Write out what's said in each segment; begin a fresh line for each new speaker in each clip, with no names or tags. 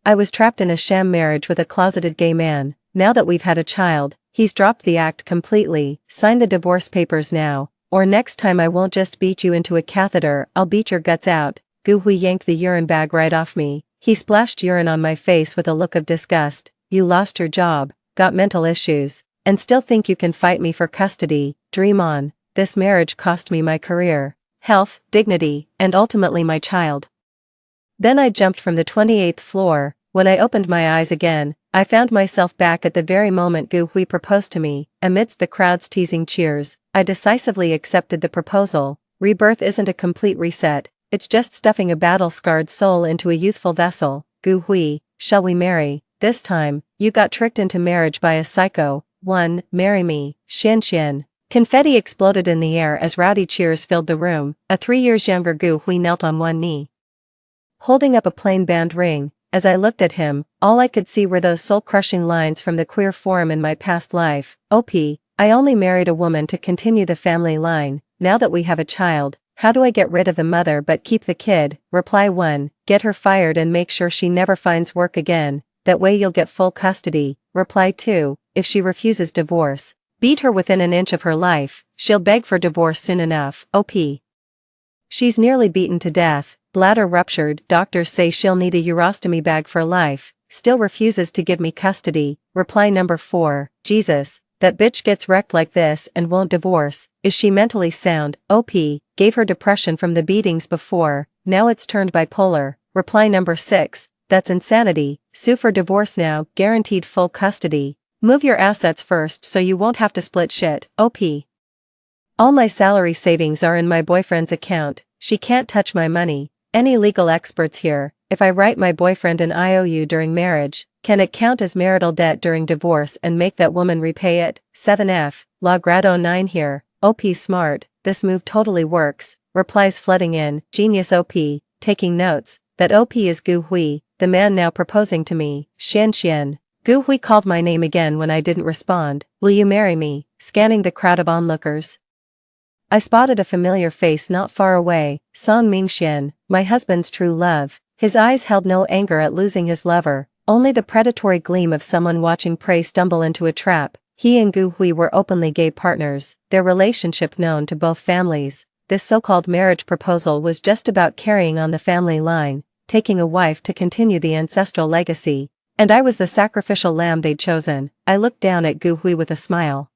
I was trapped in a sham marriage with a closeted gay man. Now that we've had a child, he's dropped the act completely. Sign the divorce papers now, or next time I won't just beat you into a catheter, I'll beat your guts out. Gu Hui yanked the urine bag right off me. He splashed urine on my face with a look of disgust. You lost your job, got mental issues, and still think you can fight me for custody. Dream on. This marriage cost me my career, health, dignity, and ultimately my child. Then I jumped from the 28th floor. When I opened my eyes again, I found myself back at the very moment Gu Hui proposed to me. Amidst the crowd's teasing cheers, I decisively accepted the proposal. Rebirth isn't a complete reset, it's just stuffing a battle-scarred soul into a youthful vessel. Gu Hui, shall we marry? This time, you got tricked into marriage by a psycho. 1. Marry me, Xian Xian. Confetti exploded in the air as rowdy cheers filled the room. A 3 years younger Gu Hui knelt on one knee, holding up a plain band ring. As I looked at him, all I could see were those soul-crushing lines from the queer forum in my past life. OP, I only married a woman to continue the family line. Now that we have a child, how do I get rid of the mother but keep the kid? Reply 1. Get her fired and make sure she never finds work again. That way you'll get full custody. Reply 2. If she refuses divorce, beat her within an inch of her life. She'll beg for divorce soon enough. OP. She's nearly beaten to death. Bladder ruptured. Doctors say she'll need a urostomy bag for life. Still refuses to give me custody. Reply number 4. Jesus, that bitch gets wrecked like this and won't divorce. Is she mentally sound? OP. Gave her depression from the beatings before. Now it's turned bipolar. Reply number 6. That's insanity. Sue for divorce now. Guaranteed full custody. Move your assets first so you won't have to split shit. OP. All my salary savings are in my boyfriend's account. She can't touch my money. Any legal experts here? If I write my boyfriend an IOU during marriage, can it count as marital debt during divorce and make that woman repay it? 7F. La Grado 9 here. OP smart. This move totally works. Replies flooding in. Genius OP. Taking notes. That OP is Gu Hui, the man now proposing to me. Xian Xian. Gu Hui called my name again when I didn't respond. Will you marry me? Scanning the crowd of onlookers, I spotted a familiar face not far away. Song Mingxian, my husband's true love. His eyes held no anger at losing his lover, only the predatory gleam of someone watching prey stumble into a trap. He and Gu Hui were openly gay partners, their relationship known to both families. This so-called marriage proposal was just about carrying on the family line, taking a wife to continue the ancestral legacy. And I was the sacrificial lamb they'd chosen. I looked down at Gu Hui with a smile,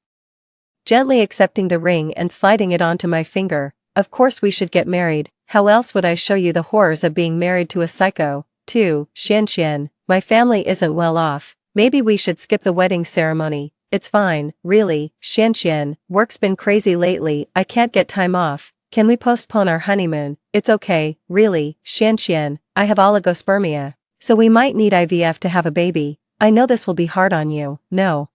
gently accepting the ring and sliding it onto my finger. Of course we should get married. How else would I show you the horrors of being married to a psycho? 2. Xian Xian, my family isn't well off. Maybe we should skip the wedding ceremony. It's fine, really. Xian Xian, work's been crazy lately. I can't get time off. Can we postpone our honeymoon? It's okay, really. Xian Xian, I have oligospermia, so we might need IVF to have a baby. I know this will be hard on you. No,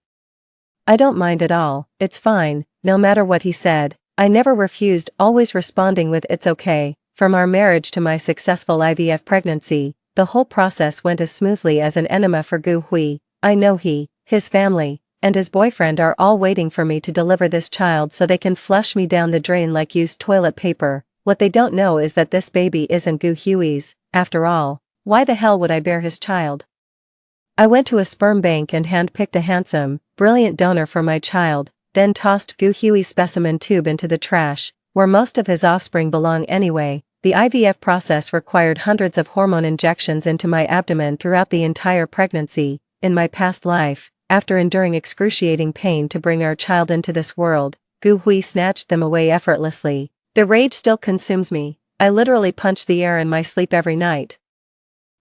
I don't mind at all. It's fine. No matter what he said, I never refused, always responding with it's okay. From our marriage to my successful IVF pregnancy, the whole process went as smoothly as an enema for Gu Hui. I know he, his family, and his boyfriend are all waiting for me to deliver this child so they can flush me down the drain like used toilet paper. What they don't know is that this baby isn't Gu Hui's. After all, why the hell would I bear his child? I went to a sperm bank and hand-picked a handsome, brilliant donor for my child, then tossed Gu Hui's specimen tube into the trash, where most of his offspring belong anyway. The IVF process required hundreds of hormone injections into my abdomen throughout the entire pregnancy. In my past life, after enduring excruciating pain to bring our child into this world, Gu Hui snatched them away effortlessly. The rage still consumes me. I literally punch the air in my sleep every night.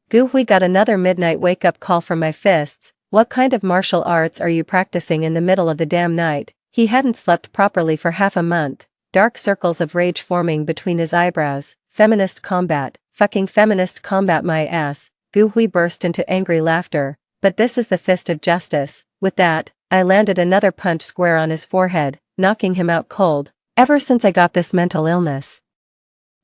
Gu Hui got another midnight wake-up call from my fists. What kind of martial arts are you practicing in the middle of the damn night? He hadn't slept properly for half a month. Dark circles of rage forming between his eyebrows. Feminist combat. Fucking feminist combat my ass. Gu Hui burst into angry laughter. But this is the fist of justice. With that, I landed another punch square on his forehead, knocking him out cold. Ever since I got this mental illness,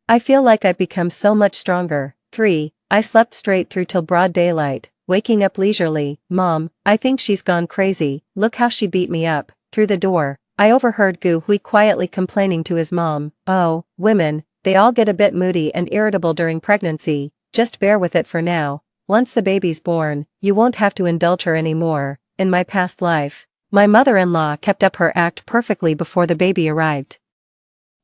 I feel like I've become so much stronger. 3. I slept straight through till broad daylight, waking up leisurely. Mom, I think she's gone crazy. Look how she beat me up. Through the door, I overheard Gu Hui quietly complaining to his mom. Oh, women, they all get a bit moody and irritable during pregnancy. Just bear with it for now. once the baby's born, you won't have to indulge her anymore. In my past life, my mother-in-law kept up her act perfectly before the baby arrived.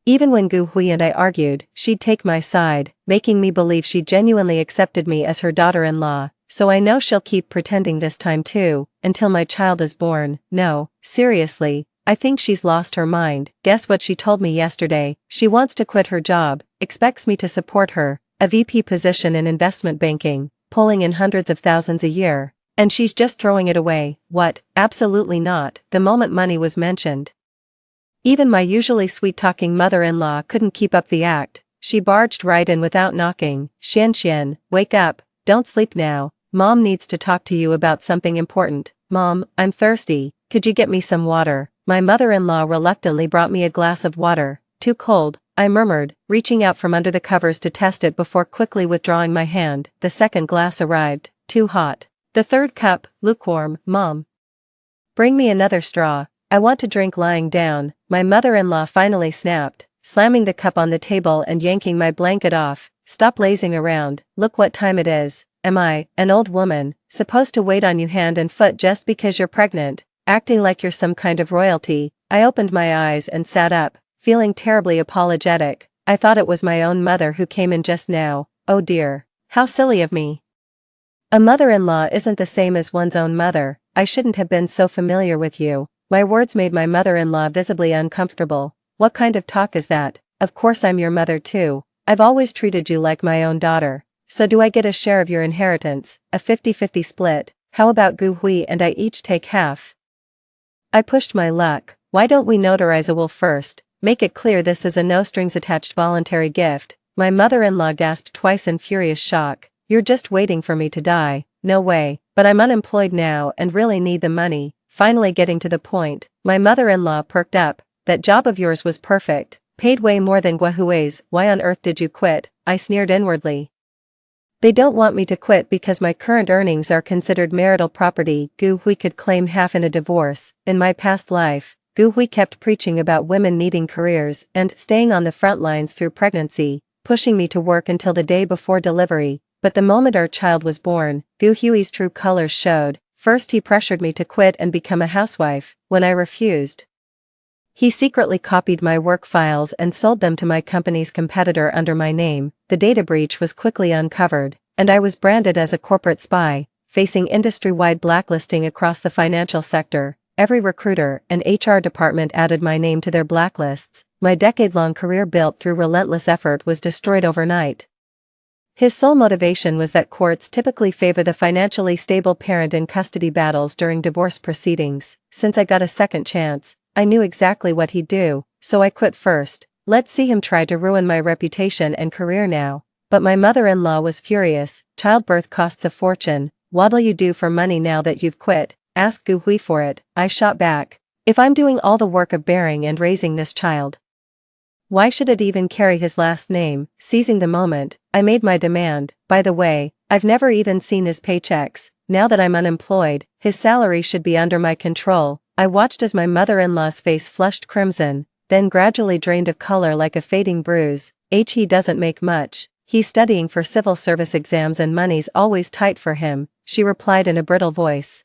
Even when Gu Hui and I argued, she'd take my side, making me believe she genuinely accepted me as her daughter-in-law, so I know she'll keep pretending this time too, until my child is born. No, seriously, I think she's lost her mind. Guess what she told me yesterday? She wants to quit her job, expects me to support her, a VP position in investment banking, pulling in hundreds of thousands a year, and she's just throwing it away. What? Absolutely not, the moment money was mentioned. Even my usually sweet-talking mother-in-law couldn't keep up the act. She barged right in without knocking. Xian, wake up, don't sleep now, Mom needs to talk to you about something important. Mom, I'm thirsty, could you get me some water? My mother-in-law reluctantly brought me a glass of water. Too cold, I murmured, reaching out from under the covers to test it before quickly withdrawing my hand. The second glass arrived. Too hot. The third cup, lukewarm. Mom, bring me another straw. I want to drink lying down. My mother-in-law finally snapped, slamming the cup on the table and yanking my blanket off. Stop lazing around, look what time it is. Am I, an old woman, supposed to wait on you hand and foot just because you're pregnant, acting like you're some kind of royalty? I opened my eyes and sat up, feeling terribly apologetic. I thought it was my own mother who came in just now. Oh dear, how silly of me. A mother-in-law isn't the same as one's own mother. I shouldn't have been so familiar with you. My words made my mother-in-law visibly uncomfortable. What kind of talk is that? Of course I'm your mother too. I've always treated you like my own daughter. So do I get a share of your inheritance, a 50-50 split? How about Gu Hui and I each take half? I pushed my luck. Why don't we notarize a will first? Make it clear this is a no-strings-attached voluntary gift. My mother-in-law gasped twice in furious shock. You're just waiting for me to die. No way, but I'm unemployed now and really need the money. Finally getting to the point, my mother-in-law perked up. That job of yours was perfect, paid way more than Gu Hui's. Why on earth did you quit? I sneered inwardly. They don't want me to quit because my current earnings are considered marital property. Gu Hui could claim half in a divorce. In my past life, Gu Hui kept preaching about women needing careers and staying on the front lines through pregnancy, pushing me to work until the day before delivery. But the moment our child was born, Gu Hui's true colors showed. First he pressured me to quit and become a housewife. When I refused, he secretly copied my work files and sold them to my company's competitor under my name. The data breach was quickly uncovered, and I was branded as a corporate spy, facing industry-wide blacklisting across the financial sector. Every recruiter and HR department added my name to their blacklists. My decade-long career built through relentless effort was destroyed overnight. His sole motivation was that courts typically favor the financially stable parent in custody battles during divorce proceedings. Since I got a second chance, I knew exactly what he'd do, so I quit first. Let's see him try to ruin my reputation and career now. But my mother-in-law was furious. Childbirth costs a fortune. What'll you do for money now that you've quit? Ask Gu Hui for it. I shot back. If I'm doing all the work of bearing and raising this child, why should it even carry his last name? Seizing the moment, I made my demand. By the way, I've never even seen his paychecks. Now that I'm unemployed, his salary should be under my control. I watched as my mother-in-law's face flushed crimson, then gradually drained of color like a fading bruise. He doesn't make much. He's studying for civil service exams and money's always tight for him, she replied in a brittle voice.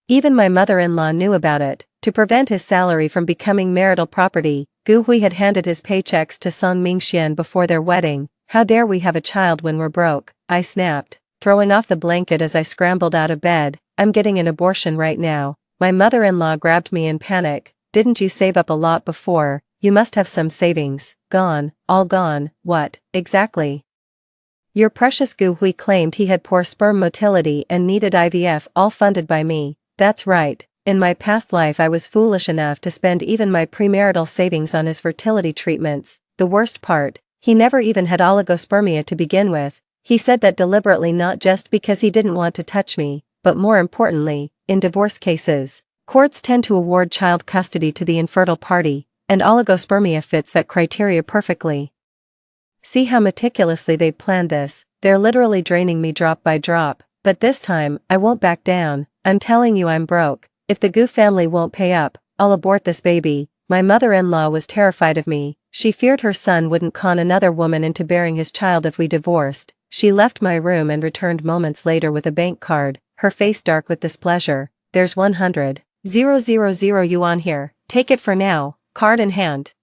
Even my mother-in-law knew about it. To prevent his salary from becoming marital property, Gu Hui had handed his paychecks to Song Mingxian before their wedding. How dare we have a child when we're broke? I snapped, throwing off the blanket as I scrambled out of bed. I'm getting an abortion right now. My mother-in-law grabbed me in panic. Didn't you save up a lot before? You must have some savings. Gone, all gone. What, exactly? Your precious Gu Hui claimed he had poor sperm motility and needed IVF, all funded by me. That's right. In my past life I was foolish enough to spend even my premarital savings on his fertility treatments. The worst part, he never even had oligospermia to begin with. He said that deliberately, not just because he didn't want to touch me, but more importantly, in divorce cases, courts tend to award child custody to the infertile party, and oligospermia fits that criteria perfectly. See how meticulously they planned this. They're literally draining me drop by drop, but this time, I won't back down. I'm telling you I'm broke. If the Gu family won't pay up, I'll abort this baby. My mother-in-law was terrified of me. She feared her son wouldn't con another woman into bearing his child if we divorced. She left my room and returned moments later with a bank card, her face dark with displeasure. There's 100,000 yuan here, take it for now, card in hand.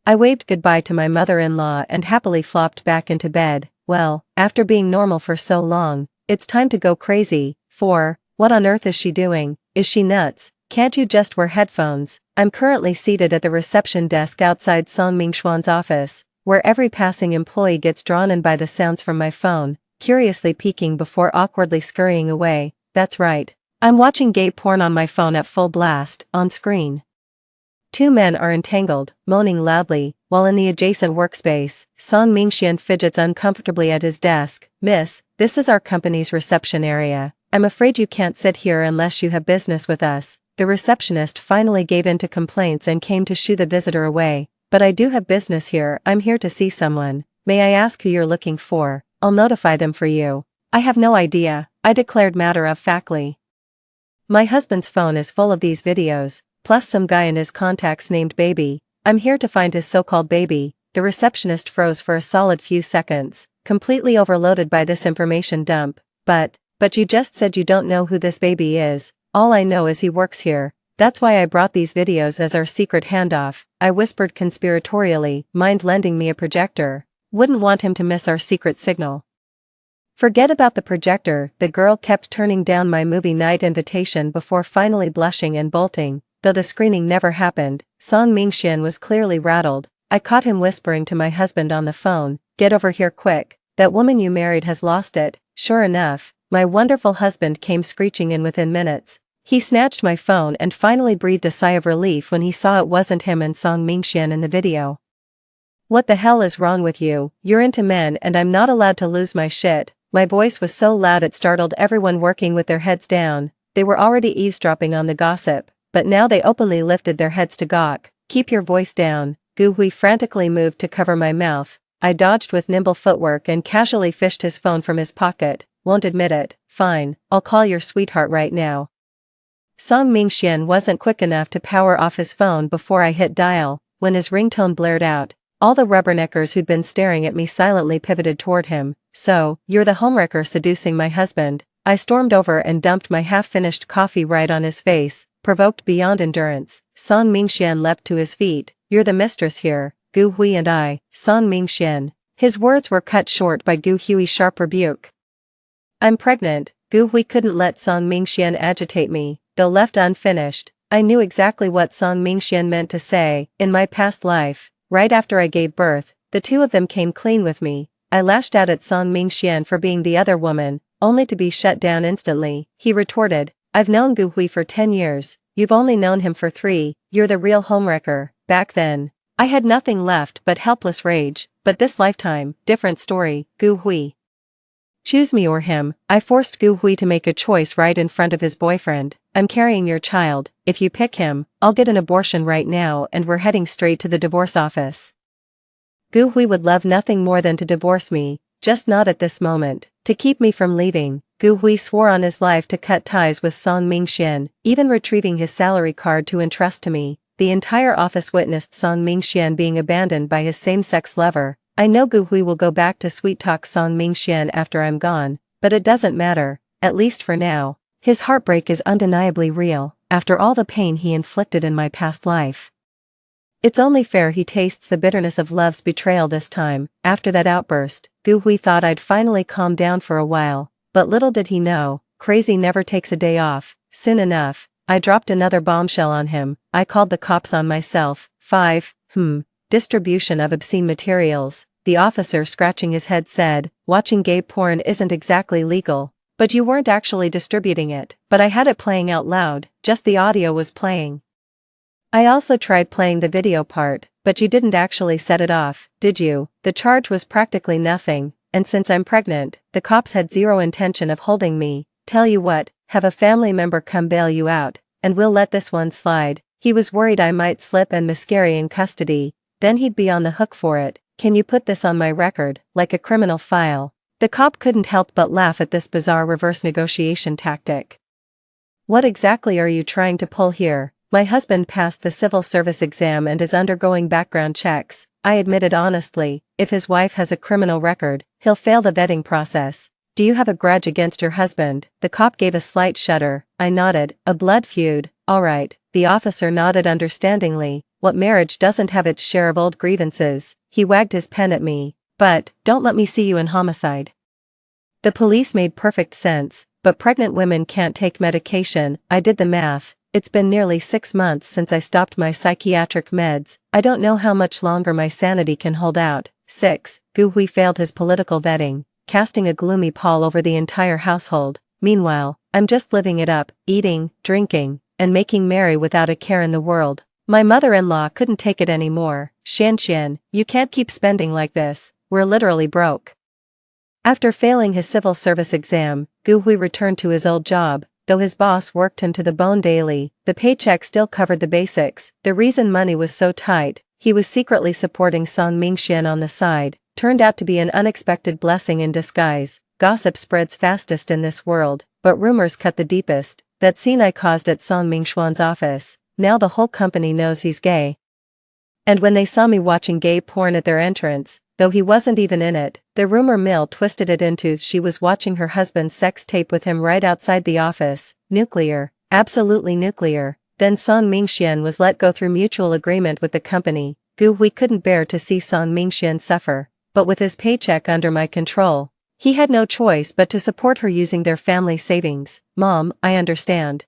I waved goodbye to my mother-in-law and happily flopped back into bed. Well, after being normal for so long, it's time to go crazy. What on earth is she doing? Is she nuts? Can't you just wear headphones? I'm currently seated at the reception desk outside Song Mingxuan's office, where every passing employee gets drawn in by the sounds from my phone, curiously peeking before awkwardly scurrying away. That's right. I'm watching gay porn on my phone at full blast, on screen. Two men are entangled, moaning loudly, while in the adjacent workspace, Song Mingxian fidgets uncomfortably at his desk. Miss, this is our company's reception area. I'm afraid you can't sit here unless you have business with us. The receptionist finally gave in to complaints and came to shoo the visitor away. But I do have business here, I'm here to see someone. May I ask who you're looking for? I'll notify them for you. I have no idea, I declared matter-of-factly. My husband's phone is full of these videos, plus some guy in his contacts named Baby. I'm here to find his so-called baby. The receptionist froze for a solid few seconds, completely overloaded by this information dump. But you just said you don't know who this baby is. All I know is he works here. That's why I brought these videos as our secret handoff, I whispered conspiratorially. Mind lending me a projector? Wouldn't want him to miss our secret signal. Forget about the projector, the girl kept turning down my movie night invitation before finally blushing and bolting. Though the screening never happened, Song Mingxian was clearly rattled. I caught him whispering to my husband on the phone, "Get over here quick, that woman you married has lost it." Sure enough, my wonderful husband came screeching in within minutes. He snatched my phone and finally breathed a sigh of relief when he saw it wasn't him and Song Mingxian in the video. "What the hell is wrong with you? You're into men and I'm not allowed to lose my shit." My voice was so loud it startled everyone working with their heads down. They were already eavesdropping on the gossip, but now they openly lifted their heads to gawk. "Keep your voice down." Gu Hui frantically moved to cover my mouth. I dodged with nimble footwork and casually fished his phone from his pocket. "Won't admit it. Fine, I'll call your sweetheart right now." Song Mingxian wasn't quick enough to power off his phone before I hit dial. When his ringtone blared out, all the rubberneckers who'd been staring at me silently pivoted toward him. "So, you're the homewrecker seducing my husband." I stormed over and dumped my half-finished coffee right on his face, provoked beyond endurance. Song Mingxian leapt to his feet. "You're the mistress here, Gu Hui and I." Song Mingxian. His words were cut short by Gu Hui's sharp rebuke. "I'm pregnant." Gu Hui couldn't let Song Mingxian agitate me, though left unfinished. I knew exactly what Song Mingxian meant to say. In my past life, right after I gave birth, the two of them came clean with me. I lashed out at Song Mingxian for being the other woman, only to be shut down instantly. He retorted, "I've known Gu Hui for 10 years, you've only known him for 3, you're the real homewrecker." Back then, I had nothing left but helpless rage, but this lifetime, different story. Gu Hui. "Choose me or him." I forced Gu Hui to make a choice right in front of his boyfriend. "I'm carrying your child. If you pick him, I'll get an abortion right now and we're heading straight to the divorce office." Gu Hui would love nothing more than to divorce me, just not at this moment. To keep me from leaving, Gu Hui swore on his life to cut ties with Song Mingxian, even retrieving his salary card to entrust to me. The entire office witnessed Song Mingxian being abandoned by his same-sex lover. I know Gu Hui will go back to sweet-talk Song Mingxian after I'm gone, but it doesn't matter, at least for now. His heartbreak is undeniably real, after all the pain he inflicted in my past life. It's only fair he tastes the bitterness of love's betrayal this time. After that outburst, Gu Hui thought I'd finally calm down for a while, but little did he know, crazy never takes a day off. Soon enough, I dropped another bombshell on him. I called the cops on myself. 5. Distribution of obscene materials. The officer scratching his head said, "Watching gay porn isn't exactly legal." "But you weren't actually distributing it." "But I had it playing out loud, just the audio was playing." "I also tried playing the video part, but you didn't actually set it off, did you?" The charge was practically nothing, and since I'm pregnant, the cops had zero intention of holding me. "Tell you what, have a family member come bail you out, and we'll let this one slide." He was worried I might slip and miscarry in custody, then he'd be on the hook for it. "Can you put this on my record, like a criminal file?" The cop couldn't help but laugh at this bizarre reverse negotiation tactic. "What exactly are you trying to pull here?" My husband passed the civil service exam and is undergoing background checks. I admitted honestly, if his wife has a criminal record, he'll fail the vetting process. Do you have a grudge against your husband? The cop gave a slight shudder. I nodded. A blood feud, alright. The officer nodded understandingly. What marriage doesn't have its share of old grievances? He wagged his pen at me. But, don't let me see you in homicide. The police made perfect sense, but pregnant women can't take medication. I did the math. It's been nearly 6 months since I stopped my psychiatric meds. I don't know how much longer my sanity can hold out. 6. Gu Hui failed his political vetting, casting a gloomy pall over the entire household. Meanwhile, I'm just living it up, eating, drinking, and making merry without a care in the world. My mother-in-law couldn't take it anymore. Xian, you can't keep spending like this. We're literally broke. After failing his civil service exam, Gu Hui returned to his old job. Though his boss worked him to the bone daily, the paycheck still covered the basics. The reason money was so tight, he was secretly supporting Song Mingxian on the side, turned out to be an unexpected blessing in disguise. Gossip spreads fastest in this world, but rumors cut the deepest. That scene I caused at Song Mingxuan's office, now the whole company knows he's gay. And when they saw me watching gay porn at their entrance, though he wasn't even in it, the rumor mill twisted it into she was watching her husband's sex tape with him right outside the office. Nuclear, absolutely nuclear. Then Song Mingxian was let go through mutual agreement with the company. Gu Hui couldn't bear to see Song Mingxian suffer, but with his paycheck under my control, he had no choice but to support her using their family savings. Mom, I understand.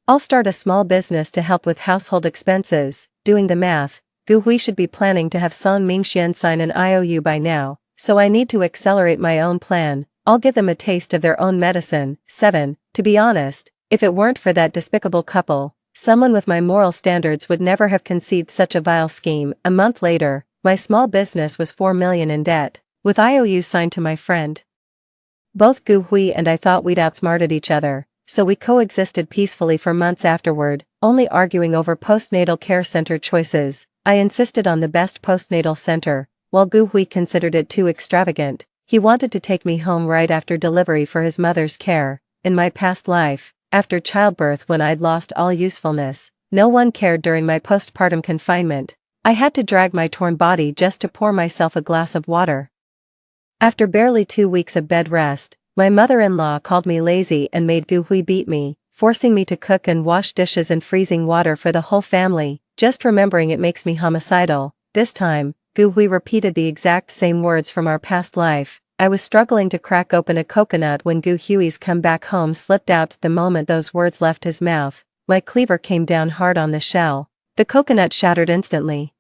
I'll start a small business to help with household expenses. Doing the math, Gu Hui should be planning to have Song Mingxian sign an IOU by now, so I need to accelerate my own plan. I'll give them a taste of their own medicine. 7. To be honest, if it weren't for that despicable couple, someone with my moral standards would never have conceived such a vile scheme. A month later, my small business was 4 million in debt, with IOUs signed to my friend. Both Gu Hui and I thought we'd outsmarted each other, so we coexisted peacefully for months afterward, only arguing over postnatal care center choices. I insisted on the best postnatal center, while Gu Hui considered it too extravagant. He wanted to take me home right after delivery for his mother's care. In my past life, after childbirth when I'd lost all usefulness, no one cared during my postpartum confinement. I had to drag my torn body just to pour myself a glass of water. After barely 2 weeks of bed rest, my mother-in-law called me lazy and made Gu Hui beat me, forcing me to cook and wash dishes in freezing water for the whole family. Just remembering it makes me homicidal. This time, Gu Hui repeated the exact same words from our past life. I was struggling to crack open a coconut when Gu Hui's come back home slipped out the moment those words left his mouth. My cleaver came down hard on the shell. The coconut shattered instantly,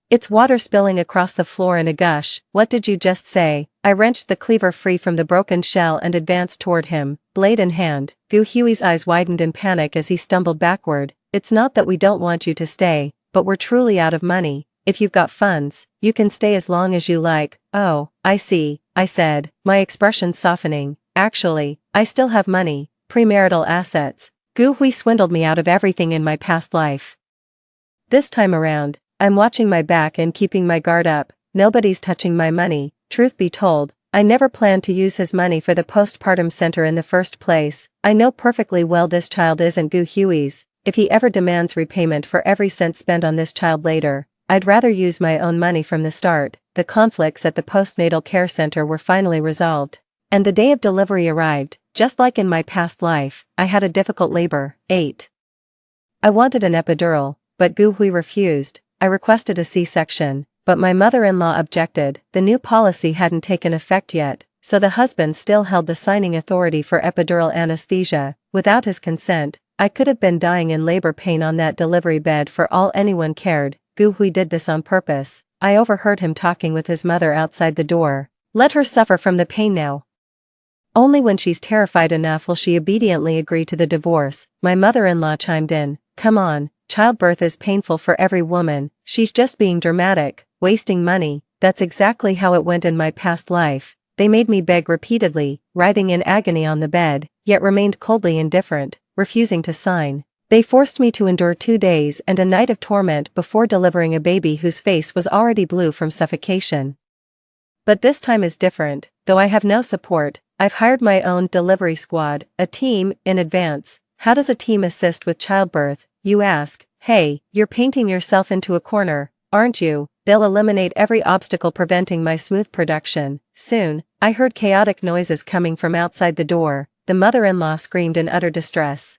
its water spilling across the floor in a gush. What did you just say? I wrenched the cleaver free from the broken shell and advanced toward him, blade in hand. Gu Hui's eyes widened in panic as he stumbled backward. It's not that we don't want you to stay, but we're truly out of money. If you've got funds, you can stay as long as you like. Oh, I see, I said, my expression softening. Actually, I still have money, premarital assets. Gu Hui swindled me out of everything in my past life. This time around, I'm watching my back and keeping my guard up. Nobody's touching my money. Truth be told, I never planned to use his money for the postpartum center in the first place. I know perfectly well this child isn't Gu Hui's. If he ever demands repayment for every cent spent on this child later, I'd rather use my own money from the start. The conflicts at the postnatal care center were finally resolved, and the day of delivery arrived. Just like in my past life, I had a difficult labor. 8. I wanted an epidural, but Gu Hui refused. I requested a C-section, but my mother-in-law objected. The new policy hadn't taken effect yet, so the husband still held the signing authority for epidural anesthesia. Without his consent, I could have been dying in labor pain on that delivery bed for all anyone cared. Gu Hui did this on purpose. I overheard him talking with his mother outside the door. Let her suffer from the pain now. Only when she's terrified enough will she obediently agree to the divorce. My mother-in-law chimed in. Come on, childbirth is painful for every woman. She's just being dramatic, wasting money. That's exactly how it went in my past life. They made me beg repeatedly, writhing in agony on the bed, yet remained coldly indifferent, refusing to sign. They forced me to endure 2 days and a night of torment before delivering a baby whose face was already blue from suffocation. But this time is different. Though I have no support, I've hired my own delivery squad, a team, in advance. How does a team assist with childbirth? you ask. Hey, you're painting yourself into a corner, aren't you? They'll eliminate every obstacle preventing my smooth production. Soon, I heard chaotic noises coming from outside the door. The mother-in-law screamed in utter distress.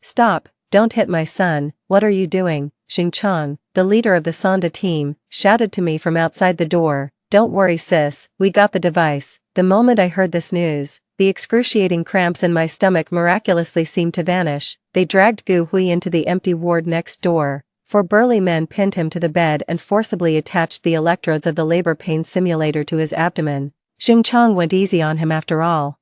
Stop, don't hit my son, what are you doing? Xing Chang, the leader of the Sonda team, shouted to me from outside the door. Don't worry sis, we got the device. The moment I heard this news, the excruciating cramps in my stomach miraculously seemed to vanish. They dragged Gu Hui into the empty ward next door. 4 burly men pinned him to the bed and forcibly attached the electrodes of the labor pain simulator to his abdomen. Xing Chang went easy on him after all.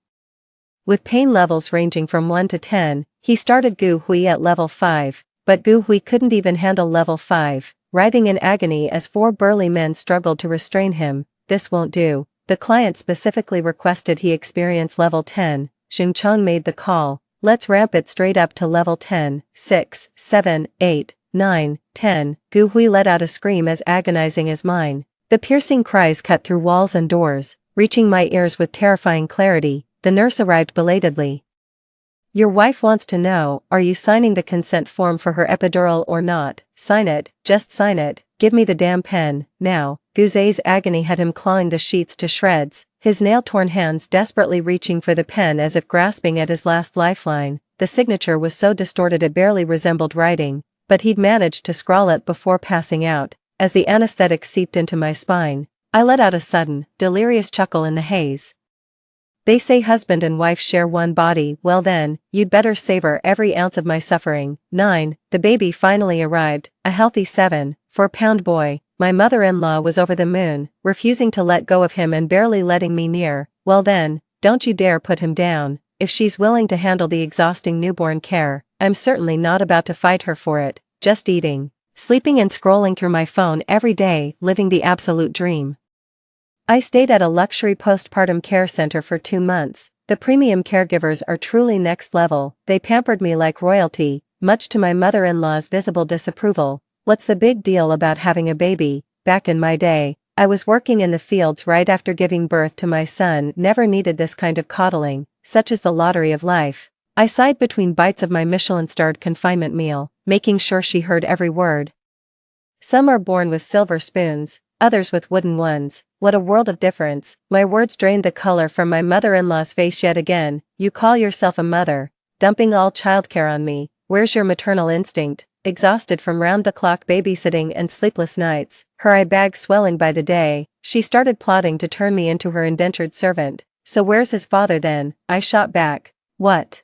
With pain levels ranging from 1 to 10, he started Gu Hui at level 5, but Gu Hui couldn't even handle level 5, writhing in agony as 4 burly men struggled to restrain him. This won't do. The client specifically requested he experience level 10. Xing Chang made the call. Let's ramp it straight up to level 10. 6, 7, 8, 9, 10. Gu Hui let out a scream as agonizing as mine. The piercing cries cut through walls and doors, reaching my ears with terrifying clarity. The nurse arrived belatedly. Your wife wants to know, are you signing the consent form for her epidural or not? Sign it, just sign it, give me the damn pen, now. Gu Zai's agony had him clawing the sheets to shreds, his nail-torn hands desperately reaching for the pen as if grasping at his last lifeline. The signature was so distorted it barely resembled writing, but he'd managed to scrawl it before passing out. As the anesthetic seeped into my spine, I let out a sudden, delirious chuckle in the haze. They say husband and wife share one body, well then, you'd better savor every ounce of my suffering. 9. The baby finally arrived, a healthy 7-4-pound boy. My mother-in-law was over the moon, refusing to let go of him and barely letting me near. Well then, don't you dare put him down. If she's willing to handle the exhausting newborn care, I'm certainly not about to fight her for it. Just eating, sleeping and scrolling through my phone every day, living the absolute dream. I stayed at a luxury postpartum care center for 2 months. The premium caregivers are truly next level. They pampered me like royalty, much to my mother-in-law's visible disapproval. What's the big deal about having a baby? Back in my day, I was working in the fields right after giving birth to my son, never needed this kind of coddling, such is the lottery of life. I sighed between bites of my Michelin-starred confinement meal, making sure she heard every word. Some are born with silver spoons, others with wooden ones. What a world of difference. My words drained the color from my mother-in-law's face yet again. You call yourself a mother, dumping all childcare on me. Where's your maternal instinct? Exhausted from round-the-clock babysitting and sleepless nights, her eye bags swelling by the day, she started plotting to turn me into her indentured servant. So where's his father then? I shot back. What?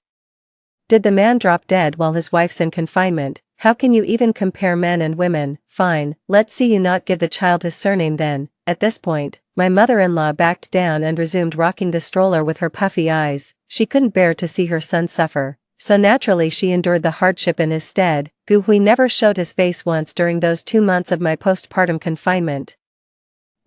Did the man drop dead while his wife's in confinement? How can you even compare men and women? Fine, let's see you not give the child his surname then. At this point, my mother-in-law backed down and resumed rocking the stroller with her puffy eyes. She couldn't bear to see her son suffer, so naturally she endured the hardship in his stead. Gu Hui never showed his face once during those 2 months of my postpartum confinement.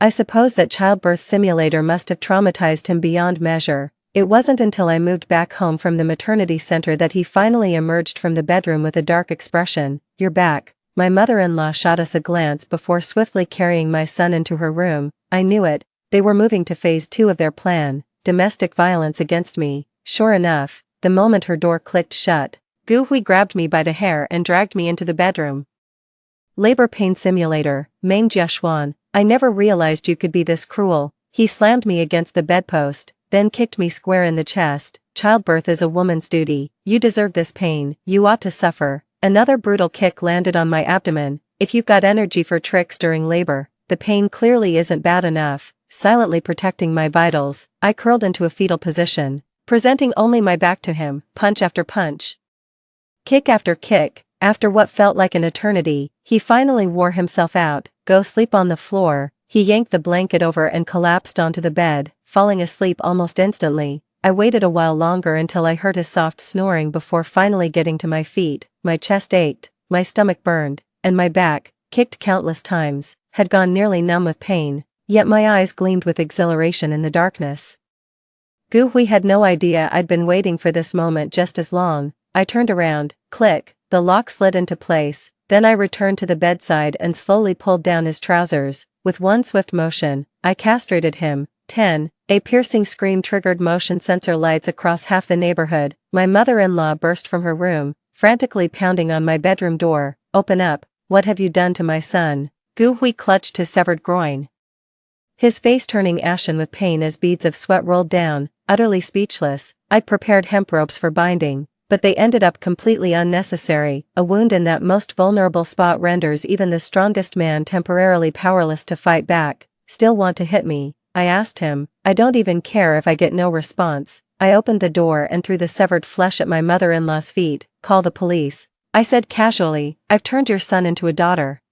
I suppose that childbirth simulator must have traumatized him beyond measure. It wasn't until I moved back home from the maternity center that he finally emerged from the bedroom with a dark expression. You're back. My mother-in-law shot us a glance before swiftly carrying my son into her room. I knew it. They were moving to phase 2 of their plan, domestic violence against me. Sure enough, the moment her door clicked shut, Gu Hui grabbed me by the hair and dragged me into the bedroom. Labor pain simulator, Meng Jiaxuan, I never realized you could be this cruel. He slammed me against the bedpost, then kicked me square in the chest. Childbirth is a woman's duty. You deserve this pain. You ought to suffer. Another brutal kick landed on my abdomen. If you've got energy for tricks during labor, the pain clearly isn't bad enough. Silently protecting my vitals, I curled into a fetal position, presenting only my back to him, punch after punch. Kick after kick. After what felt like an eternity, he finally wore himself out. Go sleep on the floor. He yanked the blanket over and collapsed onto the bed, falling asleep almost instantly. I waited a while longer until I heard his soft snoring before finally getting to my feet. My chest ached, my stomach burned, and my back, kicked countless times, had gone nearly numb with pain, yet my eyes gleamed with exhilaration in the darkness. Gu Hui had no idea I'd been waiting for this moment just as long. I turned around, click, the lock slid into place, then I returned to the bedside and slowly pulled down his trousers. With one swift motion, I castrated him. 10. A piercing scream triggered motion sensor lights across half the neighborhood. My mother-in-law burst from her room, frantically pounding on my bedroom door. Open up, what have you done to my son? Gu Hui clutched his severed groin, his face turning ashen with pain as beads of sweat rolled down. Utterly speechless, I'd prepared hemp ropes for binding, but they ended up completely unnecessary. A wound in that most vulnerable spot renders even the strongest man temporarily powerless to fight back. Still want to hit me? I asked him. I don't even care if I get no response. I opened the door and threw the severed flesh at my mother-in-law's feet. Call the police, I said casually. I've turned your son into a daughter.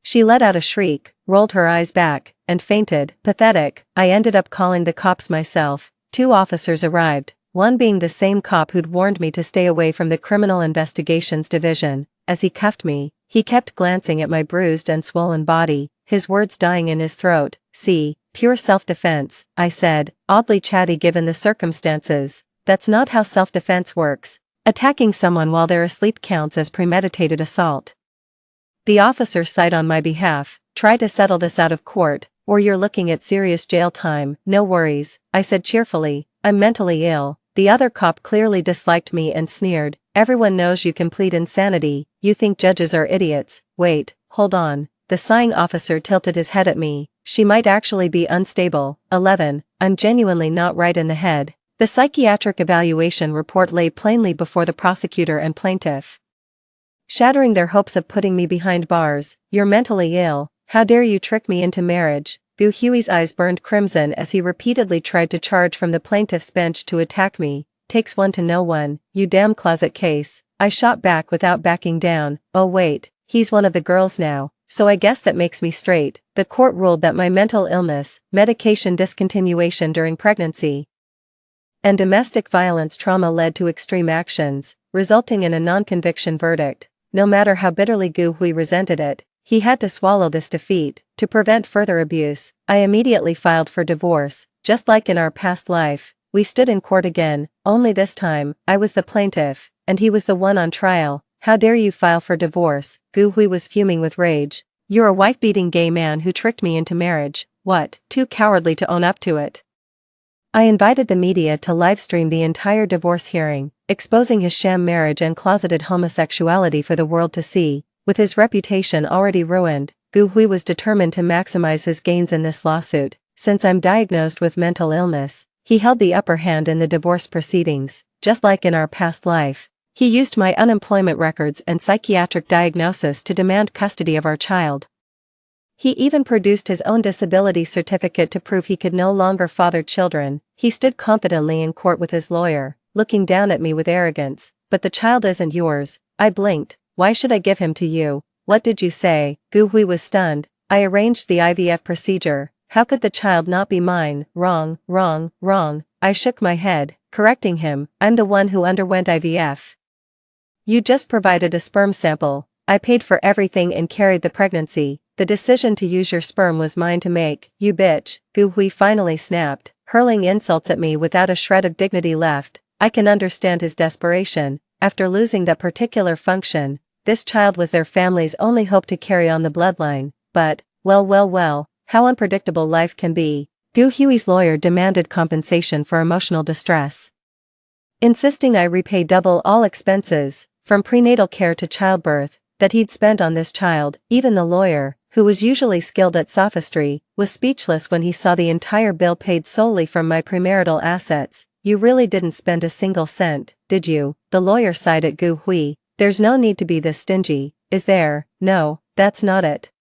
She let out a shriek, rolled her eyes back, and fainted. Pathetic. I ended up calling the cops myself. 2 officers arrived, one being the same cop who'd warned me to stay away from the Criminal Investigations Division. As he cuffed me, he kept glancing at my bruised and swollen body, his words dying in his throat. See, pure self-defense, I said, oddly chatty given the circumstances. That's not how self-defense works. Attacking someone while they're asleep counts as premeditated assault. The officer sighed on my behalf. Try to settle this out of court, or you're looking at serious jail time. No worries, I said cheerfully. I'm mentally ill. The other cop clearly disliked me and sneered. Everyone knows you can plead insanity. You think judges are idiots. Wait, hold on. The sighing officer tilted his head at me. She might actually be unstable. 11. I'm genuinely not right in the head. The psychiatric evaluation report lay plainly before the prosecutor and plaintiff, shattering their hopes of putting me behind bars. You're mentally ill. How dare you trick me into marriage? Gu Hui's eyes burned crimson as he repeatedly tried to charge from the plaintiff's bench to attack me. Takes one to know one, you damn closet case. I shot back without backing down. Oh wait, he's one of the girls now, so I guess that makes me straight. The court ruled that my mental illness, medication discontinuation during pregnancy, and domestic violence trauma led to extreme actions, resulting in a non-conviction verdict. No matter how bitterly Gu Hui resented it, he had to swallow this defeat. To prevent further abuse, I immediately filed for divorce. Just like in our past life, we stood in court again, only this time, I was the plaintiff, and he was the one on trial. How dare you file for divorce? Gu Hui was fuming with rage. You're a wife-beating gay man who tricked me into marriage. What? Too cowardly to own up to it. I invited the media to livestream the entire divorce hearing, exposing his sham marriage and closeted homosexuality for the world to see. With his reputation already ruined, Gu Hui was determined to maximize his gains in this lawsuit. Since I'm diagnosed with mental illness, he held the upper hand in the divorce proceedings. Just like in our past life, he used my unemployment records and psychiatric diagnosis to demand custody of our child. He even produced his own disability certificate to prove he could no longer father children. He stood confidently in court with his lawyer, looking down at me with arrogance. But the child isn't yours. I blinked. Why should I give him to you? What did you say? Gu Hui was stunned. I arranged the IVF procedure. How could the child not be mine? Wrong, wrong, wrong. I shook my head, correcting him. I'm the one who underwent IVF. You just provided a sperm sample. I paid for everything and carried the pregnancy. The decision to use your sperm was mine to make. You bitch, Gu Hui finally snapped, hurling insults at me without a shred of dignity left. I can understand his desperation. After losing that particular function, this child was their family's only hope to carry on the bloodline. But, well, how unpredictable life can be. Gu Hui's lawyer demanded compensation for emotional distress, insisting I repay double all expenses, from prenatal care to childbirth, that he'd spent on this child. Even the lawyer, who was usually skilled at sophistry, was speechless when he saw the entire bill paid solely from my premarital assets. You really didn't spend a single cent, did you? The lawyer sighed at Gu Hui. There's no need to be this stingy, is there? No, that's not it.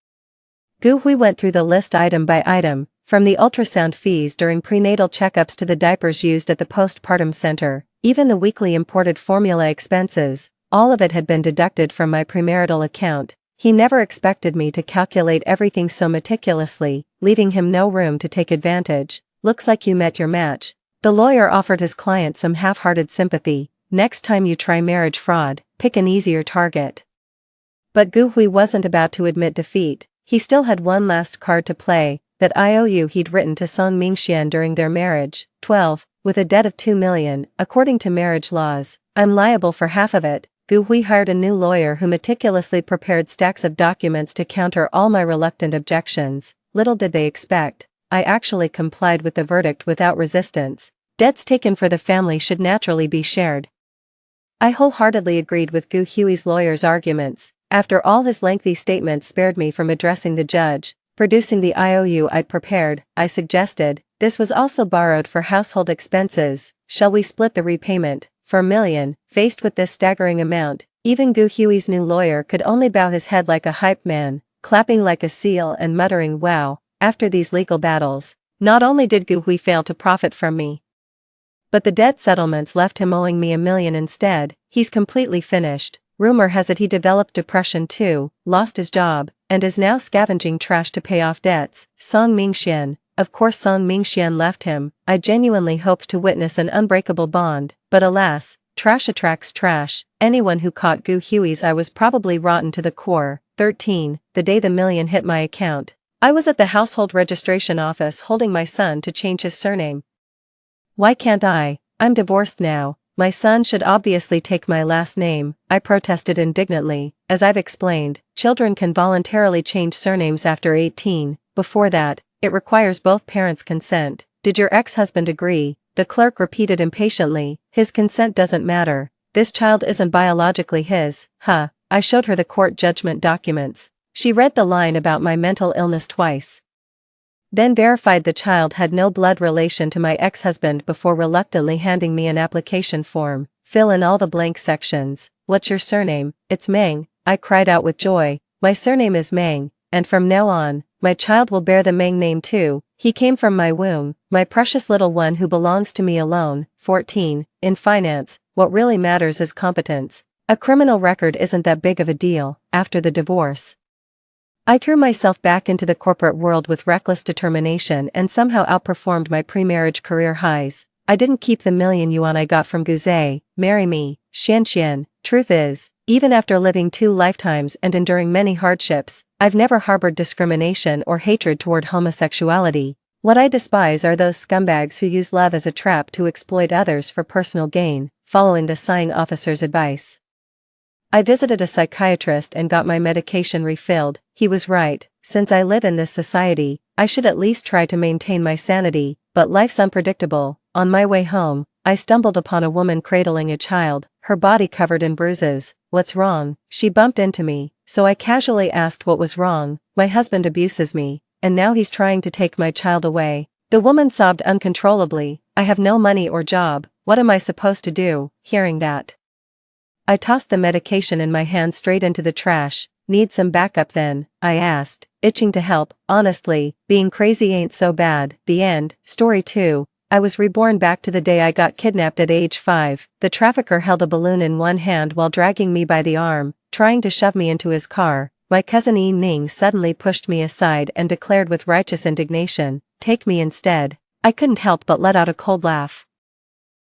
Gu Hui went through the list item by item, from the ultrasound fees during prenatal checkups to the diapers used at the postpartum center, even the weekly imported formula expenses. All of it had been deducted from my premarital account. He never expected me to calculate everything so meticulously, leaving him no room to take advantage. Looks like you met your match. The lawyer offered his client some half-hearted sympathy. Next time you try marriage fraud, pick an easier target. But Gu Hui wasn't about to admit defeat. He still had one last card to play, that IOU he'd written to Song Mingxian during their marriage. 12. With a debt of 2 million, according to marriage laws, I'm liable for half of it. Gu Hui hired a new lawyer who meticulously prepared stacks of documents to counter all my reluctant objections. Little did they expect, I actually complied with the verdict without resistance. Debts taken for the family should naturally be shared. I wholeheartedly agreed with Gu Hui's lawyer's arguments. After all his lengthy statements spared me from addressing the judge, producing the IOU I'd prepared, I suggested, this was also borrowed for household expenses, shall we split the repayment? For a million, faced with this staggering amount, even Gu Hui's new lawyer could only bow his head like a hype man, clapping like a seal and muttering wow. After these legal battles, not only did Gu Hui fail to profit from me, but the debt settlements left him owing me $1 million instead. He's completely finished. Rumor has it he developed depression too, lost his job, and is now scavenging trash to pay off debts. Song Mingxian. Of course Song Mingxian left him. I genuinely hoped to witness an unbreakable bond, but alas, trash attracts trash. Anyone who caught Gu Hui's eye was probably rotten to the core. 13. The day the $1 million hit my account, I was at the household registration office holding my son to change his surname. Why can't I? I'm divorced now. My son should obviously take my last name, I protested indignantly. As I've explained, children can voluntarily change surnames after 18, before that, it requires both parents' consent. Did your ex-husband agree? The clerk repeated impatiently, his consent doesn't matter. This child isn't biologically his. I showed her the court judgment documents. She read the line about my mental illness twice, then verified the child had no blood relation to my ex-husband before reluctantly handing me an application form. Fill in all the blank sections. What's your surname? It's Meng, I cried out with joy. My surname is Meng, and from now on, my child will bear the Meng name too. He came from my womb, my precious little one who belongs to me alone. 14. In finance, what really matters is competence. A criminal record isn't that big of a deal. After the divorce, I threw myself back into the corporate world with reckless determination and somehow outperformed my pre-marriage career highs. I didn't keep the $1 million I got from Guzay. Marry me, Xian. Truth is, even after living 2 lifetimes and enduring many hardships, I've never harbored discrimination or hatred toward homosexuality. What I despise are those scumbags who use love as a trap to exploit others for personal gain. Following the sighing officer's advice, I visited a psychiatrist and got my medication refilled. He was right. Since I live in this society, I should at least try to maintain my sanity, but life's unpredictable. On my way home, I stumbled upon a woman cradling a child, her body covered in bruises. What's wrong? She bumped into me, so I casually asked what was wrong. My husband abuses me, and now he's trying to take my child away. The woman sobbed uncontrollably. I have no money or job. What am I supposed to do? Hearing that, I tossed the medication in my hand straight into the trash. Need some backup then? I asked, itching to help. Honestly, being crazy ain't so bad. The end. Story 2. I was reborn back to the day I got kidnapped at age 5. The trafficker held a balloon in one hand while dragging me by the arm, trying to shove me into his car. My cousin Yi Ning suddenly pushed me aside and declared with righteous indignation, "Take me instead." I couldn't help but let out a cold laugh.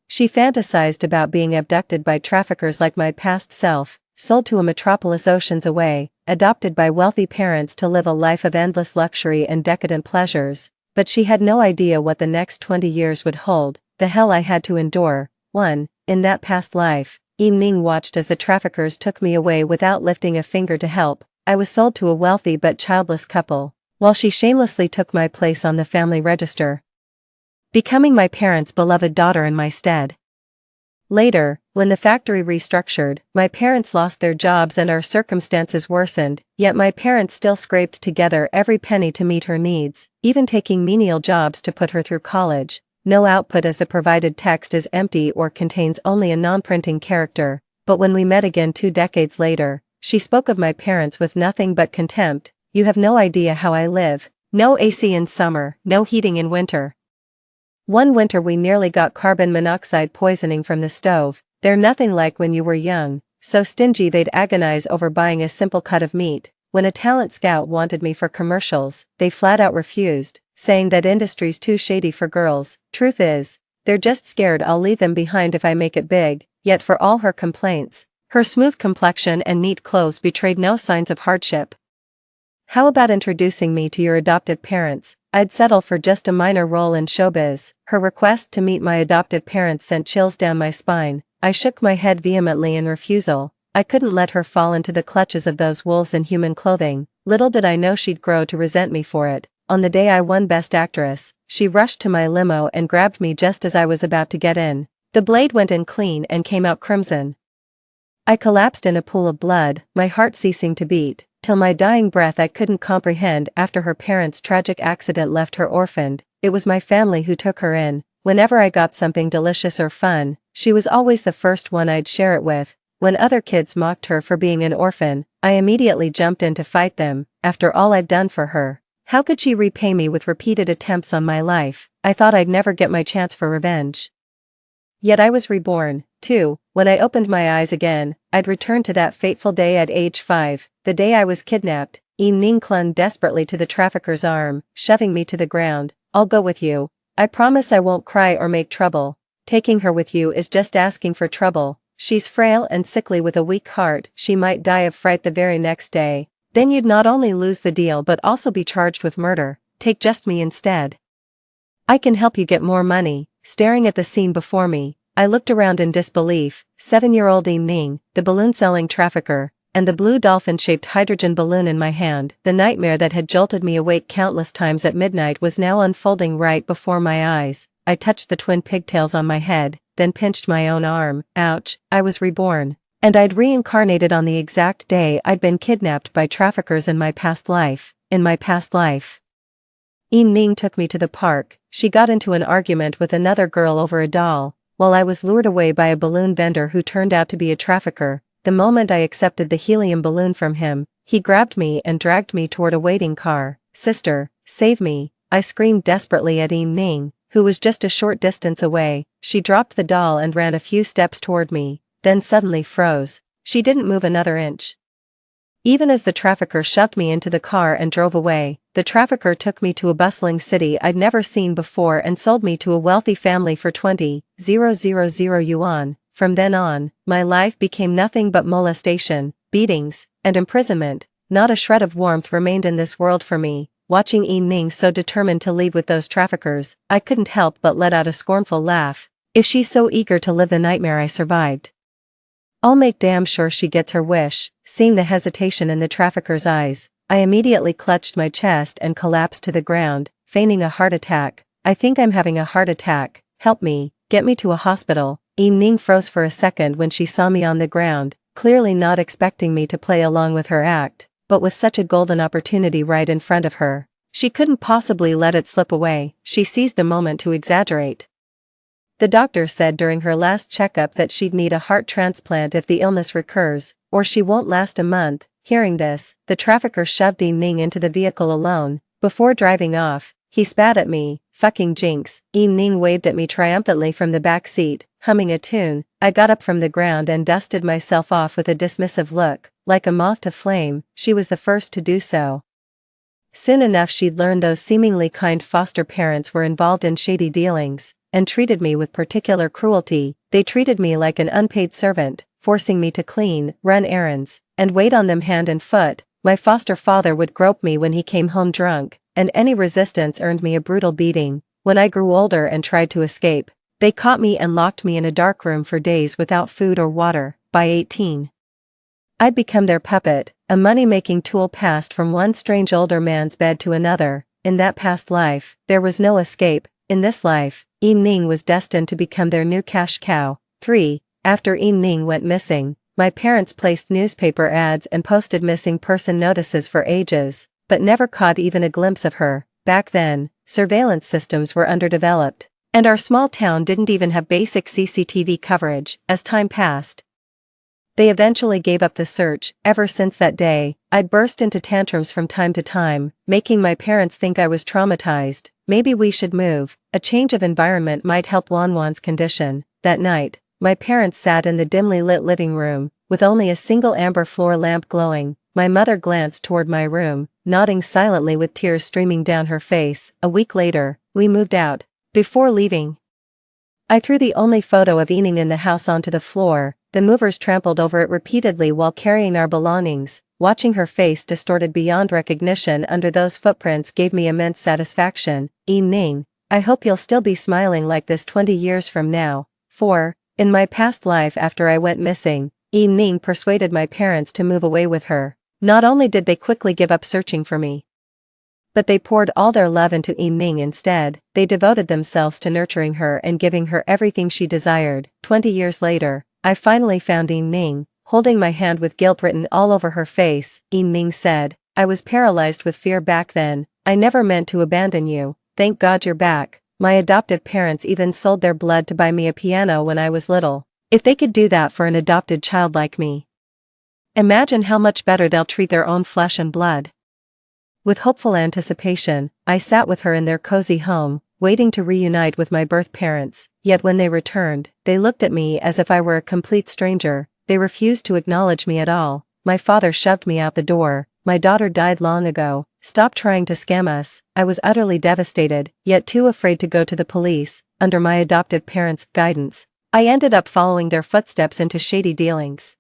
She fantasized about being abducted by traffickers like my past self, sold to a metropolis oceans away, adopted by wealthy parents to live a life of endless luxury and decadent pleasures, but she had no idea what the next 20 years would hold, the hell I had to endure. 1. In that past life, Yi Ning watched as the traffickers took me away without lifting a finger to help. I was sold to a wealthy but childless couple, while she shamelessly took my place on the family register, becoming my parents' beloved daughter in my stead. Later, when the factory restructured, my parents lost their jobs and our circumstances worsened, yet my parents still scraped together every penny to meet her needs, even taking menial jobs to put her through college. No output as the provided text is empty or contains only a non-printing character, but when we met again 2 decades later, she spoke of my parents with nothing but contempt. You have no idea how I live. No AC in summer, no heating in winter. One winter we nearly got carbon monoxide poisoning from the stove. They're nothing like when you were young, so stingy they'd agonize over buying a simple cut of meat. When a talent scout wanted me for commercials, they flat out refused, saying that industry's too shady for girls. Truth is, they're just scared I'll leave them behind if I make it big. Yet for all her complaints, her smooth complexion and neat clothes betrayed no signs of hardship. How about introducing me to your adoptive parents? I'd settle for just a minor role in showbiz. Her request to meet my adoptive parents sent chills down my spine. I shook my head vehemently in refusal. I couldn't let her fall into the clutches of those wolves in human clothing. Little did I know she'd grow to resent me for it. On the day I won Best Actress, she rushed to my limo and grabbed me just as I was about to get in. The blade went in clean and came out crimson. I collapsed in a pool of blood, my heart ceasing to beat, till my dying breath I couldn't comprehend after her parents' tragic accident left her orphaned. It was my family who took her in. Whenever I got something delicious or fun, she was always the first one I'd share it with. When other kids mocked her for being an orphan, I immediately jumped in to fight them, after all I'd done for her. How could she repay me with repeated attempts on my life? I thought I'd never get my chance for revenge. Yet I was reborn, too. When I opened my eyes again, I'd returned to that fateful day at age 5, the day I was kidnapped. Ning clung desperately to the trafficker's arm, shoving me to the ground. I'll go with you. I promise I won't cry or make trouble. Taking her with you is just asking for trouble. She's frail and sickly with a weak heart, she might die of fright the very next day. Then you'd not only lose the deal but also be charged with murder. Take just me instead. I can help you get more money. Staring at the scene before me, I looked around in disbelief. 7-year-old Ning, the balloon-selling trafficker, and the blue dolphin-shaped hydrogen balloon in my hand. The nightmare that had jolted me awake countless times at midnight was now unfolding right before my eyes. I touched the twin pigtails on my head, then pinched my own arm. Ouch, I was reborn. And I'd reincarnated on the exact day I'd been kidnapped by traffickers in my past life. Ning took me to the park. She got into an argument with another girl over a doll, while I was lured away by a balloon vendor who turned out to be a trafficker. The moment I accepted the helium balloon from him, he grabbed me and dragged me toward a waiting car. Sister, save me, I screamed desperately at Ning, who was just a short distance away. She dropped the doll and ran a few steps toward me, then suddenly froze. She didn't move another inch. Even as the trafficker shoved me into the car and drove away, the trafficker took me to a bustling city I'd never seen before and sold me to a wealthy family for 20,000 yuan. From then on, my life became nothing but molestation, beatings, and imprisonment. Not a shred of warmth remained in this world for me. Watching Ning so determined to leave with those traffickers, I couldn't help but let out a scornful laugh. If she's so eager to live the nightmare I survived, I'll make damn sure she gets her wish. Seeing the hesitation in the trafficker's eyes, I immediately clutched my chest and collapsed to the ground, feigning a heart attack. I think I'm having a heart attack. Help me, get me to a hospital. Ning froze for a second when she saw me on the ground, clearly not expecting me to play along with her act, but with such a golden opportunity right in front of her, she couldn't possibly let it slip away. She seized the moment to exaggerate. The doctor said during her last checkup that she'd need a heart transplant if the illness recurs, or she won't last a month. Hearing this, the trafficker shoved Ning into the vehicle alone. Before driving off, he spat at me. Fucking jinx. Ning waved at me triumphantly from the back seat, humming a tune. I got up from the ground and dusted myself off with a dismissive look. Like a moth to flame, she was the first to do so. Soon enough she'd learned those seemingly kind foster parents were involved in shady dealings, and treated me with particular cruelty. They treated me like an unpaid servant, forcing me to clean, run errands, and wait on them hand and foot. My foster father would grope me when he came home drunk, and any resistance earned me a brutal beating. When I grew older and tried to escape, they caught me and locked me in a dark room for days without food or water. By 18, I'd become their puppet, a money-making tool passed from one strange older man's bed to another. In that past life, there was no escape. In this life, Ning was destined to become their new cash cow. 3. After Ning went missing, my parents placed newspaper ads and posted missing person notices for ages, but never caught even a glimpse of her. Back then, surveillance systems were underdeveloped, and our small town didn't even have basic CCTV coverage. As time passed, they eventually gave up the search. Ever since that day, I'd burst into tantrums from time to time, making my parents think I was traumatized. Maybe we should move. A change of environment might help Wanwan's condition. That night, my parents sat in the dimly lit living room, with only a single amber floor lamp glowing. My mother glanced toward my room, nodding silently with tears streaming down her face. A week later, we moved out. Before leaving, I threw the only photo of Ning in the house onto the floor. The movers trampled over it repeatedly while carrying our belongings. Watching her face distorted beyond recognition under those footprints gave me immense satisfaction. Ning, I hope you'll still be smiling like this 20 years from now. 4. In my past life after I went missing, Ning persuaded my parents to move away with her. Not only did they quickly give up searching for me, but they poured all their love into Ning instead. They devoted themselves to nurturing her and giving her everything she desired. 20 years later, I finally found Ning, holding my hand with guilt written all over her face. Ning said, I was paralyzed with fear back then. I never meant to abandon you. Thank God you're back. My adoptive parents even sold their blood to buy me a piano when I was little. If they could do that for an adopted child like me, imagine how much better they'll treat their own flesh and blood. With hopeful anticipation, I sat with her in their cozy home, waiting to reunite with my birth parents, yet when they returned, they looked at me as if I were a complete stranger. They refused to acknowledge me at all. My father shoved me out the door. My daughter died long ago. Stop trying to scam us. I was utterly devastated, yet too afraid to go to the police. Under my adoptive parents' guidance, I ended up following their footsteps into shady dealings.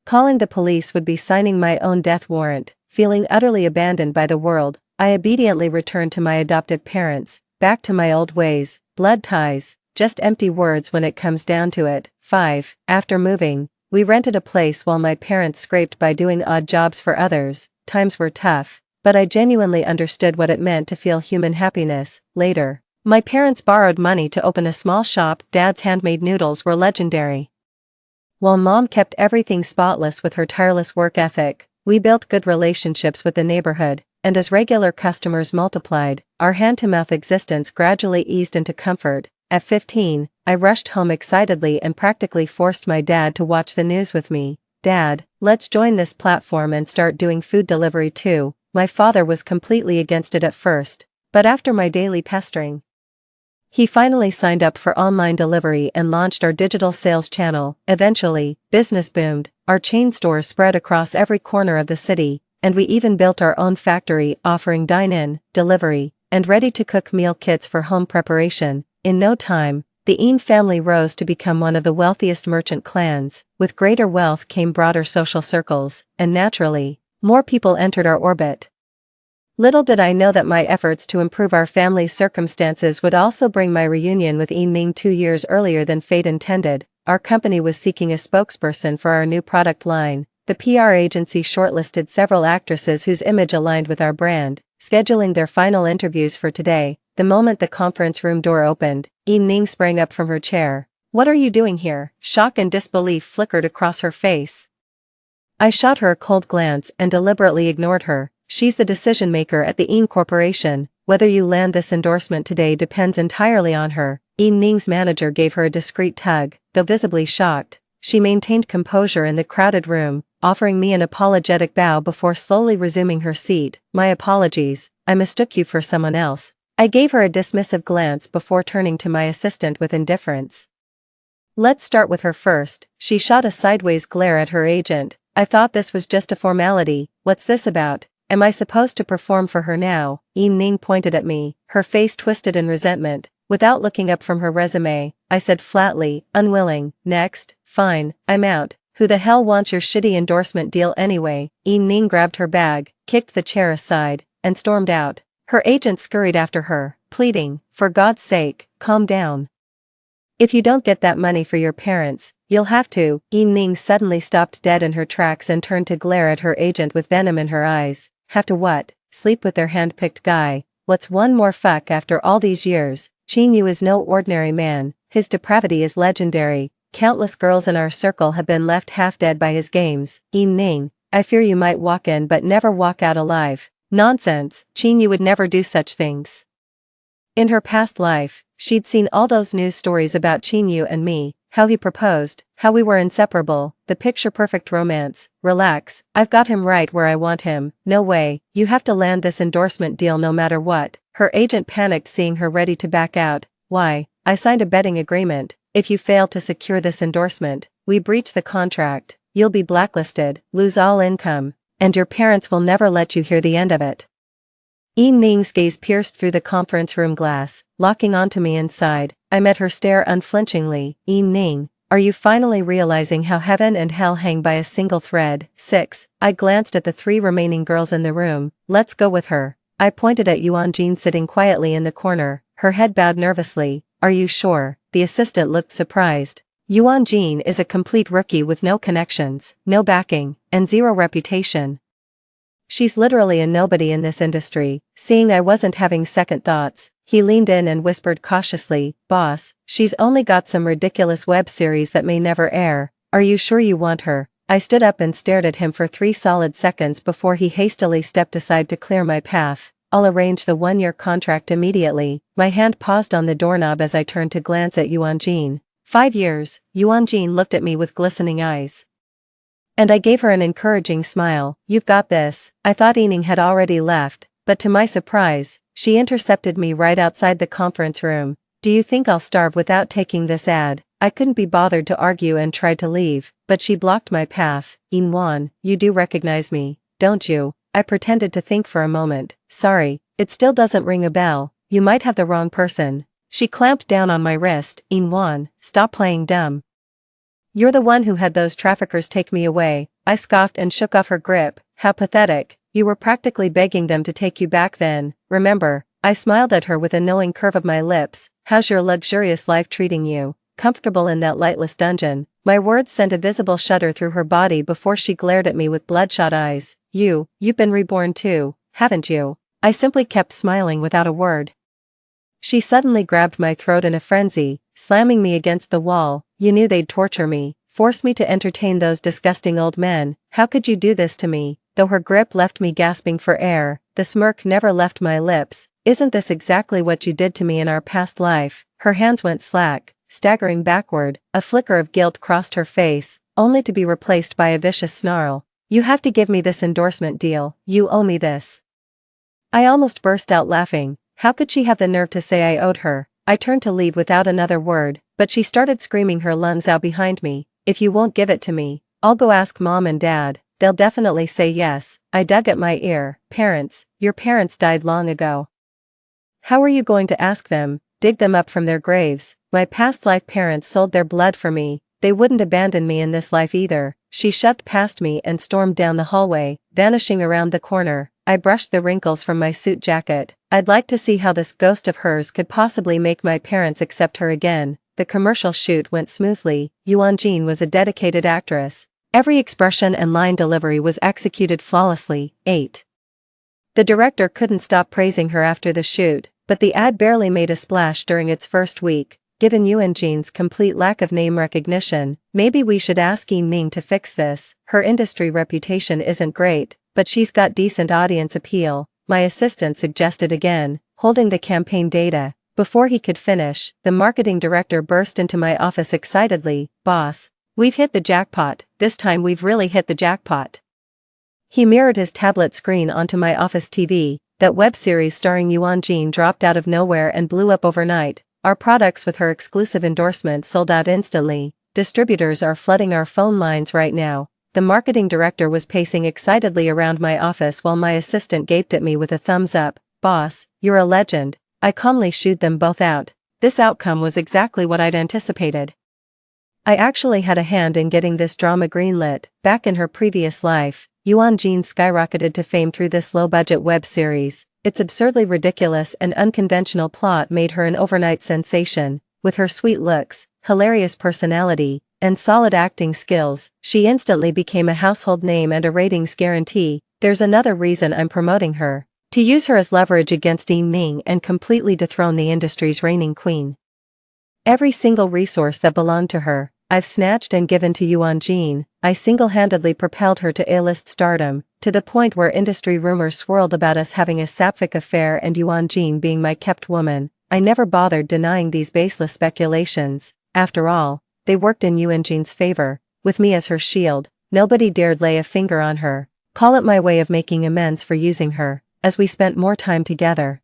Calling the police would be signing my own death warrant. Feeling utterly abandoned by the world, I obediently returned to my adoptive parents, back to my old ways, blood ties, just empty words when it comes down to it. 5. After moving, we rented a place while my parents scraped by doing odd jobs for others. Times were tough, but I genuinely understood what it meant to feel human happiness. Later, my parents borrowed money to open a small shop. Dad's handmade noodles were legendary, while Mom kept everything spotless with her tireless work ethic. We built good relationships with the neighborhood, and as regular customers multiplied, our hand-to-mouth existence gradually eased into comfort. At 15, I rushed home excitedly and practically forced my dad to watch the news with me. Dad, let's join this platform and start doing food delivery too. My father was completely against it at first, but after my daily pestering, he finally signed up for online delivery and launched our digital sales channel. Eventually, business boomed, our chain stores spread across every corner of the city, and we even built our own factory offering dine-in, delivery, and ready-to-cook meal kits for home preparation. In no time, the Een family rose to become one of the wealthiest merchant clans. With greater wealth came broader social circles, and naturally, more people entered our orbit. Little did I know that my efforts to improve our family's circumstances would also bring my reunion with Ning 2 years earlier than fate intended. Our company was seeking a spokesperson for our new product line. The PR agency shortlisted several actresses whose image aligned with our brand, scheduling their final interviews for today. The moment the conference room door opened, Ning sprang up from her chair. What are you doing here? Shock and disbelief flickered across her face. I shot her a cold glance and deliberately ignored her. She's the decision maker at the Een Corporation. Whether you land this endorsement today depends entirely on her. Ning's manager gave her a discreet tug. Though visibly shocked, she maintained composure in the crowded room, offering me an apologetic bow before slowly resuming her seat. My apologies, I mistook you for someone else. I gave her a dismissive glance before turning to my assistant with indifference. Let's start with her first. She shot a sideways glare at her agent. I thought this was just a formality. What's this about? Am I supposed to perform for her now? Ning pointed at me, her face twisted in resentment. Without looking up from her resume, I said flatly, unwilling. Next. Fine, I'm out. Who the hell wants your shitty endorsement deal anyway? Ning grabbed her bag, kicked the chair aside, and stormed out. Her agent scurried after her, pleading, for God's sake, calm down. If you don't get that money for your parents, you'll have to. Ning suddenly stopped dead in her tracks and turned to glare at her agent with venom in her eyes. Have to what? Sleep with their hand-picked guy? What's one more fuck after all these years? Yu is no ordinary man. His depravity is legendary. Countless girls in our circle have been left half dead by his games. Ning, I fear you might walk in but never walk out alive. Nonsense, Yu would never do such things. In her past life, she'd seen all those news stories about Yu and me, how he proposed, how we were inseparable, the picture-perfect romance. Relax, I've got him right where I want him. No way, you have to land this endorsement deal no matter what. Her agent panicked seeing her ready to back out. Why, I signed a betting agreement. If you fail to secure this endorsement, we breach the contract, you'll be blacklisted, lose all income, and your parents will never let you hear the end of it. Ning's gaze pierced through the conference room glass, locking onto me inside. I met her stare unflinchingly. Ning, are you finally realizing how heaven and hell hang by a single thread? 6. I glanced at the 3 remaining girls in the room. Let's go with her. I pointed at Yuan Jin sitting quietly in the corner, her head bowed nervously. Are you sure? The assistant looked surprised. Yuan Jin is a complete rookie with no connections, no backing, and zero reputation. She's literally a nobody in this industry. Seeing I wasn't having second thoughts, he leaned in and whispered cautiously, Boss, she's only got some ridiculous web series that may never air. Are you sure you want her? I stood up and stared at him for 3 solid seconds before he hastily stepped aside to clear my path. I'll arrange the 1-year contract immediately. My hand paused on the doorknob as I turned to glance at Yuan-jin. 5 years, Yuan-jin looked at me with glistening eyes. And I gave her an encouraging smile. You've got this. I thought Yining had already left, but to my surprise, she intercepted me right outside the conference room. Do you think I'll starve without taking this ad? I couldn't be bothered to argue and tried to leave, but she blocked my path. Yin-wan, you do recognize me, don't you? I pretended to think for a moment. Sorry, it still doesn't ring a bell. You might have the wrong person. She clamped down on my wrist. Yin-wan, stop playing dumb. You're the one who had those traffickers take me away. I scoffed and shook off her grip. How pathetic. You were practically begging them to take you back then, remember? I smiled at her with a knowing curve of my lips. How's your luxurious life treating you? Comfortable in that lightless dungeon? My words sent a visible shudder through her body before she glared at me with bloodshot eyes. You've been reborn too, haven't you? I simply kept smiling without a word. She suddenly grabbed my throat in a frenzy, slamming me against the wall. You knew they'd torture me, force me to entertain those disgusting old men. How could you do this to me? Though her grip left me gasping for air, the smirk never left my lips. Isn't this exactly what you did to me in our past life? Her hands went slack, staggering backward. A flicker of guilt crossed her face, only to be replaced by a vicious snarl. You have to give me this endorsement deal. You owe me this. I almost burst out laughing. How could she have the nerve to say I owed her? I turned to leave without another word, but she started screaming her lungs out behind me. If you won't give it to me, I'll go ask Mom and Dad. They'll definitely say yes. I dug at my ear. Parents, your parents died long ago. How are you going to ask them? Dig them up from their graves? My past life parents sold their blood for me. They wouldn't abandon me in this life either. She shoved past me and stormed down the hallway, vanishing around the corner. I brushed the wrinkles from my suit jacket. I'd like to see how this ghost of hers could possibly make my parents accept her again. The commercial shoot went smoothly. Yuan-jin was a dedicated actress. Every expression and line delivery was executed flawlessly. 8. The director couldn't stop praising her after the shoot, but the ad barely made a splash during its first week. Given Yuan-jin's complete lack of name recognition, maybe we should ask Yin-ning to fix this. Her industry reputation isn't great, but she's got decent audience appeal. My assistant suggested again, holding the campaign data. Before he could finish, the marketing director burst into my office excitedly. Boss, we've hit the jackpot. This time we've really hit the jackpot. He mirrored his tablet screen onto my office TV. That web series starring Yuan-jin dropped out of nowhere and blew up overnight. Our products with her exclusive endorsement sold out instantly. Distributors are flooding our phone lines right now. The marketing director was pacing excitedly around my office while my assistant gaped at me with a thumbs up. Boss, you're a legend. I calmly shooed them both out. This outcome was exactly what I'd anticipated. I actually had a hand in getting this drama greenlit. Back in her previous life, Yuan-jin skyrocketed to fame through this low-budget web series. Its absurdly ridiculous and unconventional plot made her an overnight sensation. With her sweet looks, hilarious personality, and solid acting skills, she instantly became a household name and a ratings guarantee. There's another reason I'm promoting her. To use her as leverage against Yin-ning and completely dethrone the industry's reigning queen. Every single resource that belonged to her, I've snatched and given to Yuan-jin. I single-handedly propelled her to A-list stardom, to the point where industry rumors swirled about us having a sapphic affair and Yuan-jin being my kept woman. I never bothered denying these baseless speculations. After all, they worked in Yuan-jin's favor. With me as her shield, nobody dared lay a finger on her. Call it my way of making amends for using her. As we spent more time together,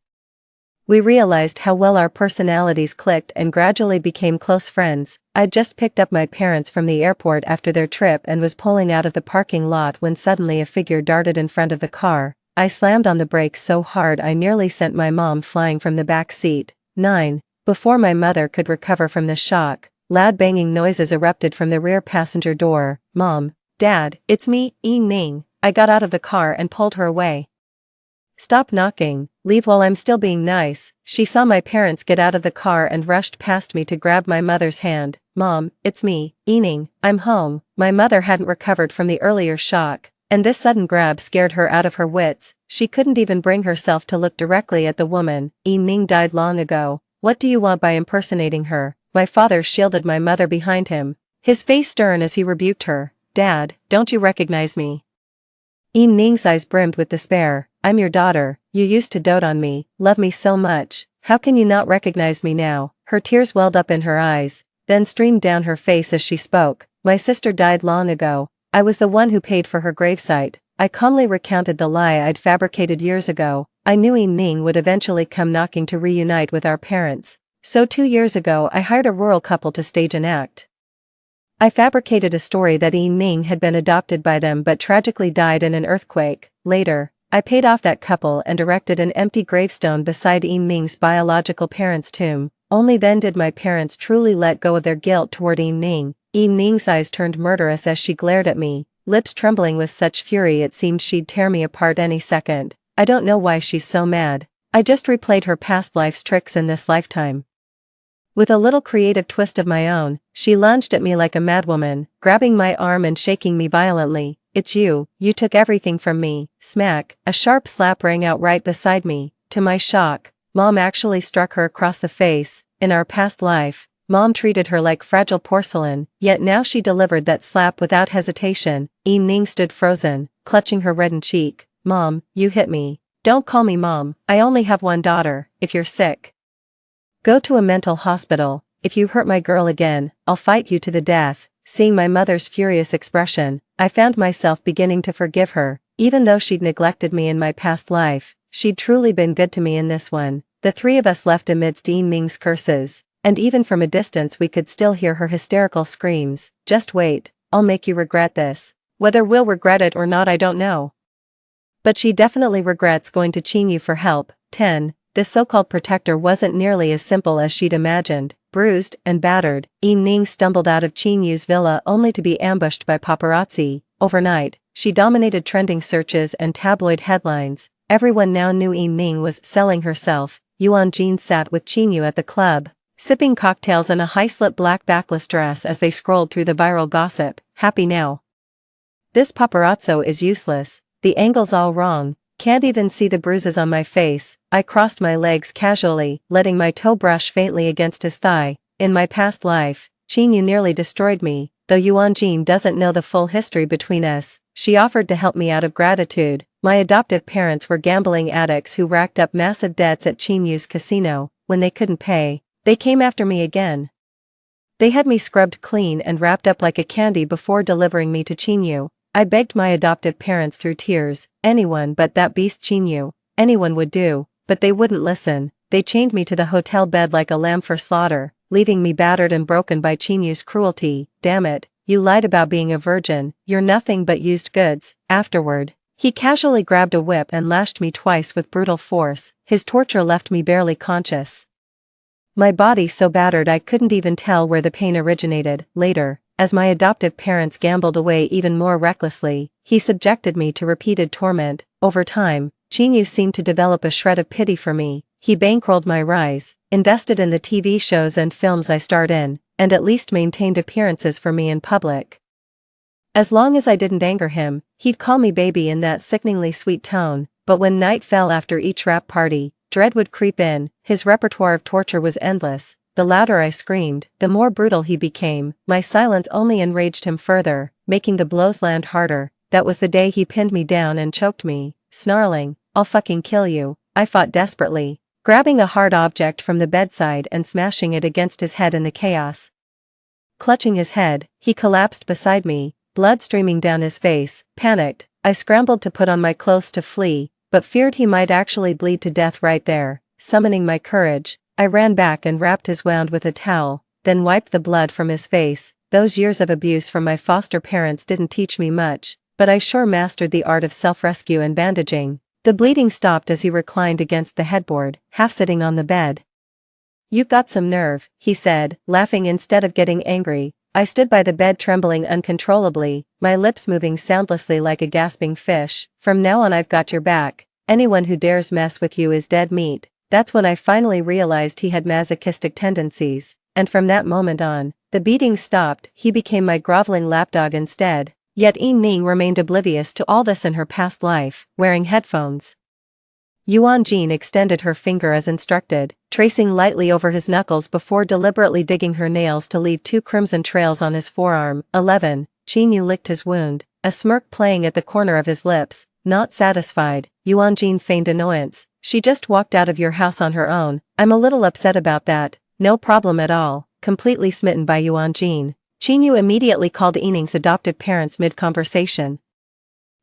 we realized how well our personalities clicked and gradually became close friends. I'd just picked up my parents from the airport after their trip and was pulling out of the parking lot when suddenly a figure darted in front of the car. I slammed on the brakes so hard I nearly sent my mom flying from the back seat. 9. Before my mother could recover from the shock, loud banging noises erupted from the rear passenger door. Mom, Dad, it's me, Yin-ning. I got out of the car and pulled her away. Stop knocking, leave while I'm still being nice. She saw my parents get out of the car and rushed past me to grab my mother's hand. Mom, it's me, Yin-ning, I'm home. My mother hadn't recovered from the earlier shock, and this sudden grab scared her out of her wits. She couldn't even bring herself to look directly at the woman. Yin-ning died long ago. What do you want by impersonating her? My father shielded my mother behind him, his face stern as he rebuked her. Dad, don't you recognize me? Ning's eyes brimmed with despair. I'm your daughter, you used to dote on me, love me so much, how can you not recognize me now? Her tears welled up in her eyes, then streamed down her face as she spoke. My sister died long ago. I was the one who paid for her gravesite. I calmly recounted the lie I'd fabricated years ago. I knew Ning would eventually come knocking to reunite with our parents. So 2 years ago I hired a rural couple to stage an act. I fabricated a story that Ning had been adopted by them but tragically died in an earthquake. Later, I paid off that couple and erected an empty gravestone beside Ning's biological parents' tomb. Only then did my parents truly let go of their guilt toward Ning. Ning's eyes turned murderous as she glared at me, lips trembling with such fury it seemed she'd tear me apart any second. I don't know why she's so mad. I just replayed her past life's tricks in this lifetime. With a little creative twist of my own, she lunged at me like a madwoman, grabbing my arm and shaking me violently. It's you took everything from me. Smack, a sharp slap rang out right beside me. To my shock, Mom actually struck her across the face. In our past life, Mom treated her like fragile porcelain, yet now she delivered that slap without hesitation. Ning stood frozen, clutching her reddened cheek. Mom, you hit me. Don't call me Mom, I only have one daughter. If you're sick, go to a mental hospital. If you hurt my girl again, I'll fight you to the death. Seeing my mother's furious expression, I found myself beginning to forgive her. Even though she'd neglected me in my past life, she'd truly been good to me in this one. The three of us left amidst Ning's curses, and even from a distance we could still hear her hysterical screams. Just wait, I'll make you regret this. Whether we'll regret it or not I don't know. But she definitely regrets going to Chinyu for help. 10. This so-called protector wasn't nearly as simple as she'd imagined. Bruised and battered, Ning stumbled out of Chinyu's villa only to be ambushed by paparazzi. Overnight, she dominated trending searches and tabloid headlines. Everyone now knew Ning was selling herself. Yuan Jin sat with Chinyu at the club, sipping cocktails in a high-slit black backless dress as they scrolled through the viral gossip. Happy now. This paparazzo is useless. The angle's all wrong. Can't even see the bruises on my face. I crossed my legs casually, letting my toe brush faintly against his thigh. In my past life, Chinyu nearly destroyed me. Though Yuan Jin doesn't know the full history between us, she offered to help me out of gratitude. My adoptive parents were gambling addicts who racked up massive debts at Chinyu's casino. When they couldn't pay, they came after me again. They had me scrubbed clean and wrapped up like a candy before delivering me to Chinyu. I begged my adoptive parents through tears. Anyone but that beast Chinyu. Anyone would do, but they wouldn't listen. They chained me to the hotel bed like a lamb for slaughter, leaving me battered and broken by Chinyu's cruelty. Damn it, you lied about being a virgin. You're nothing but used goods. Afterward, he casually grabbed a whip and lashed me twice with brutal force. His torture left me barely conscious, my body so battered I couldn't even tell where the pain originated. Later, as my adoptive parents gambled away even more recklessly, he subjected me to repeated torment. Over time, Chinyu seemed to develop a shred of pity for me. He bankrolled my rise, invested in the TV shows and films I starred in, and at least maintained appearances for me in public. As long as I didn't anger him, he'd call me baby in that sickeningly sweet tone, but when night fell after each rap party, dread would creep in. His repertoire of torture was endless. The louder I screamed, the more brutal he became. My silence only enraged him further, making the blows land harder. That was the day he pinned me down and choked me, snarling, "I'll fucking kill you." I fought desperately, grabbing a hard object from the bedside and smashing it against his head in the chaos. Clutching his head, he collapsed beside me, blood streaming down his face. Panicked, I scrambled to put on my clothes to flee, but feared he might actually bleed to death right there. Summoning my courage, I ran back and wrapped his wound with a towel, then wiped the blood from his face. Those years of abuse from my foster parents didn't teach me much, but I sure mastered the art of self-rescue and bandaging. The bleeding stopped as he reclined against the headboard, half sitting on the bed. "You've got some nerve," he said, laughing instead of getting angry. I stood by the bed trembling uncontrollably, my lips moving soundlessly like a gasping fish. "From now on I've got your back. Anyone who dares mess with you is dead meat." That's when I finally realized he had masochistic tendencies, and from that moment on, the beating stopped. He became my groveling lapdog instead. Yet Ning remained oblivious to all this in her past life, wearing headphones. Yuan Jin extended her finger as instructed, tracing lightly over his knuckles before deliberately digging her nails to leave 2 crimson trails on his forearm. 11. Chin-yu licked his wound, a smirk playing at the corner of his lips. Not satisfied, Yuan-jin feigned annoyance. She just walked out of your house on her own. I'm a little upset about that. No problem at all. Completely smitten by Yuan-jin, Chin-yu immediately called Yining's adoptive parents mid-conversation.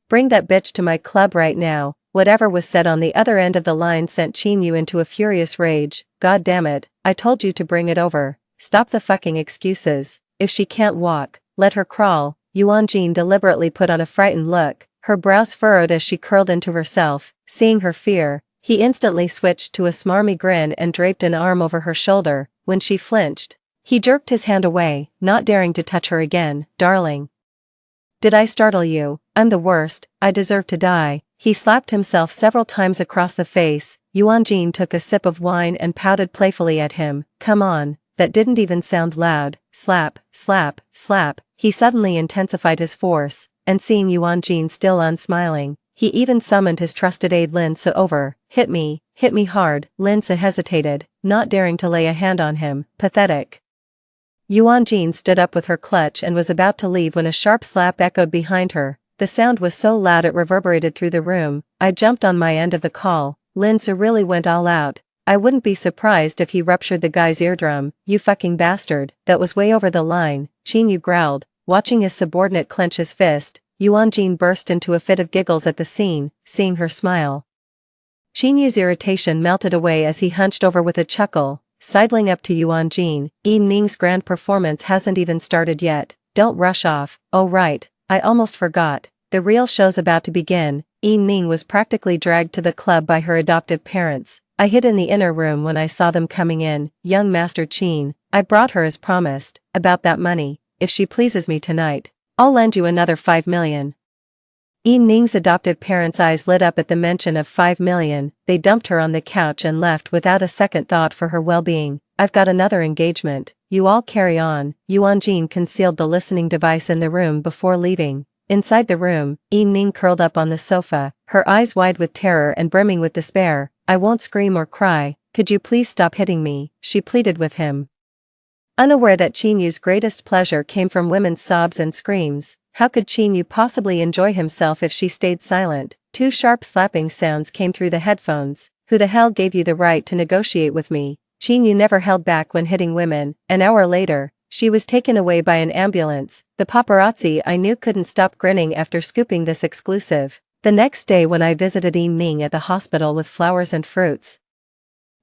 Bring that bitch to my club right now. Whatever was said on the other end of the line sent Chin-yu into a furious rage. God damn it, I told you to bring it over. Stop the fucking excuses. If she can't walk, let her crawl. Yuan-jin deliberately put on a frightened look, her brows furrowed as she curled into herself. Seeing her fear, he instantly switched to a smarmy grin and draped an arm over her shoulder. When she flinched, he jerked his hand away, not daring to touch her again. Darling. Did I startle you? I'm the worst, I deserve to die. He slapped himself several times across the face. Yuan-jin took a sip of wine and pouted playfully at him. Come on, that didn't even sound loud. Slap, slap, slap. He suddenly intensified his force, and seeing Yuan-jin still unsmiling, he even summoned his trusted aide Lin-se over. Hit me hard. Lin-se hesitated, not daring to lay a hand on him. Pathetic. Yuan-jin stood up with her clutch and was about to leave when a sharp slap echoed behind her. The sound was so loud it reverberated through the room. I jumped on my end of the call. Lin-se really went all out. I wouldn't be surprised if he ruptured the guy's eardrum. You fucking bastard. That was way over the line, Chin-yu growled, watching his subordinate clench his fist. Yuan-jin burst into a fit of giggles at the scene, seeing her smile. Chin-yu's irritation melted away as he hunched over with a chuckle, sidling up to Yuan-jin. Yi-ning's grand performance hasn't even started yet. Don't rush off. Oh right, I almost forgot. The real show's about to begin. Yi-ning was practically dragged to the club by her adoptive parents. I hid in the inner room when I saw them coming in. Young Master Chin, I brought her as promised. About that money, if she pleases me tonight, I'll lend you another 5 million. Yi-ning's adoptive parents' eyes lit up at the mention of 5 million. They dumped her on the couch and left without a second thought for her well-being. I've got another engagement. You all carry on. Yuan-jin concealed the listening device in the room before leaving. Inside the room, Yi-ning curled up on the sofa, her eyes wide with terror and brimming with despair. I won't scream or cry. Could you please stop hitting me? She pleaded with him. Unaware that Chin-yu's greatest pleasure came from women's sobs and screams, how could Chin-yu possibly enjoy himself if she stayed silent? Two sharp slapping sounds came through the headphones. Who the hell gave you the right to negotiate with me? Chin-yu never held back when hitting women. An hour later, she was taken away by an ambulance. The paparazzi I knew couldn't stop grinning after scooping this exclusive. The next day when I visited Yi-ning at the hospital with flowers and fruits,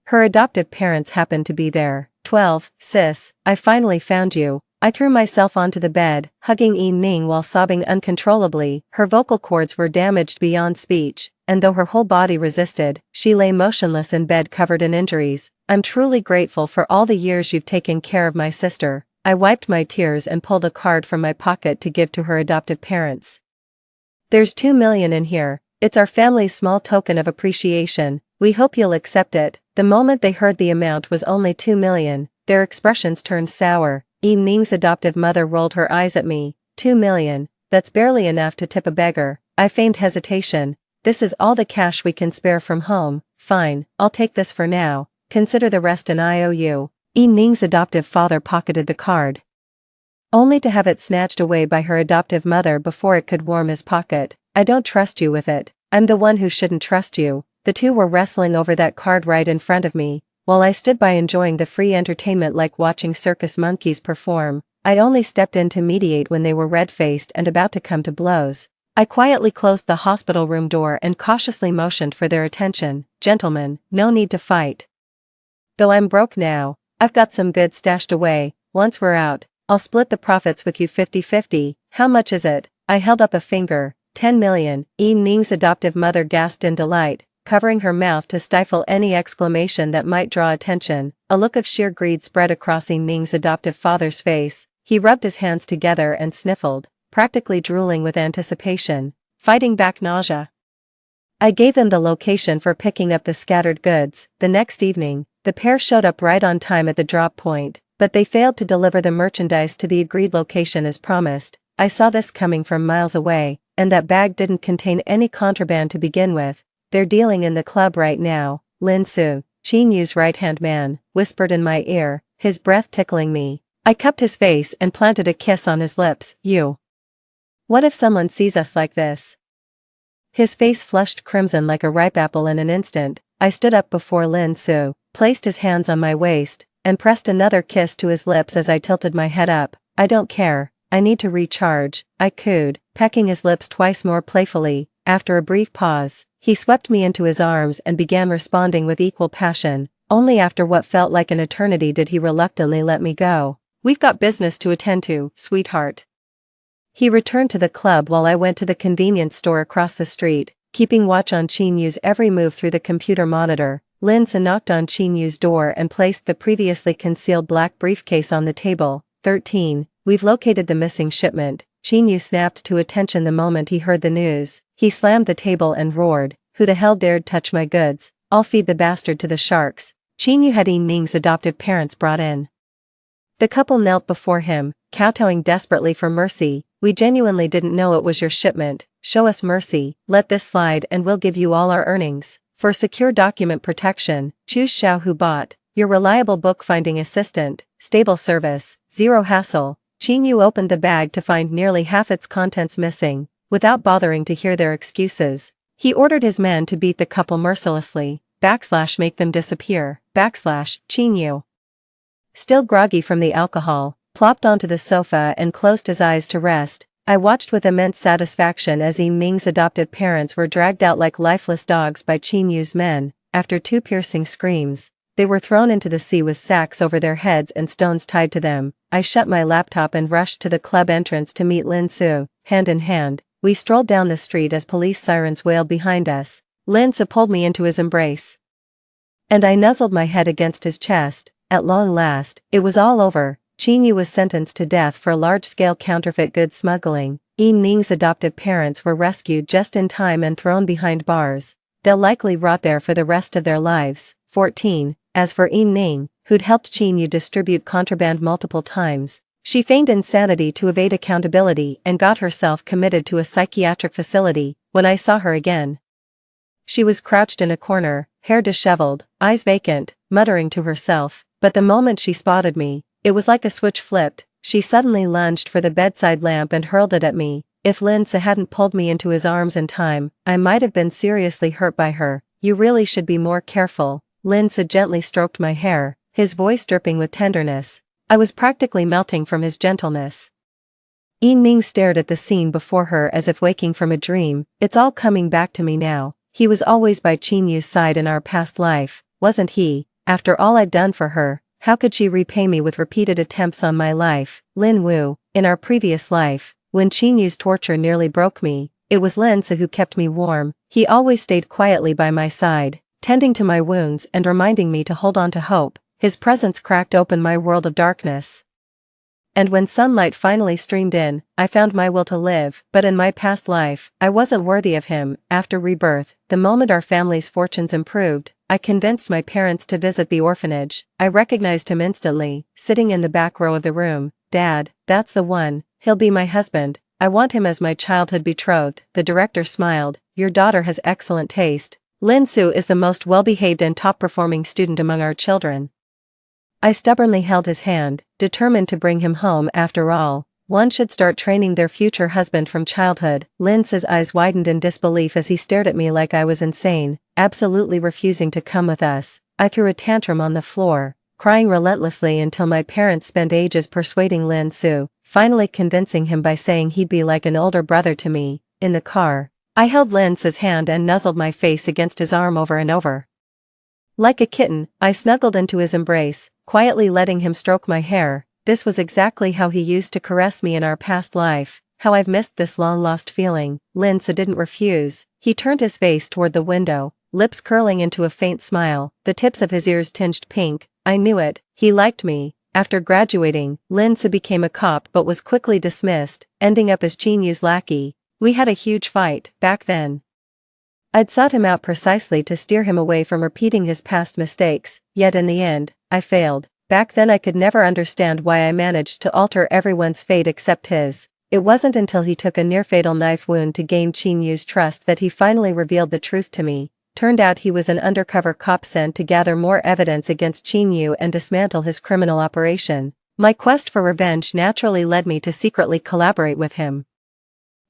her adoptive parents happened to be there. 12, sis, I finally found you. I threw myself onto the bed, hugging Yi-ning while sobbing uncontrollably. Her vocal cords were damaged beyond speech, and though her whole body resisted, she lay motionless in bed covered in injuries. I'm truly grateful for all the years you've taken care of my sister. I wiped my tears and pulled a card from my pocket to give to her adoptive parents. There's 2 million in here. It's our family's small token of appreciation. We hope you'll accept it. The moment they heard the amount was only 2 million, their expressions turned sour. Yi-ning's adoptive mother rolled her eyes at me. 2 million, that's barely enough to tip a beggar. I feigned hesitation. This is all the cash we can spare from home. Fine, I'll take this for now. Consider the rest an IOU. Yi-ning's adoptive father pocketed the card, only to have it snatched away by her adoptive mother before it could warm his pocket. I don't trust you with it. I'm the one who shouldn't trust you. The two were wrestling over that card right in front of me, while I stood by enjoying the free entertainment like watching circus monkeys perform. I only stepped in to mediate when they were red-faced and about to come to blows. I quietly closed the hospital room door and cautiously motioned for their attention. Gentlemen, no need to fight. Though I'm broke now, I've got some goods stashed away. Once we're out, I'll split the profits with you 50-50. How much is it? I held up a finger. 10 million. Yi-ning's adoptive mother gasped in delight, covering her mouth to stifle any exclamation that might draw attention. A look of sheer greed spread across Yi-ning's adoptive father's face. He rubbed his hands together and sniffled, practically drooling with anticipation, fighting back nausea. I gave them the location for picking up the scattered goods. The next evening, the pair showed up right on time at the drop point, but they failed to deliver the merchandise to the agreed location as promised. I saw this coming from miles away, and that bag didn't contain any contraband to begin with. They're dealing in the club right now. Lin-su, Chin-yu's right-hand man, whispered in my ear, his breath tickling me. I cupped his face and planted a kiss on his lips. You. What if someone sees us like this? His face flushed crimson like a ripe apple in an instant. I stood up before Lin Su, placed his hands on my waist, and pressed another kiss to his lips as I tilted my head up. I don't care, I need to recharge, I cooed, pecking his lips twice more playfully. After a brief pause, he swept me into his arms and began responding with equal passion. Only after what felt like an eternity did he reluctantly let me go. We've got business to attend to, sweetheart. He returned to the club while I went to the convenience store across the street, keeping watch on Qin Yu's every move through the computer monitor. Lin Su knocked on Qin Yu's door and placed the previously concealed black briefcase on the table. 13. We've located the missing shipment. Qin Yu snapped to attention the moment he heard the news. He slammed the table and roared, "Who the hell dared touch my goods? I'll feed the bastard to the sharks." Qin Yu had Yin Ming's adoptive parents brought in. The couple knelt before him, kowtowing desperately for mercy. "We genuinely didn't know it was your shipment. Show us mercy, let this slide and we'll give you all our earnings. For secure document protection, choose Xiao Hu Bot, your reliable bookfinding assistant, stable service, zero hassle." Qin Yu opened the bag to find nearly half its contents missing. Without bothering to hear their excuses, he ordered his men to beat the couple mercilessly. Make them disappear. Qin Yu, still groggy from the alcohol, plopped onto the sofa and closed his eyes to rest. I watched with immense satisfaction as Yin Ming's adoptive parents were dragged out like lifeless dogs by Qin Yu's men. After 2 piercing screams, they were thrown into the sea with sacks over their heads and stones tied to them. I shut my laptop and rushed to the club entrance to meet Lin Su. Hand in hand, we strolled down the street as police sirens wailed behind us. Lin Su pulled me into his embrace, and I nuzzled my head against his chest. At long last, it was all over. Qin Yu was sentenced to death for large-scale counterfeit goods smuggling. Yin Ming's adoptive parents were rescued just in time and thrown behind bars. They'll likely rot there for the rest of their lives. 14. As for Yin Ming, who'd helped Qin Yu distribute contraband multiple times, she feigned insanity to evade accountability and got herself committed to a psychiatric facility. When I saw her again, she was crouched in a corner, hair disheveled, eyes vacant, muttering to herself. But the moment she spotted me, it was like a switch flipped. She suddenly lunged for the bedside lamp and hurled it at me. If Lin Su hadn't pulled me into his arms in time, I might have been seriously hurt by her. "You really should be more careful." Lin Su gently stroked my hair, his voice dripping with tenderness. I was practically melting from his gentleness. Yin Ming stared at the scene before her as if waking from a dream. It's all coming back to me now. He was always by Qin Yu's side in our past life, wasn't he? After all I'd done for her, how could she repay me with repeated attempts on my life? Lin Wu, in our previous life, when Qin Yu's torture nearly broke me, it was Lin Su who kept me warm. He always stayed quietly by my side, tending to my wounds and reminding me to hold on to hope. His presence cracked open my world of darkness. And when sunlight finally streamed in, I found my will to live. But in my past life, I wasn't worthy of him. After rebirth, the moment our family's fortunes improved, I convinced my parents to visit the orphanage. I recognized him instantly, sitting in the back row of the room. "Dad, that's the one. He'll be my husband. I want him as my childhood betrothed." The director smiled. "Your daughter has excellent taste. Lin Su is the most well-behaved and top-performing student among our children." I stubbornly held his hand, determined to bring him home. After all, one should start training their future husband from childhood. Lin Su's eyes widened in disbelief as he stared at me like I was insane, absolutely refusing to come with us. I threw a tantrum on the floor, crying relentlessly until my parents spent ages persuading Lin Su, finally convincing him by saying he'd be like an older brother to me. In the car, I held Lin Su's hand and nuzzled my face against his arm over and over. Like a kitten, I snuggled into his embrace, quietly letting him stroke my hair. This was exactly how he used to caress me in our past life. How I've missed this long-lost feeling. Lin Su didn't refuse. He turned his face toward the window, lips curling into a faint smile, the tips of his ears tinged pink. I knew it. He liked me. After graduating, Lin Su became a cop but was quickly dismissed, ending up as Qin Yu's lackey. We had a huge fight. Back then, I'd sought him out precisely to steer him away from repeating his past mistakes, yet in the end, I failed. Back then I could never understand why I managed to alter everyone's fate except his. It wasn't until he took a near-fatal knife wound to gain Qin Yu's trust that he finally revealed the truth to me. Turned out he was an undercover cop sent to gather more evidence against Qin Yu and dismantle his criminal operation. My quest for revenge naturally led me to secretly collaborate with him.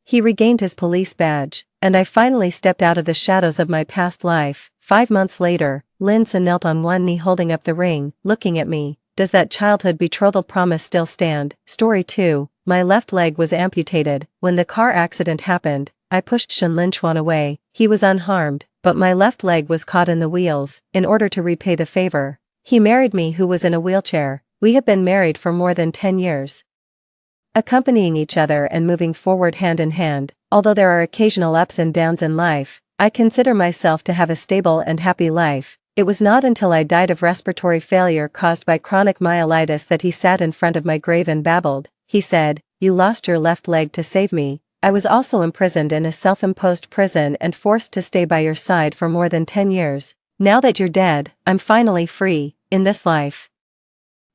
He regained his police badge, and I finally stepped out of the shadows of my past life. 5 months later, Lindsay knelt on one knee holding up the ring, looking at me. Does that childhood betrothal promise still stand? Story 2. My left leg was amputated. When the car accident happened, I pushed Shin Linchuan away. He was unharmed, but my left leg was caught in the wheels. In order to repay the favor, he married me, who was in a wheelchair. We have been married for more than 10 years. Accompanying each other and moving forward hand in hand. Although there are occasional ups and downs in life, I consider myself to have a stable and happy life. It was not until I died of respiratory failure caused by chronic myelitis that he sat in front of my grave and babbled. He said, "You lost your left leg to save me. I was also imprisoned in a self-imposed prison and forced to stay by your side for more than 10 years. Now that you're dead, I'm finally free. In this life,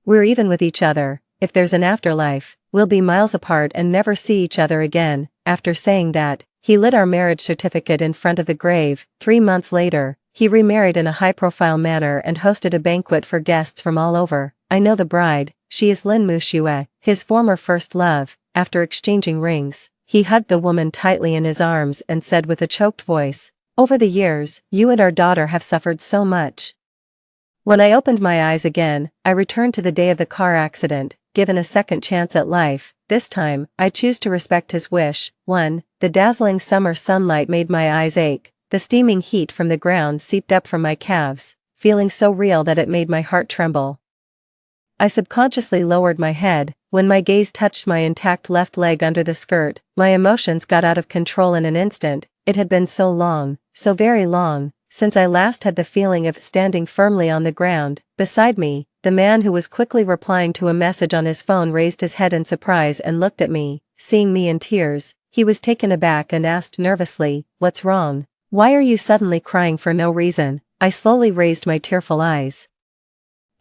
we're even with each other. If there's an afterlife, we'll be miles apart and never see each other again." After saying that, he lit our marriage certificate in front of the grave. 3 months later, he remarried in a high-profile manner and hosted a banquet for guests from all over. I know the bride. She is Lin Muxue, his former first love. After exchanging rings, he hugged the woman tightly in his arms and said with a choked voice, "Over the years, you and our daughter have suffered so much." When I opened my eyes again, I returned to the day of the car accident. Given a second chance at life, this time, I choose to respect his wish. 1. The dazzling summer sunlight made my eyes ache. The steaming heat from the ground seeped up from my calves, feeling so real that it made my heart tremble. I subconsciously lowered my head. When my gaze touched my intact left leg under the skirt, my emotions got out of control in an instant. It had been so long, so very long, since I last had the feeling of standing firmly on the ground. Beside me, the man who was quickly replying to a message on his phone raised his head in surprise and looked at me. Seeing me in tears, he was taken aback and asked nervously, "What's wrong? Why are you suddenly crying for no reason?" I slowly raised my tearful eyes.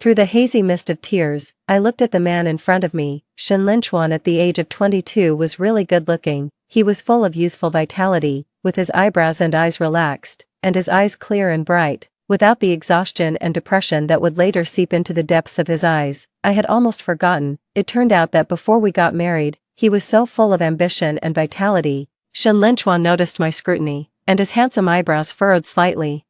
Through the hazy mist of tears, I looked at the man in front of me. Shin Linchuan at the age of 22 was really good-looking. He was full of youthful vitality, with his eyebrows and eyes relaxed, and his eyes clear and bright, without the exhaustion and depression that would later seep into the depths of his eyes. I had almost forgotten. It turned out that before we got married, he was so full of ambition and vitality. Shin Linchuan noticed my scrutiny, and his handsome eyebrows furrowed slightly.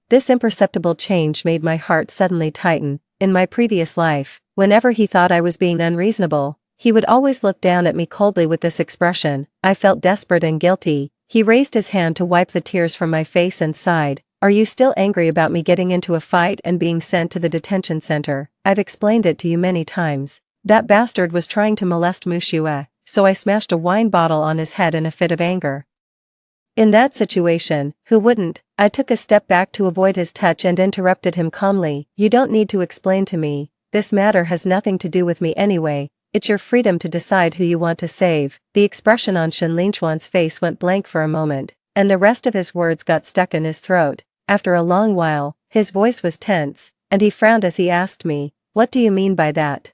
This imperceptible change made my heart suddenly tighten. In my previous life, whenever he thought I was being unreasonable, he would always look down at me coldly with this expression. I felt desperate and guilty. He raised his hand to wipe the tears from my face and sighed. "Are you still angry about me getting into a fight and being sent to the detention center? I've explained it to you many times. That bastard was trying to molest Muxue, so I smashed a wine bottle on his head in a fit of anger." In that situation, who wouldn't? I took a step back to avoid his touch and interrupted him calmly. "You don't need to explain to me. This matter has nothing to do with me anyway. It's your freedom to decide who you want to save." The expression on Shin Linchuan's face went blank for a moment, and the rest of his words got stuck in his throat. After a long while, his voice was tense, and he frowned as he asked me, "What do you mean by that?"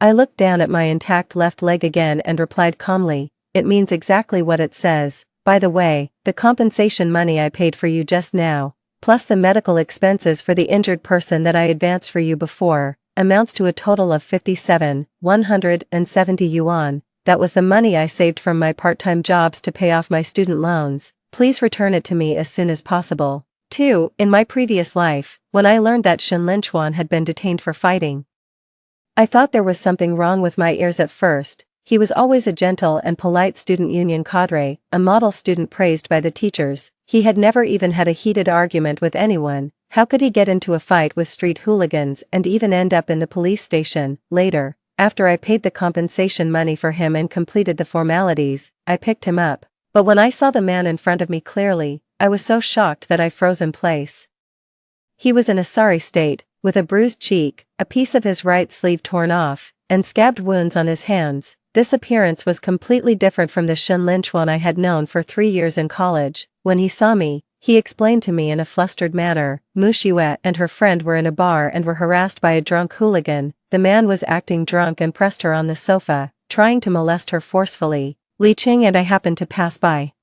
I looked down at my intact left leg again and replied calmly, "It means exactly what it says. By the way, the compensation money I paid for you just now, plus the medical expenses for the injured person that I advanced for you before, amounts to a total of 57,170 yuan. That was the money I saved from my part-time jobs to pay off my student loans. Please return it to me as soon as possible." 2. In my previous life, when I learned that Shin Linchuan had been detained for fighting, I thought there was something wrong with my ears at first. He was always a gentle and polite student union cadre, a model student praised by the teachers. He had never even had a heated argument with anyone. How could he get into a fight with street hooligans and even end up in the police station? Later, after I paid the compensation money for him and completed the formalities, I picked him up. But when I saw the man in front of me clearly, I was so shocked that I froze in place. He was in a sorry state, with a bruised cheek, a piece of his right sleeve torn off, and scabbed wounds on his hands. This appearance was completely different from the Shin Linchuan I had known for 3 years in college. When he saw me, he explained to me in a flustered manner, "Muxue and her friend were in a bar and were harassed by a drunk hooligan. The man was acting drunk and pressed her on the sofa, trying to molest her forcefully. Li Qing and I happened to pass by.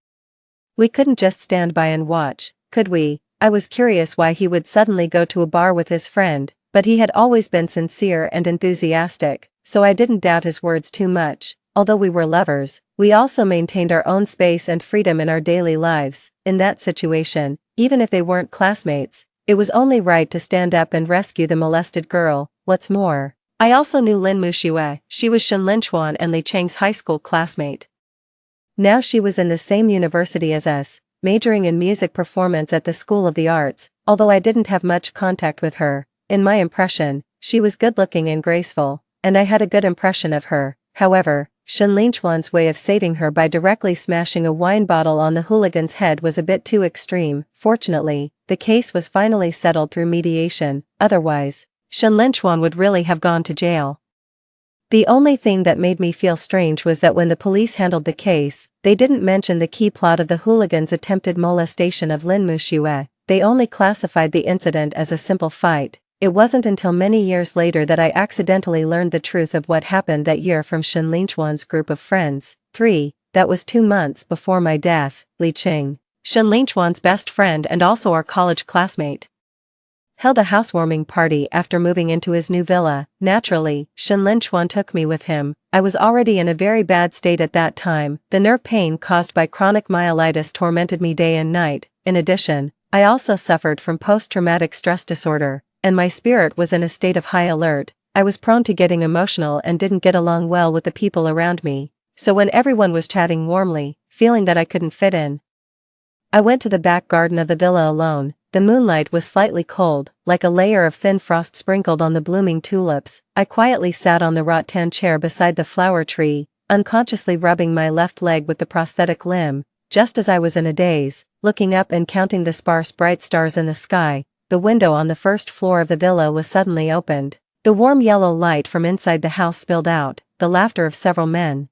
We couldn't just stand by and watch, could we?" I was curious why he would suddenly go to a bar with his friend, but he had always been sincere and enthusiastic, so I didn't doubt his words too much. Although we were lovers, we also maintained our own space and freedom in our daily lives. In that situation, even if they weren't classmates, it was only right to stand up and rescue the molested girl. What's more, I also knew Lin Muxue. She was Shen Linchuan and Li Cheng's high school classmate. Now she was in the same university as us, majoring in music performance at the School of the Arts. Although I didn't have much contact with her, in my impression, she was good-looking and graceful, and I had a good impression of her. However, Shen Linchuan's way of saving her by directly smashing a wine bottle on the hooligan's head was a bit too extreme. Fortunately, the case was finally settled through mediation, otherwise, Shen Linchuan would really have gone to jail. The only thing that made me feel strange was that when the police handled the case, they didn't mention the key plot of the hooligan's attempted molestation of Lin Muxue. They only classified the incident as a simple fight. It wasn't until many years later that I accidentally learned the truth of what happened that year from Shen Linchuan's group of friends. 3. That was 2 months before my death. Li Cheng, Shen Linchuan's best friend and also our college classmate, held a housewarming party after moving into his new villa. Naturally, Shen Linchuan took me with him. I was already in a very bad state at that time. The nerve pain caused by chronic myelitis tormented me day and night. In addition, I also suffered from post-traumatic stress disorder, and my spirit was in a state of high alert. I was prone to getting emotional and didn't get along well with the people around me. So when everyone was chatting warmly, feeling that I couldn't fit in, I went to the back garden of the villa alone. The moonlight was slightly cold, like a layer of thin frost sprinkled on the blooming tulips. I quietly sat on the rattan chair beside the flower tree, unconsciously rubbing my left leg with the prosthetic limb. Just as I was in a daze, looking up and counting the sparse bright stars in the sky, the window on the first floor of the villa was suddenly opened. The warm yellow light from inside the house spilled out. The laughter of several men,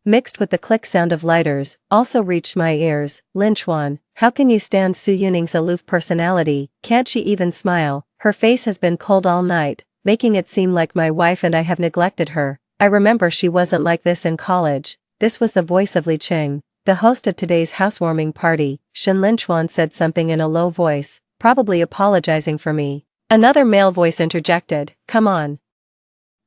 mixed with the click sound of lighters, also reached my ears. Linchuan, how can you stand Su Yuning's aloof personality? Can't she even smile? Her face has been cold all night, making it seem like my wife and I have neglected her. I remember she wasn't like this in college. This was the voice of Li Cheng, the host of today's housewarming party. Shen Linchuan said something in a low voice, probably apologizing for me. Another male voice interjected, come on.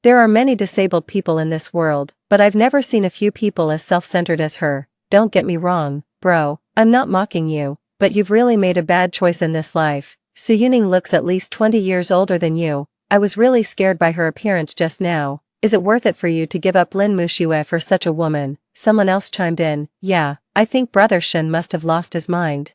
There are many disabled people in this world, but I've never seen a few people as self-centered as her. Don't get me wrong, bro, I'm not mocking you, but you've really made a bad choice in this life. Su Yuning looks at least 20 years older than you. I was really scared by her appearance just now. Is it worth it for you to give up Lin Muxue for such a woman? Someone else chimed in, yeah, I think Brother Shen must have lost his mind.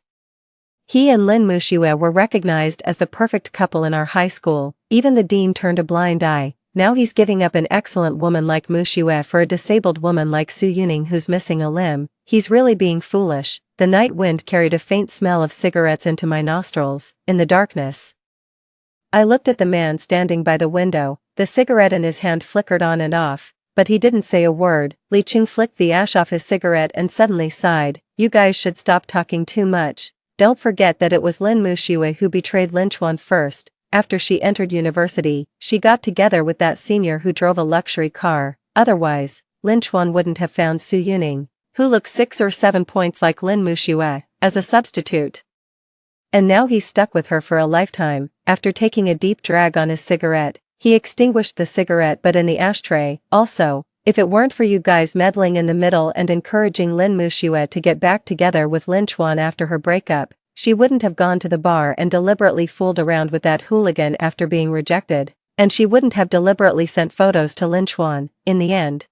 He and Lin Muxue were recognized as the perfect couple in our high school. Even the dean turned a blind eye. Now he's giving up an excellent woman like Muxue for a disabled woman like Su Yuning who's missing a limb. He's really being foolish. The night wind carried a faint smell of cigarettes into my nostrils. In the darkness, I looked at the man standing by the window. The cigarette in his hand flickered on and off, but he didn't say a word. Li Cheng flicked the ash off his cigarette and suddenly sighed. You guys should stop talking too much. Don't forget that it was Lin Muxue who betrayed Linchuan first. After she entered university, she got together with that senior who drove a luxury car. Otherwise, Linchuan wouldn't have found Su Yuning, who looks 6 or 7 points like Lin Muxue, as a substitute. And now he's stuck with her for a lifetime. After taking a deep drag on his cigarette, he extinguished the cigarette but in the ashtray. Also, if it weren't for you guys meddling in the middle and encouraging Lin Muxue to get back together with Linchuan after her breakup, she wouldn't have gone to the bar and deliberately fooled around with that hooligan after being rejected, and she wouldn't have deliberately sent photos to Linchuan. In the end,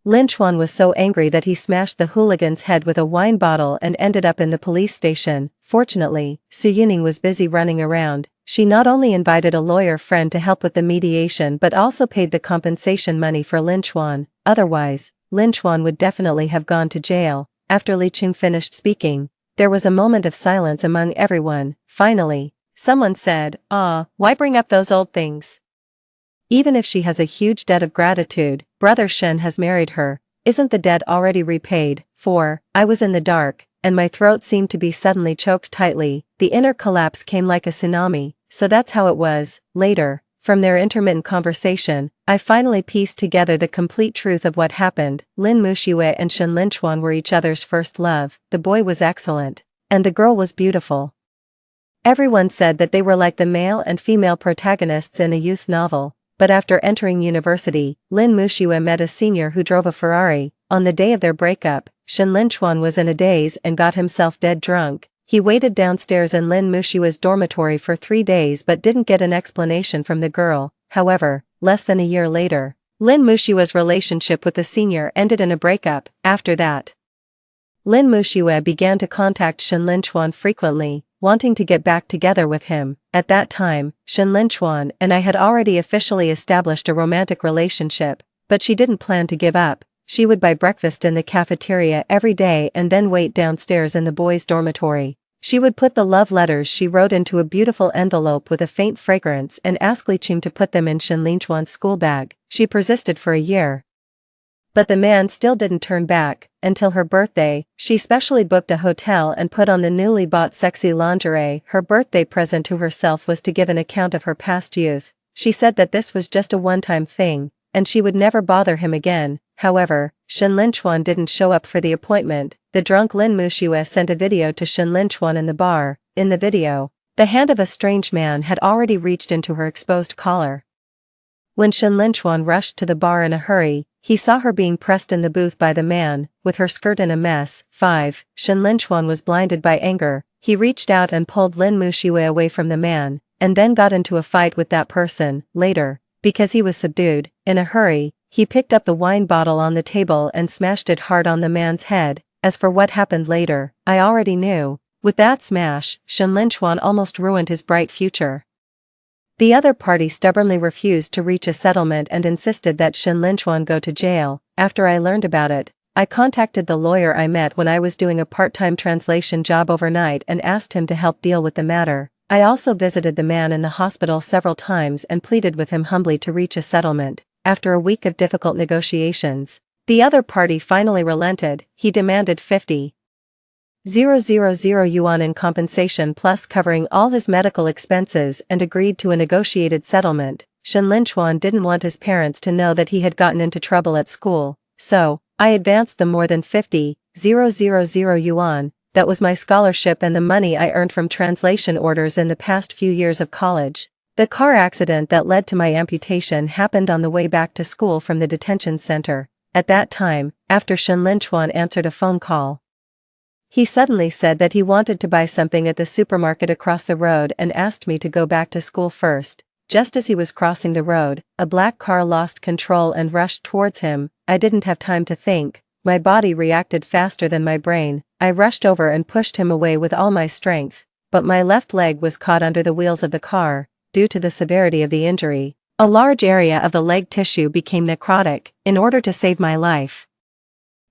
Linchuan was so angry that he smashed the hooligan's head with a wine bottle and ended up in the police station. Fortunately, Su Yuning was busy running around. She not only invited a lawyer friend to help with the mediation but also paid the compensation money for Linchuan. Otherwise, Linchuan would definitely have gone to jail. After Li Cheng finished speaking, there was a moment of silence among everyone. Finally, someone said, why bring up those old things? Even if she has a huge debt of gratitude, Brother Shen has married her. Isn't the debt already repaid? 4. I was in the dark, and my throat seemed to be suddenly choked tightly. The inner collapse came like a tsunami. So that's how it was. Later, from their intermittent conversation, I finally pieced together the complete truth of what happened. Lin Muxue and Shen Linchuan were each other's first love. The boy was excellent, and the girl was beautiful. Everyone said that they were like the male and female protagonists in a youth novel, but after entering university, Lin Muxiue met a senior who drove a Ferrari. On the day of their breakup, Shen Linchuan was in a daze and got himself dead drunk. He waited downstairs in Lin Muxiue's dormitory for 3 days but didn't get an explanation from the girl. However, less than a year later, Lin Muxiue's relationship with the senior ended in a breakup. After that, Lin Muxiue began to contact Shen Linchuan frequently, wanting to get back together with him. At that time, Shen Linchuan and I had already officially established a romantic relationship, but she didn't plan to give up. She would buy breakfast in the cafeteria every day and then wait downstairs in the boys' dormitory. She would put the love letters she wrote into a beautiful envelope with a faint fragrance and ask Li Qing to put them in Shen Linchuan's school bag. She persisted for a year, but the man still didn't turn back. Until her birthday, she specially booked a hotel and put on the newly bought sexy lingerie. Her birthday present to herself was to give an account of her past youth. She said that this was just a one-time thing, and she would never bother him again. However, Shen Linchuan didn't show up for the appointment. The drunk Lin Muxiue sent a video to Shen Linchuan in the bar. In the video, the hand of a strange man had already reached into her exposed collar. When Shen Linchuan rushed to the bar in a hurry, he saw her being pressed in the booth by the man, with her skirt in a mess. 5. Shen Linchuan was blinded by anger. He reached out and pulled Lin Muxiue away from the man, and then got into a fight with that person. Later, because he was subdued, in a hurry, he picked up the wine bottle on the table and smashed it hard on the man's head. As for what happened later, I already knew. With that smash, Shen Linchuan almost ruined his bright future. The other party stubbornly refused to reach a settlement and insisted that Shen Linchuan go to jail. After I learned about it, I contacted the lawyer I met when I was doing a part-time translation job overnight and asked him to help deal with the matter. I also visited the man in the hospital several times and pleaded with him humbly to reach a settlement. After a week of difficult negotiations, the other party finally relented. He demanded 50,000 yuan in compensation plus covering all his medical expenses and agreed to a negotiated settlement. Shen Linchuan didn't want his parents to know that he had gotten into trouble at school, so I advanced them more than 50,000 yuan. That was my scholarship and the money I earned from translation orders in the past few years of college. The car accident that led to my amputation happened on the way back to school from the detention center. At that time, after Shen Linchuan answered a phone call, he suddenly said that he wanted to buy something at the supermarket across the road and asked me to go back to school first. Just as he was crossing the road, a black car lost control and rushed towards him. I didn't have time to think. My body reacted faster than my brain. I rushed over and pushed him away with all my strength, but my left leg was caught under the wheels of the car. Due to the severity of the injury, a large area of the leg tissue became necrotic. In order to save my life,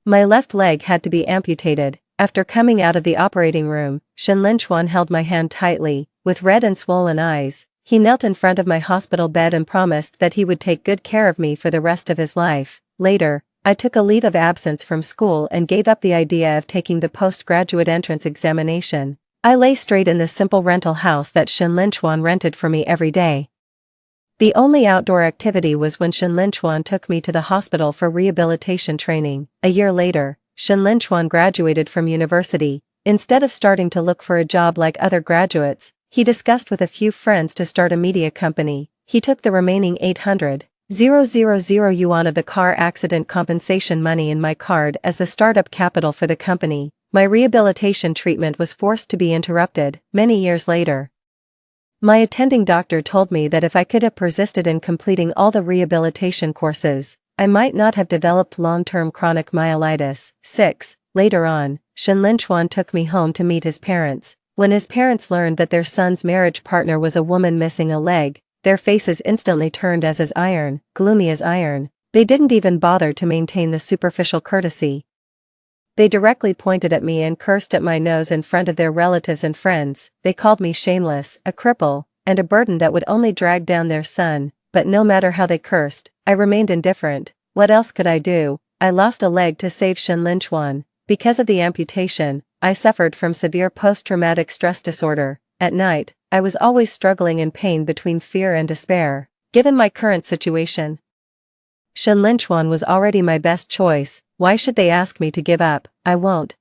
my left leg had to be amputated. After coming out of the operating room, Shen Linchuan held my hand tightly. With red and swollen eyes, he knelt in front of my hospital bed and promised that he would take good care of me for the rest of his life. Later, I took a leave of absence from school and gave up the idea of taking the postgraduate entrance examination. I lay straight in the simple rental house that Shen Linchuan rented for me every day. The only outdoor activity was when Shen Linchuan took me to the hospital for rehabilitation training. A year later, Shen Linchuan graduated from university. Instead of starting to look for a job like other graduates, he discussed with a few friends to start a media company. He took the remaining 800,000 yuan of the car accident compensation money in my card as the startup capital for the company. My rehabilitation treatment was forced to be interrupted. Many years later, my attending doctor told me that if I could have persisted in completing all the rehabilitation courses, I might not have developed long-term chronic myelitis. 6. Later on, Shen Linchuan took me home to meet his parents. When his parents learned that their son's marriage partner was a woman missing a leg, their faces instantly turned as iron, gloomy as iron. They didn't even bother to maintain the superficial courtesy. They directly pointed at me and cursed at my nose in front of their relatives and friends. They called me shameless, a cripple, and a burden that would only drag down their son. But no matter how they cursed, I remained indifferent. What else could I do? I lost a leg to save Shen Linchuan. Because of the amputation, I suffered from severe post-traumatic stress disorder. At night, I was always struggling in pain between fear and despair. Given my current situation, Shen Linchuan was already my best choice. Why should they ask me to give up? I won't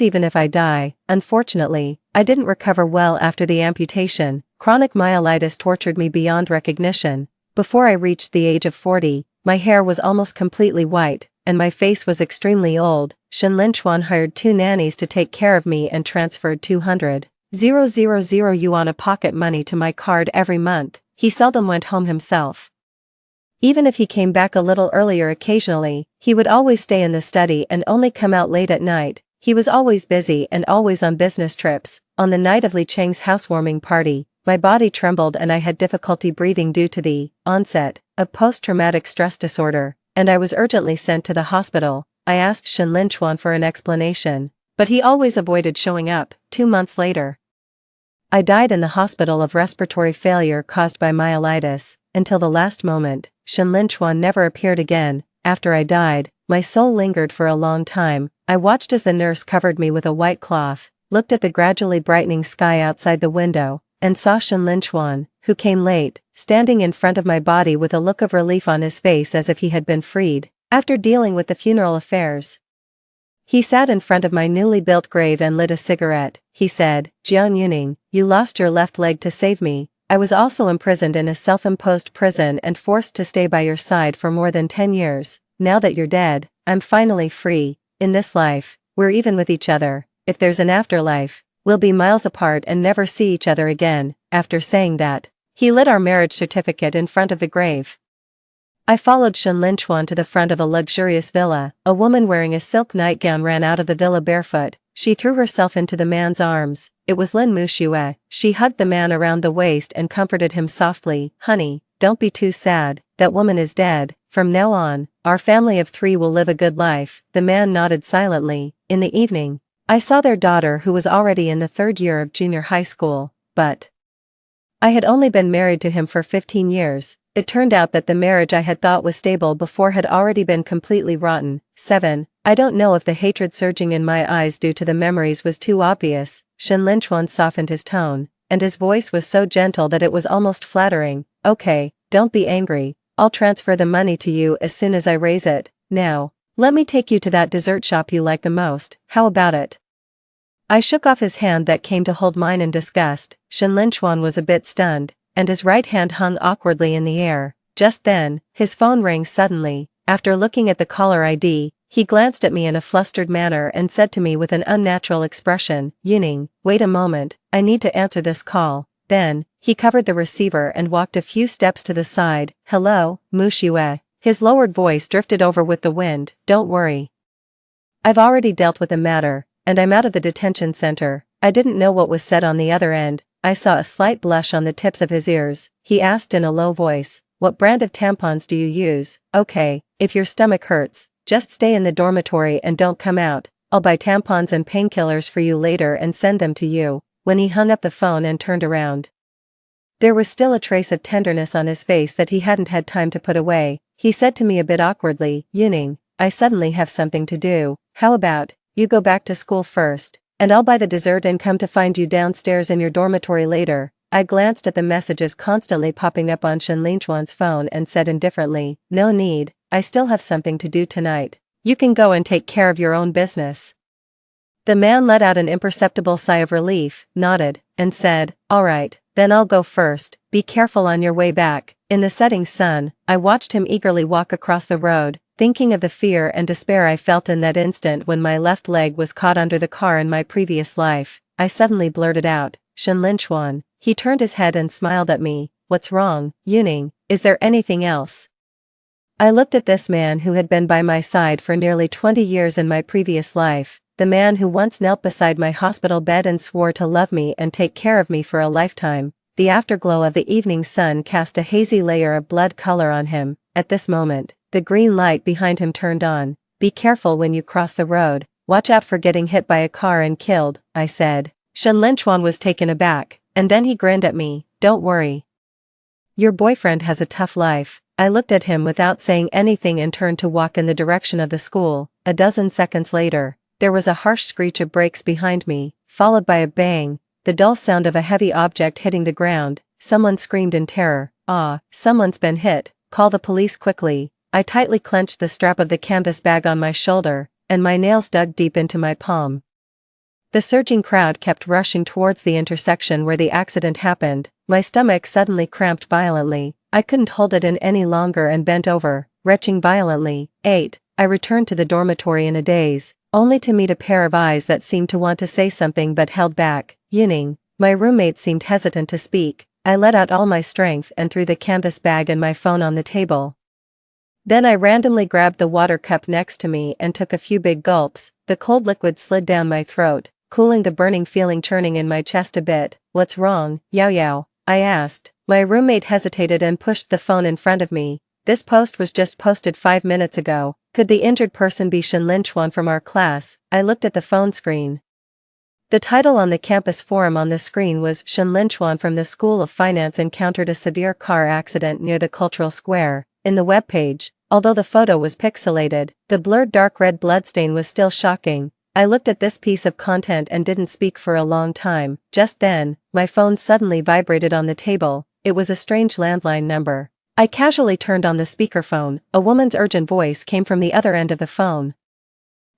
even if I die. Unfortunately, I didn't recover well after the amputation. Chronic myelitis tortured me beyond recognition. Before I reached the age of 40, my hair was almost completely white, and my face was extremely old. Shenlin Chuan hired 2 nannies to take care of me and transferred 200,000 yuan of pocket money to my card every month. He seldom went home himself. Even if he came back a little earlier occasionally, he would always stay in the study and only come out late at night. He was always busy and always on business trips. On the night of Li Cheng's housewarming party, my body trembled and I had difficulty breathing due to the onset of post-traumatic stress disorder, and I was urgently sent to the hospital. I asked Shenlin Chuan for an explanation, but he always avoided showing up. 2 months later, I died in the hospital of respiratory failure caused by myelitis. Until the last moment, Shenlin Chuan never appeared again. After I died, my soul lingered for a long time. I watched as the nurse covered me with a white cloth, looked at the gradually brightening sky outside the window, and saw Shenlin Chuan, who came late, standing in front of my body with a look of relief on his face as if he had been freed. After dealing with the funeral affairs, he sat in front of my newly built grave and lit a cigarette. He said, "Jiang Yuning, you lost your left leg to save me. I was also imprisoned in a self-imposed prison and forced to stay by your side for more than 10 years. Now that you're dead, I'm finally free. In this life, we're even with each other. If there's an afterlife, we'll be miles apart and never see each other again." After saying that, he lit our marriage certificate in front of the grave. I followed Shenlin Chuan to the front of a luxurious villa. A woman wearing a silk nightgown ran out of the villa barefoot. She threw herself into the man's arms. It was Lin Muxue. She hugged the man around the waist and comforted him softly. "Honey, don't be too sad. That woman is dead. From now on, our family of 3 will live a good life." The man nodded silently. In the evening, I saw their daughter, who was already in the 3rd year of junior high school, but I had only been married to him for 15 years. It turned out that the marriage I had thought was stable before had already been completely rotten. 7. I don't know if the hatred surging in my eyes due to the memories was too obvious. Shenlin Chuan softened his tone, and his voice was so gentle that it was almost flattering. "Okay, don't be angry. I'll transfer the money to you as soon as I raise it. Now, let me take you to that dessert shop you like the most. How about it?" I shook off his hand that came to hold mine in disgust. Shenlin Chuan was a bit stunned, and his right hand hung awkwardly in the air. Just then, his phone rang suddenly. After looking at the caller ID, he glanced at me in a flustered manner and said to me with an unnatural expression, "Yuning, wait a moment, I need to answer this call." Then, he covered the receiver and walked a few steps to the side. "Hello, Muxue." His lowered voice drifted over with the wind. "Don't worry. I've already dealt with the matter, and I'm out of the detention center." I didn't know what was said on the other end. I saw a slight blush on the tips of his ears. He asked in a low voice, "What brand of tampons do you use?" "Okay, if your stomach hurts, just stay in the dormitory and don't come out. I'll buy tampons and painkillers for you later and send them to you." When he hung up the phone and turned around, there was still a trace of tenderness on his face that he hadn't had time to put away. He said to me a bit awkwardly, "Yuning, I suddenly have something to do. How about you go back to school first, and I'll buy the dessert and come to find you downstairs in your dormitory later." I glanced at the messages constantly popping up on Shenlin Chuan's phone and said indifferently, "No need, I still have something to do tonight. You can go and take care of your own business." The man let out an imperceptible sigh of relief, nodded, and said, "All right, then I'll go first. Be careful on your way back." In the setting sun, I watched him eagerly walk across the road, thinking of the fear and despair I felt in that instant when my left leg was caught under the car in my previous life. I suddenly blurted out, "Shenlin Chuan." He turned his head and smiled at me. "What's wrong, Yuning? Is there anything else?" I looked at this man who had been by my side for nearly 20 years in my previous life, the man who once knelt beside my hospital bed and swore to love me and take care of me for a lifetime. The afterglow of the evening sun cast a hazy layer of blood color on him. At this moment, the green light behind him turned on. "Be careful when you cross the road. Watch out for getting hit by a car and killed," I said. Shenlin Chuan was taken aback, and then he grinned at me. "Don't worry. Your boyfriend has a tough life." I looked at him without saying anything and turned to walk in the direction of the school. A dozen seconds later, there was a harsh screech of brakes behind me, followed by a bang, the dull sound of a heavy object hitting the ground. Someone screamed in terror. "Ah, someone's been hit. Call the police quickly." I tightly clenched the strap of the canvas bag on my shoulder, and my nails dug deep into my palm. The surging crowd kept rushing towards the intersection where the accident happened. My stomach suddenly cramped violently. I couldn't hold it in any longer and bent over, retching violently. 8. I returned to the dormitory in a daze, only to meet a pair of eyes that seemed to want to say something but held back. Yuning. My roommate seemed hesitant to speak. I let out all my strength and threw the canvas bag and my phone on the table. Then I randomly grabbed the water cup next to me and took a few big gulps. The cold liquid slid down my throat, cooling the burning feeling churning in my chest a bit. What's wrong, Yao Yao? I asked. My roommate hesitated and pushed the phone in front of me. This post was just posted 5 minutes ago. Could the injured person be Shenlin Chuan from our class? I looked at the phone screen. The title on the campus forum on the screen was Shenlin Chuan from the School of Finance encountered a severe car accident near the Cultural Square. In the webpage, although the photo was pixelated, the blurred dark red bloodstain was still shocking. I looked at this piece of content and didn't speak for a long time. Just then, my phone suddenly vibrated on the table. It was a strange landline number. I casually turned on the speakerphone. A woman's urgent voice came from the other end of the phone.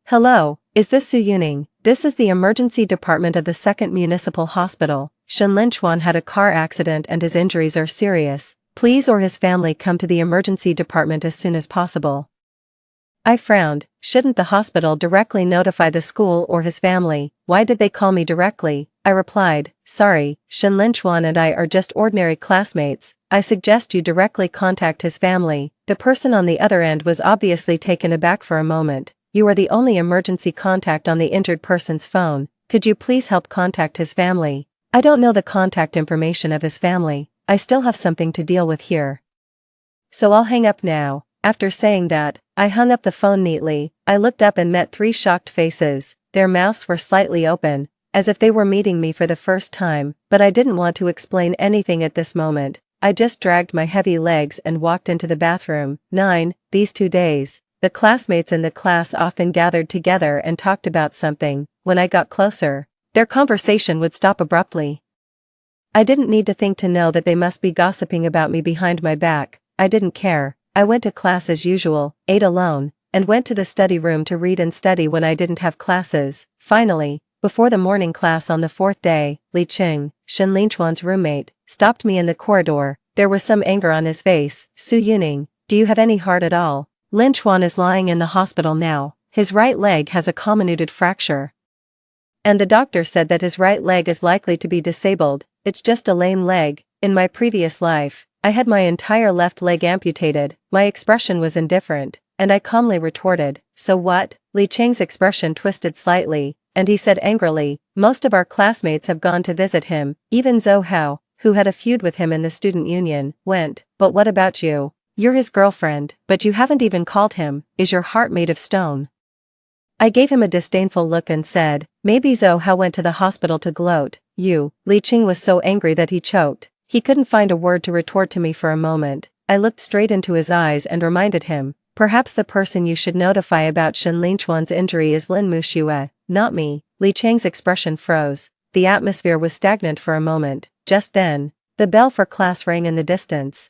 Hello, is this Su Yuning? This is the emergency department of the 2nd Municipal Hospital. Shenlin Chuan had a car accident and his injuries are serious. Please or his family come to the emergency department as soon as possible. I frowned. Shouldn't the hospital directly notify the school or his family? Why did they call me directly? I replied, sorry, Shenlin Chuan and I are just ordinary classmates. I suggest you directly contact his family. The person on the other end was obviously taken aback for a moment. You are the only emergency contact on the injured person's phone. Could you please help contact his family? I don't know the contact information of his family. I still have something to deal with here. So I'll hang up now. After saying that, I hung up the phone neatly. I looked up and met 3 shocked faces. Their mouths were slightly open, as if they were meeting me for the first time, but I didn't want to explain anything at this moment. I just dragged my heavy legs and walked into the bathroom. 9. These 2 days, the classmates in the class often gathered together and talked about something. When I got closer, their conversation would stop abruptly. I didn't need to think to know that they must be gossiping about me behind my back. I didn't care. I went to class as usual, ate alone, and went to the study room to read and study when I didn't have classes. Finally, before the morning class on the 4th day, Li Qing, Shenlin Chuan's roommate, stopped me in the corridor. There was some anger on his face. Su Yuning, do you have any heart at all? Lin Chuan is lying in the hospital now. His right leg has a comminuted fracture. And the doctor said that his right leg is likely to be disabled. It's just a lame leg. In my previous life, I had my entire left leg amputated. My expression was indifferent, and I calmly retorted, so what? Li Cheng's expression twisted slightly, and he said angrily, most of our classmates have gone to visit him, even Zhou Hao, who had a feud with him in the student union, went. But what about you? You're his girlfriend, but you haven't even called him. Is your heart made of stone? I gave him a disdainful look and said, maybe Zhou Hao went to the hospital to gloat. You. Li Qing was so angry that he choked. He couldn't find a word to retort to me for a moment. I looked straight into his eyes and reminded him, perhaps the person you should notify about Shenlin Chuan's injury is Lin Muxue, not me. Li Cheng's expression froze. The atmosphere was stagnant for a moment. Just then, the bell for class rang in the distance.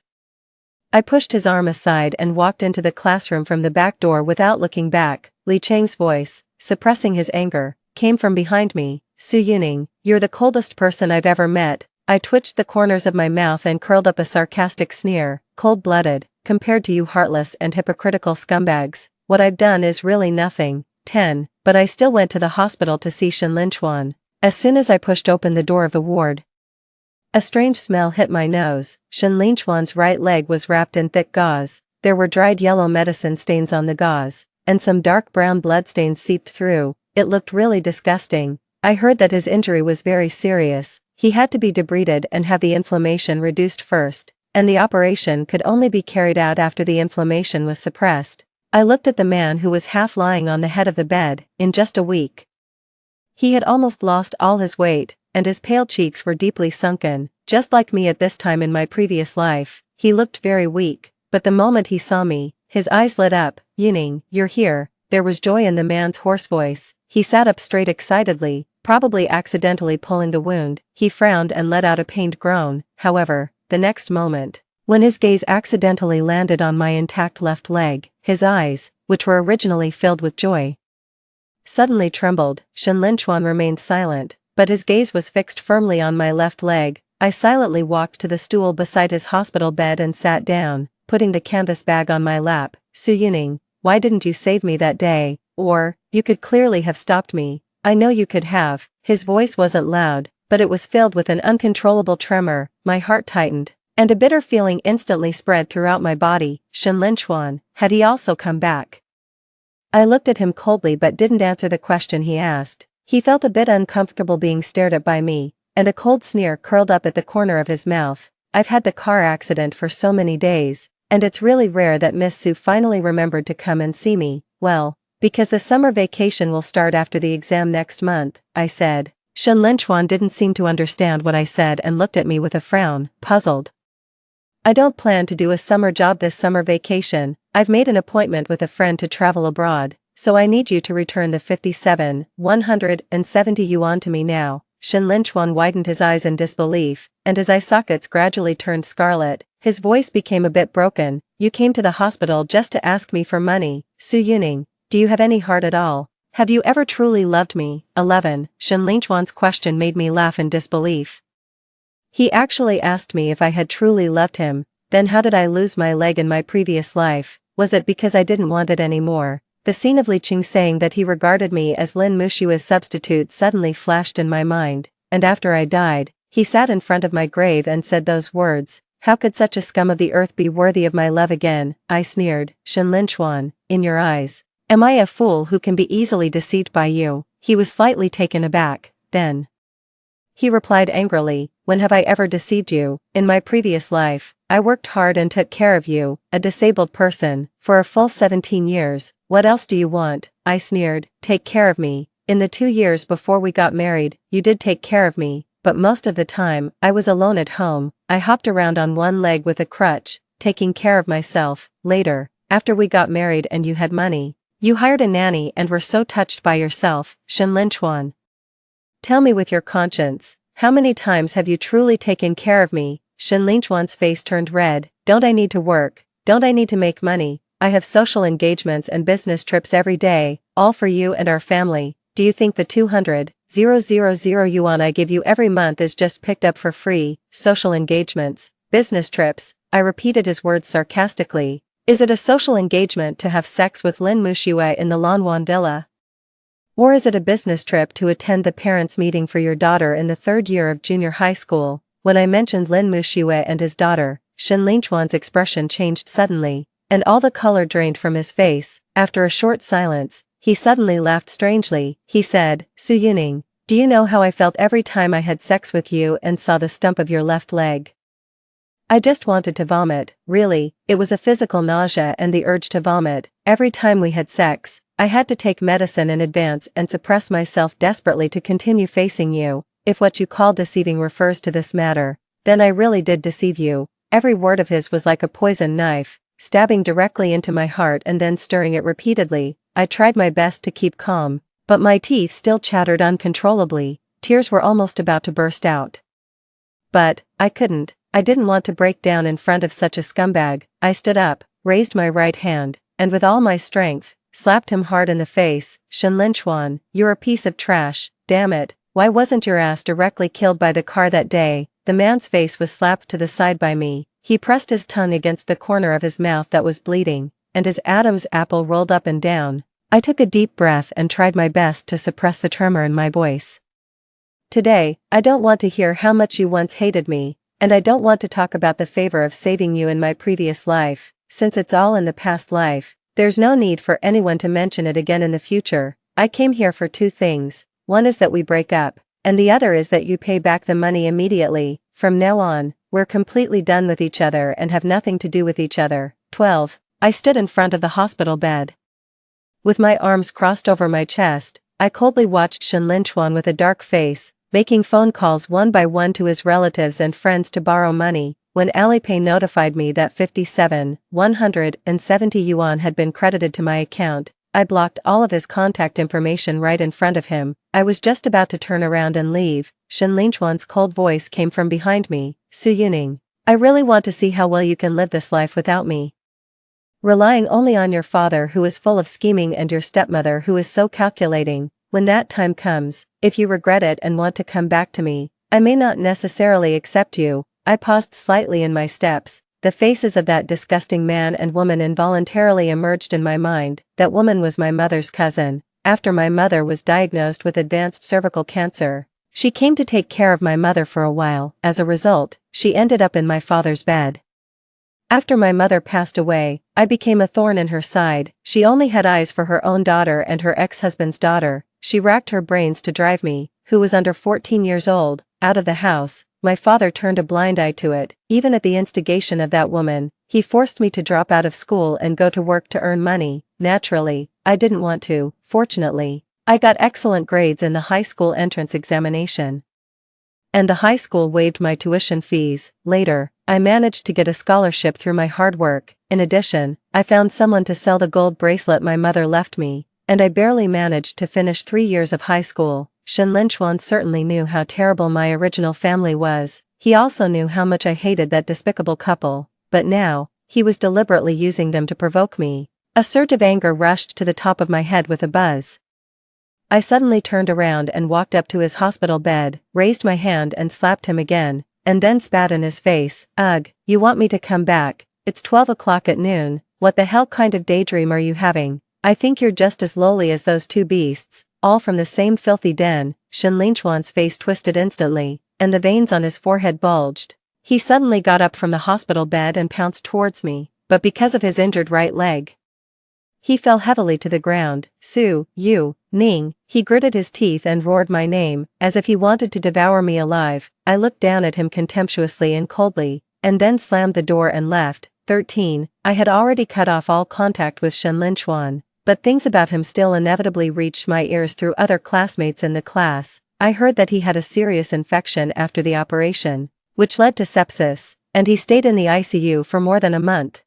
I pushed his arm aside and walked into the classroom from the back door without looking back. Li Cheng's voice, suppressing his anger, came from behind me. Su Yuning, you're the coldest person I've ever met. I twitched the corners of my mouth and curled up a sarcastic sneer. Cold-blooded, compared to you heartless and hypocritical scumbags. What I've done is really nothing. 10. But I still went to the hospital to see Shenlin Chuan. As soon as I pushed open the door of the ward, a strange smell hit my nose. Shenlin Chuan's right leg was wrapped in thick gauze. There were dried yellow medicine stains on the gauze, and some dark brown bloodstains seeped through. It looked really disgusting. I heard that his injury was very serious. He had to be debrided and have the inflammation reduced first, and the operation could only be carried out after the inflammation was suppressed. I looked at the man who was half lying on the head of the bed. In just a week, he had almost lost all his weight, and his pale cheeks were deeply sunken, just like me at this time in my previous life. He looked very weak, but the moment he saw me, his eyes lit up. Yuning, you're here. There was joy in the man's hoarse voice. He sat up straight excitedly, probably accidentally pulling the wound. He frowned and let out a pained groan. However, the next moment, when his gaze accidentally landed on my intact left leg, his eyes, which were originally filled with joy, suddenly trembled. Shenlin Chuan remained silent, but his gaze was fixed firmly on my left leg. I silently walked to the stool beside his hospital bed and sat down, putting the canvas bag on my lap. Su-Yuning, why didn't you save me that day? Or, you could clearly have stopped me. I know you could have. His voice wasn't loud, but it was filled with an uncontrollable tremor. My heart tightened, and a bitter feeling instantly spread throughout my body. Shen Linchuan, had he also come back? I looked at him coldly but didn't answer the question he asked. He felt a bit uncomfortable being stared at by me, and a cold sneer curled up at the corner of his mouth. I've had the car accident for so many days, and it's really rare that Miss Su finally remembered to come and see me. Well, because the summer vacation will start after the exam next month, I said. Shen Linchuan didn't seem to understand what I said and looked at me with a frown, puzzled. I don't plan to do a summer job this summer vacation. I've made an appointment with a friend to travel abroad, so I need you to return the 170 yuan to me now. Shen Linchuan widened his eyes in disbelief, and his eye sockets gradually turned scarlet. His voice became a bit broken. You came to the hospital just to ask me for money. Su-Yuning, do you have any heart at all? Have you ever truly loved me? 11. Shen Linchuan's question made me laugh in disbelief. He actually asked me if I had truly loved him. Then how did I lose my leg in my previous life? Was it because I didn't want it anymore? The scene of Li Qing saying that he regarded me as Lin Mushua's substitute suddenly flashed in my mind, and after I died, he sat in front of my grave and said those words. How could such a scum of the earth be worthy of my love again? I sneered. Shen Linchuan, in your eyes, am I a fool who can be easily deceived by you? He was slightly taken aback. Then he replied angrily, when have I ever deceived you? In my previous life, I worked hard and took care of you, a disabled person, for a full 17 years. What else do you want? I sneered. Take care of me. In the 2 years before we got married, you did take care of me, but most of the time, I was alone at home. I hopped around on one leg with a crutch, taking care of myself. Later, after we got married and you had money, you hired a nanny and were so touched by yourself. Shen Linchuan, tell me with your conscience, how many times have you truly taken care of me? Shen Linchuan's face turned red. Don't I need to work? Don't I need to make money? I have social engagements and business trips every day, all for you and our family. Do you think the 200,000 yuan I give you every month is just picked up for free? Social engagements, business trips, I repeated his words sarcastically. Is it a social engagement to have sex with Lin Mushue in the Lanwan villa? Or is it a business trip to attend the parents' meeting for your daughter in the 3rd year of junior high school? When I mentioned Lin Mushue and his daughter, Shen Linchuan's expression changed suddenly, and all the color drained from his face. After a short silence, he suddenly laughed strangely. He said, Su-Yuning, do you know how I felt every time I had sex with you and saw the stump of your left leg? I just wanted to vomit. Really, it was a physical nausea and the urge to vomit. Every time we had sex, I had to take medicine in advance and suppress myself desperately to continue facing you. If what you call deceiving refers to this matter, then I really did deceive you. Every word of his was like a poison knife, stabbing directly into my heart and then stirring it repeatedly. I tried my best to keep calm, but my teeth still chattered uncontrollably. Tears were almost about to burst out. But I couldn't. I didn't want to break down in front of such a scumbag. I stood up, raised my right hand, and with all my strength, slapped him hard in the face. Shen Linchuan, you're a piece of trash. Damn it, why wasn't your ass directly killed by the car that day? The man's face was slapped to the side by me. He pressed his tongue against the corner of his mouth that was bleeding, and his Adam's apple rolled up and down. I took a deep breath and tried my best to suppress the tremor in my voice. Today, I don't want to hear how much you once hated me, and I don't want to talk about the favor of saving you in my previous life. Since it's all in the past life, there's no need for anyone to mention it again in the future. I came here for 2 things. One is that we break up, and the other is that you pay back the money immediately. From now on, we're completely done with each other and have nothing to do with each other. 12. I stood in front of the hospital bed. With my arms crossed over my chest, I coldly watched Shen Linchuan with a dark face, making phone calls one by one to his relatives and friends to borrow money. When Alipay notified me that 170 yuan had been credited to my account, I blocked all of his contact information right in front of him. I was just about to turn around and leave. Shen Linchuan's cold voice came from behind me. Su-Yuning, I really want to see how well you can live this life without me. Relying only on your father who is full of scheming and your stepmother who is so calculating. When that time comes, if you regret it and want to come back to me, I may not necessarily accept you." I paused slightly in my steps. The faces of that disgusting man and woman involuntarily emerged in my mind. That woman was my mother's cousin. After my mother was diagnosed with advanced cervical cancer, she came to take care of my mother for a while. As a result, she ended up in my father's bed. After my mother passed away, I became a thorn in her side. She only had eyes for her own daughter and her ex-husband's daughter. She racked her brains to drive me, who was under 14 years old, out of the house. My father turned a blind eye to it. Even at the instigation of that woman, he forced me to drop out of school and go to work to earn money. Naturally, I didn't want to. Fortunately, I got excellent grades in the high school entrance examination, and the high school waived my tuition fees. Later, I managed to get a scholarship through my hard work. In addition, I found someone to sell the gold bracelet my mother left me, and I barely managed to finish 3 years of high school. Shenlin Chuan certainly knew how terrible my original family was. He also knew how much I hated that despicable couple, but now, he was deliberately using them to provoke me. A surge of anger rushed to the top of my head with a buzz. I suddenly turned around and walked up to his hospital bed, raised my hand and slapped him again, and then spat in his face. "Ugh, you want me to come back? It's 12 o'clock at noon, what the hell kind of daydream are you having? I think you're just as lowly as those two beasts, all from the same filthy den." Shenlin Chuan's face twisted instantly, and the veins on his forehead bulged. He suddenly got up from the hospital bed and pounced towards me, but because of his injured right leg, he fell heavily to the ground. "Su, you, Ning." He gritted his teeth and roared my name, as if he wanted to devour me alive. I looked down at him contemptuously and coldly, and then slammed the door and left. 13. I had already cut off all contact with Shenlin Chuan, but things about him still inevitably reached my ears through other classmates in the class. I heard that he had a serious infection after the operation, which led to sepsis, and he stayed in the ICU for more than a month.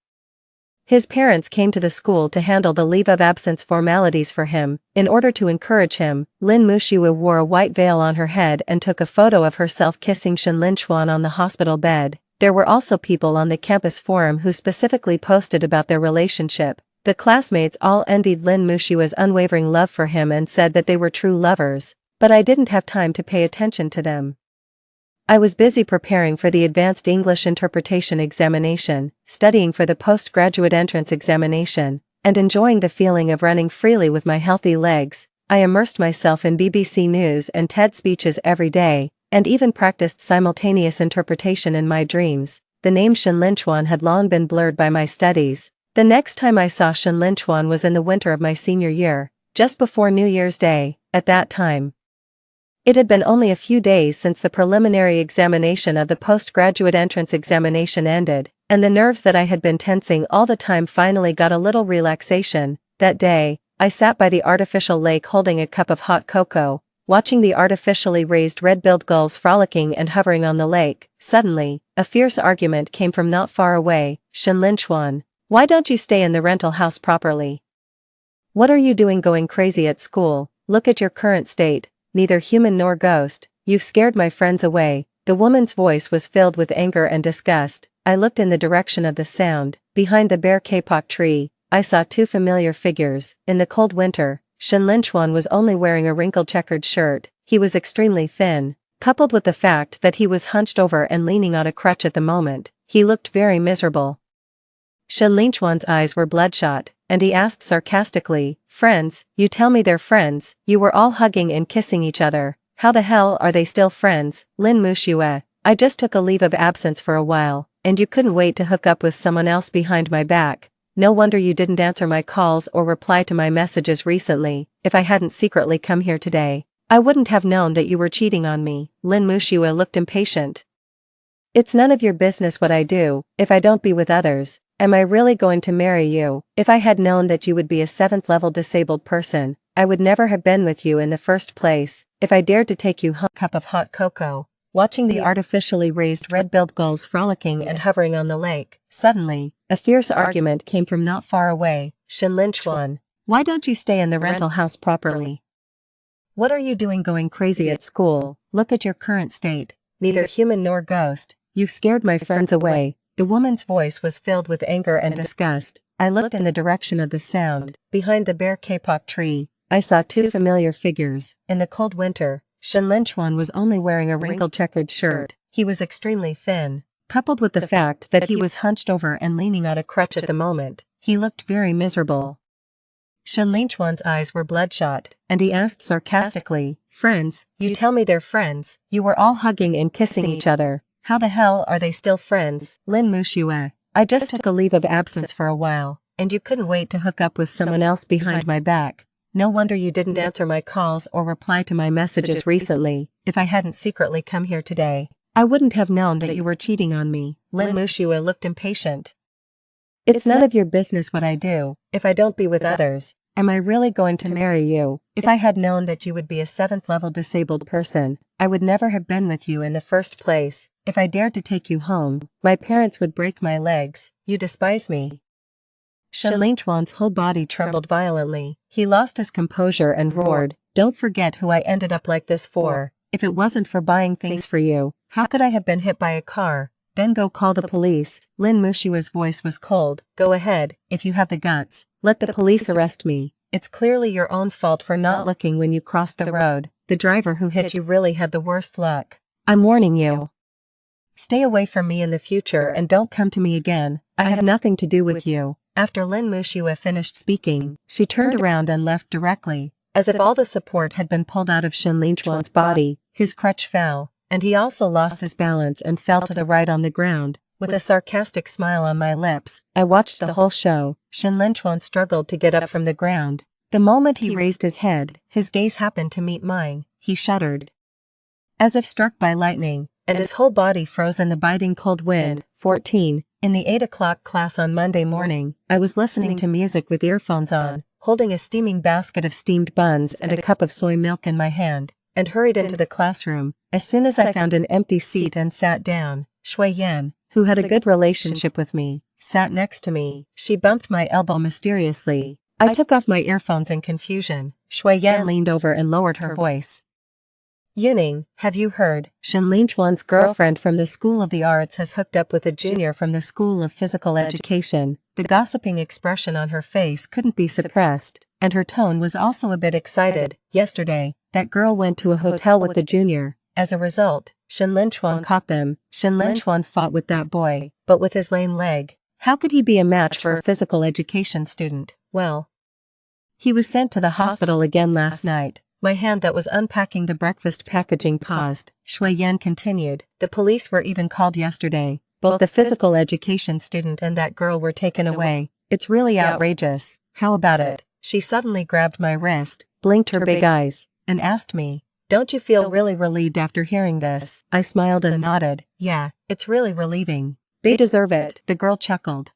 His parents came to the school to handle the leave of absence formalities for him. In order to encourage him, Lin Muxiu wore a white veil on her head and took a photo of herself kissing Shenlin Chuan on the hospital bed. There were also people on the campus forum who specifically posted about their relationship. The classmates all envied Lin Muxiu's unwavering love for him and said that they were true lovers, but I didn't have time to pay attention to them. I was busy preparing for the Advanced English Interpretation examination, studying for the postgraduate entrance examination, and enjoying the feeling of running freely with my healthy legs. I immersed myself in BBC News and TED speeches every day, and even practiced simultaneous interpretation in my dreams. The name Shenlin Chuan had long been blurred by my studies. The next time I saw Shenlin Chuan was in the winter of my senior year, just before New Year's Day. At that time, it had been only a few days since the preliminary examination of the postgraduate entrance examination ended, and the nerves that I had been tensing all the time finally got a little relaxation. That day, I sat by the artificial lake holding a cup of hot cocoa, watching the artificially raised red-billed gulls frolicking and hovering on the lake. Suddenly, a fierce argument came from not far away. "Shenlin Chuan, why don't you stay in the rental house properly? What are you doing going crazy at school? Look at your current state. Neither human nor ghost. You've scared my friends away." The woman's voice was filled with anger and disgust. I looked in the direction of the sound. Behind the bare kapok tree, I saw two familiar figures. In the cold winter, Shenlin Chuan was only wearing a wrinkled checkered shirt. He was extremely thin. Coupled with the fact that he was hunched over and leaning on a crutch at the moment, he looked very miserable. Shenlin Chuan's eyes were bloodshot, and he asked sarcastically, "Friends? You tell me they're friends? You were all hugging and kissing each other. How the hell are they still friends?" "Lin Muxiu, I just took a leave of absence for a while, and you couldn't wait to hook up with someone else behind my back. No wonder you didn't answer my calls or reply to my messages recently. If I hadn't secretly come here today, I wouldn't have known that you were cheating on me." Lin Muxiu looked impatient. "It's none of your business what I do, if I don't be with others. Am I really going to marry you? If I had known that you would be a 7th-level disabled person, I would never have been with you in the first place. If I dared to take you home." Cup of hot cocoa, watching the artificially raised red-billed gulls frolicking and hovering on the lake. Suddenly, a fierce argument came from not far away. "Shenlin Chuan, why don't you stay in the rental house properly? What are you doing going crazy at school? Look at your current state. Neither human nor ghost. You've scared my friends away." The woman's voice was filled with anger and disgust. I looked in the direction of the sound. Behind the bare kapok tree, I saw two familiar figures. In the cold winter, Shin Linchuan was only wearing a wrinkled checkered shirt. He was extremely thin. Coupled with the fact that he was hunched over and leaning on a crutch at the moment, he looked very miserable. Shin Linchuan's eyes were bloodshot, and he asked sarcastically, "Friends? You tell me they're friends? You were all hugging and kissing each other. How the hell are they still friends?" Lin Muxue, I just took a leave of absence for a while, and you couldn't wait to hook up with someone else behind my back. No wonder you didn't answer my calls or reply to my messages recently. If I hadn't secretly come here today, I wouldn't have known that you were cheating on me. Lin Muxue looked impatient. It's none of your business what I do, if I don't be with others. Am I really going to marry you? If I had known that you would be a 7th level disabled person, I would never have been with you in the first place. If I dared to take you home, my parents would break my legs. You despise me. Shin Linchuan's whole body trembled violently. He lost his composure and roared, "Don't forget who I ended up like this for. If it wasn't for buying things for you, how could I have been hit by a car? Then go call the police." Lin Muxue's voice was cold. "Go ahead, if you have the guts. Let the police arrest me. It's clearly your own fault for not looking when you crossed the road. The driver who hit you really had the worst luck. I'm warning you. Stay away from me in the future and don't come to me again. I have nothing to do with you." After Lin Muxue finished speaking, she turned around and left directly. As if all the support had been pulled out of Shin Linchuan's body, his crutch fell, and he also lost his balance and fell to the right on the ground. With a sarcastic smile on my lips, I watched the whole show. Shin Linchuan struggled to get up from the ground. The moment he raised his head, his gaze happened to meet mine. He shuddered, as if struck by lightning, and his whole body froze in the biting cold wind. 14. In the 8 o'clock class on Monday morning, I was listening to music with earphones on, holding a steaming basket of steamed buns and a cup of soy milk in my hand, and hurried into the classroom. As soon as I found an empty seat and sat down, Shui Yan, who had a good relationship with me, sat next to me. She bumped my elbow mysteriously. I took off my earphones in confusion. Shui Yan leaned over and lowered her voice. "Yuning, have you heard? Shin Linchuan's girlfriend from the School of the Arts has hooked up with a junior from the School of Physical Education." The gossiping expression on her face couldn't be suppressed, and her tone was also a bit excited. "Yesterday, that girl went to a hotel with the junior. As a result, Shin Linchuan caught them. Shin Linchuan fought with that boy, but with his lame leg. How could he be a match for a physical education student? Well, he was sent to the hospital again last night." My hand that was unpacking the breakfast packaging paused. Shui Yan continued, "The police were even called yesterday. Both the physical education student and that girl were taken away. It's really outrageous. How about it?" She suddenly grabbed my wrist, blinked her big eyes, and asked me, "Don't you feel really relieved after hearing this?" I smiled and nodded. "Yeah, it's really relieving. They deserve it." The girl chuckled.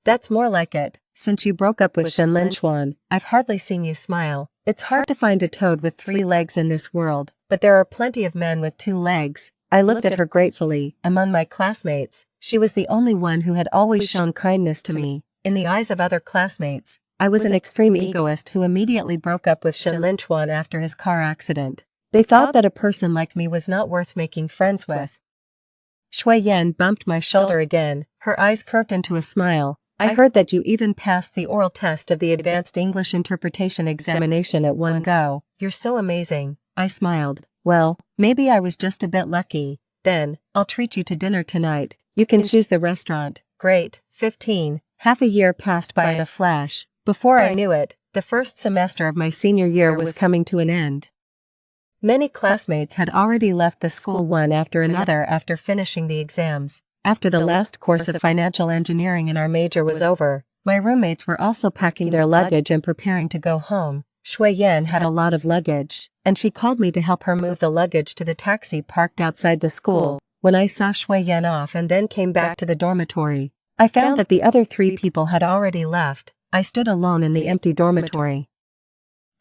"That's more like it. Since you broke up with Shin Linchuan, I've hardly seen you smile. It's hard to find a toad with 3 legs in this world, but there are plenty of men with 2 legs. I looked at her gratefully. Among my classmates, she was the only one who had always shown kindness to me. In the eyes of other classmates, I was an extreme egoist who immediately broke up with Shin Linchuan after his car accident. They thought that a person like me was not worth making friends with. Shui Yan bumped my shoulder again, her eyes curved into a smile. "I heard that you even passed the oral test of the Advanced English Interpretation examination at one go. You're so amazing." I smiled. "Well, maybe I was just a bit lucky. Then, I'll treat you to dinner tonight. You can choose the restaurant." Great. 15. Half a year passed by in a flash. Before I knew it, the first semester of my senior year was coming to an end. Many classmates had already left the school one after another after finishing the exams. After the last course of financial engineering in our major was over, my roommates were also packing their luggage and preparing to go home. Shui Yan had a lot of luggage, and she called me to help her move the luggage to the taxi parked outside the school. When I saw Shui Yan off and then came back to the dormitory, I found that the other 3 people had already left. I stood alone in the empty dormitory,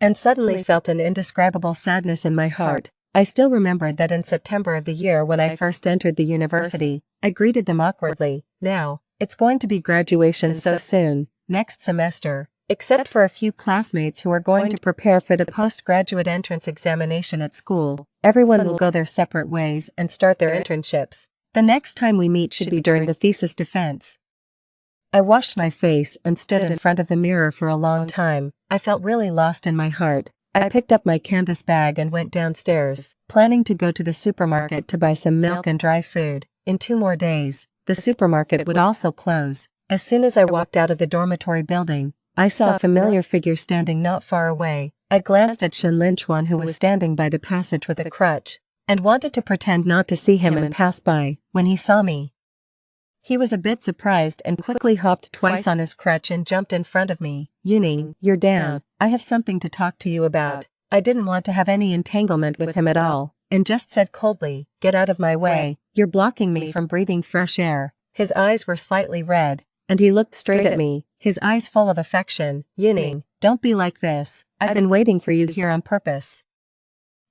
and suddenly felt an indescribable sadness in my heart. I still remembered that in September of the year when I first entered the university, I greeted them awkwardly. Now, it's going to be graduation so soon, next semester, except for a few classmates who are going to prepare for the postgraduate entrance examination at school. Everyone will go their separate ways and start their internships. The next time we meet should be during the thesis defense. I washed my face and stood in front of the mirror for a long time. I felt really lost in my heart. I picked up my canvas bag and went downstairs, planning to go to the supermarket to buy some milk and dry food. In 2 more days, the supermarket would also close. As soon as I walked out of the dormitory building, I saw a familiar figure standing not far away. I glanced at Shin Lin-chuan, who was standing by the passage with a crutch, and wanted to pretend not to see him and pass by. When he saw me, he was a bit surprised and quickly hopped twice on his crutch and jumped in front of me. "Yuning, you're down. I have something to talk to you about." I didn't want to have any entanglement with him at all, and just said coldly, "Get out of my way. You're blocking me from breathing fresh air." His eyes were slightly red, and he looked straight at me, his eyes full of affection. "Yuning, don't be like this. I've been waiting for you here on purpose.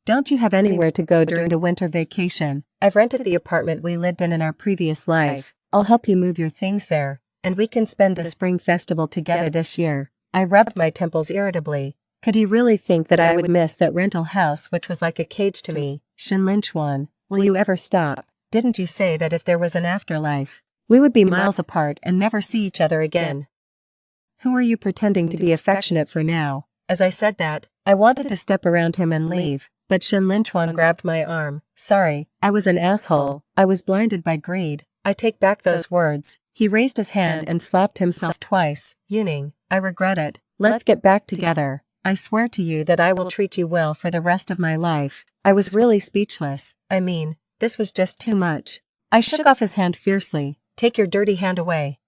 Don't you have anywhere to go during the winter vacation? I've rented the apartment we lived in our previous life. I'll help you move your things there, and we can spend the spring festival together this year." I rubbed my temples irritably. Could he really think that I would miss that rental house which was like a cage to me? "Shin Lin-chuan, will you ever stop? Didn't you say that if there was an afterlife, we would be miles apart and never see each other again? Who are you pretending to be affectionate for now?" As I said that, I wanted to step around him and leave, but Shin Lin-chuan grabbed my arm. "Sorry, I was an asshole. I was blinded by greed. I take back those words." He raised his hand and slapped himself twice. "Yuning, I regret it. Let's get back together. I swear to you that I will treat you well for the rest of my life." I was really speechless. I mean, this was just too much. I shook off his hand fiercely. "Take your dirty hand away.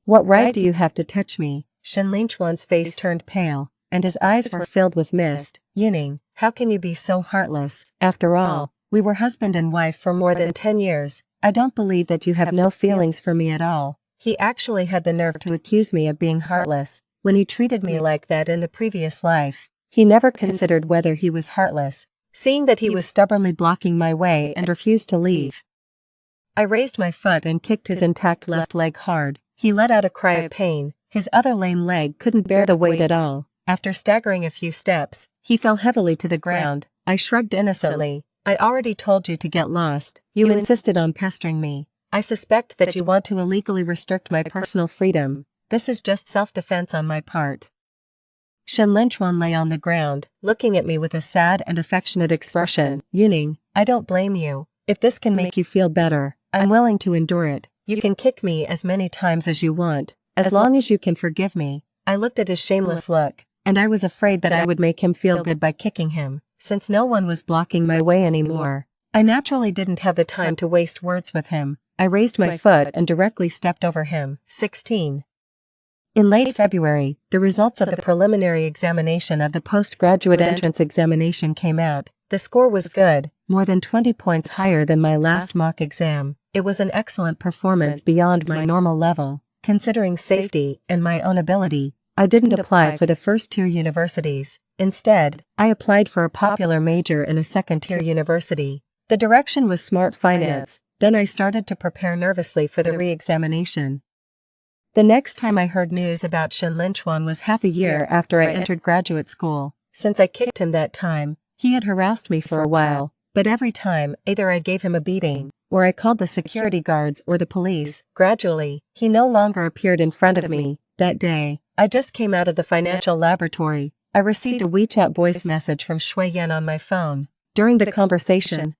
What right do you have to touch me?" Shin Lin-chuan's face turned pale, and his eyes were filled with mist. "Yuning, how can you be so heartless? After all, we were husband and wife for more than 10 years. I don't believe that you have no feelings for me at all." He actually had the nerve to accuse me of being heartless, when he treated me like that in the previous life. He never considered whether he was heartless, seeing that he was stubbornly blocking my way and refused to leave. I raised my foot and kicked his intact left leg hard. He let out a cry of pain. His other lame leg couldn't bear the weight at all. After staggering a few steps, he fell heavily to the ground. I shrugged innocently. "I already told you to get lost. You insisted on pestering me. I suspect that you want to illegally restrict my personal freedom. This is just self-defense on my part." Shin Lin-chuan lay on the ground, looking at me with a sad and affectionate expression. "Yuning, I don't blame you. If this can make you feel better, I'm willing to endure it. You can kick me as many times as you want, as long as you can forgive me." I looked at his shameless look, and I was afraid that I would make him feel good by kicking him, since no one was blocking my way anymore. I naturally didn't have the time to waste words with him. I raised my foot and directly stepped over him. 16. In late February, the results of the preliminary examination of the postgraduate entrance examination came out. The score was good, more than 20 points higher than my last mock exam. It was an excellent performance beyond my normal level, considering safety and my own ability. I didn't apply for the first-tier universities. Instead, I applied for a popular major in a second-tier university. The direction was smart finance. Then I started to prepare nervously for the re-examination. The next time I heard news about Shin Lin-chuan was half a year after I entered graduate school. Since I kicked him that time, he had harassed me for a while, but every time, either I gave him a beating, or I called the security guards or the police. Gradually, he no longer appeared in front of me. That day, I just came out of the financial laboratory. I received a WeChat voice message from Shui Yan on my phone. During the conversation,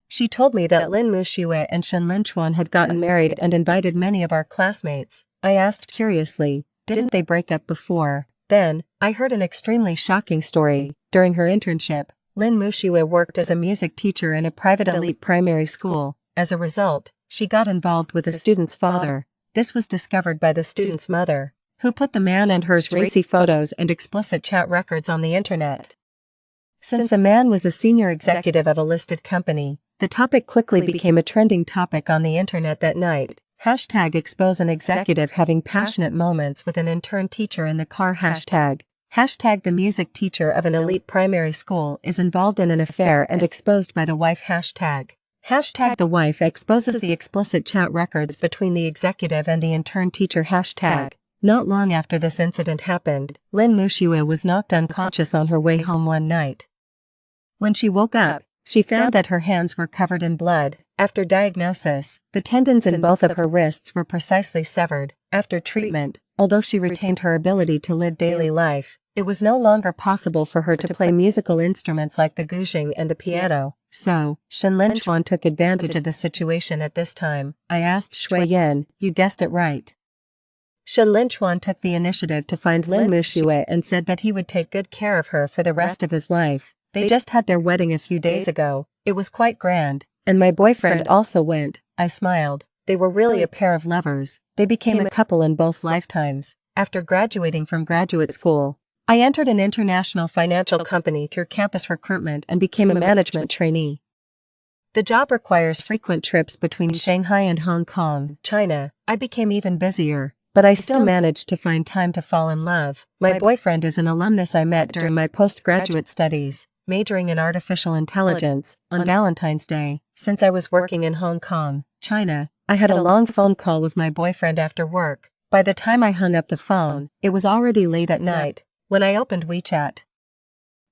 she told me that Lin Muxue and Shin Lin-chuan had gotten married and invited many of our classmates. I asked curiously, didn't they break up before? Then, I heard an extremely shocking story. During her internship, Lin Muxue worked as a music teacher in a private elite primary school. As a result, she got involved with a student's father. This was discovered by the student's mother, who put the man and hers racy photos and explicit chat records on the internet. Since the man was a senior executive of a listed company, the topic quickly became a trending topic on the internet that night. Hashtag expose an executive having passionate moments with an intern teacher in the car. Hashtag the music teacher of an elite primary school is involved in an affair and exposed by the wife. Hashtag the wife exposes the explicit chat records between the executive and the intern teacher. Hashtag. Not long after this incident happened, Lin Muxue was knocked unconscious on her way home one night. When she woke up, she found that her hands were covered in blood. After diagnosis, the tendons in both of her wrists were precisely severed. After treatment, although she retained her ability to live daily life, It was no longer possible for her to play musical instruments like the guzheng and the piano, so Shen Linchuan took advantage of the situation at this time. I asked Shui Yan, "You guessed it right." Shen Linchuan took the initiative to find Lin Muxue and said that he would take good care of her for the rest of his life. They just had their wedding a few days ago. It was quite grand, and my boyfriend also went. I smiled. They were really a pair of lovers. They became a couple in both lifetimes. After graduating from graduate school, I entered an international financial company through campus recruitment and became a management trainee. The job requires frequent trips between Shanghai and Hong Kong, China. I became even busier, but I still managed to find time to fall in love. My boyfriend is an alumnus I met during my postgraduate studies, majoring in artificial intelligence, on Valentine's Day. Since I was working in Hong Kong, China, I had a long phone call with my boyfriend after work. By the time I hung up the phone, it was already late at night. When I opened WeChat,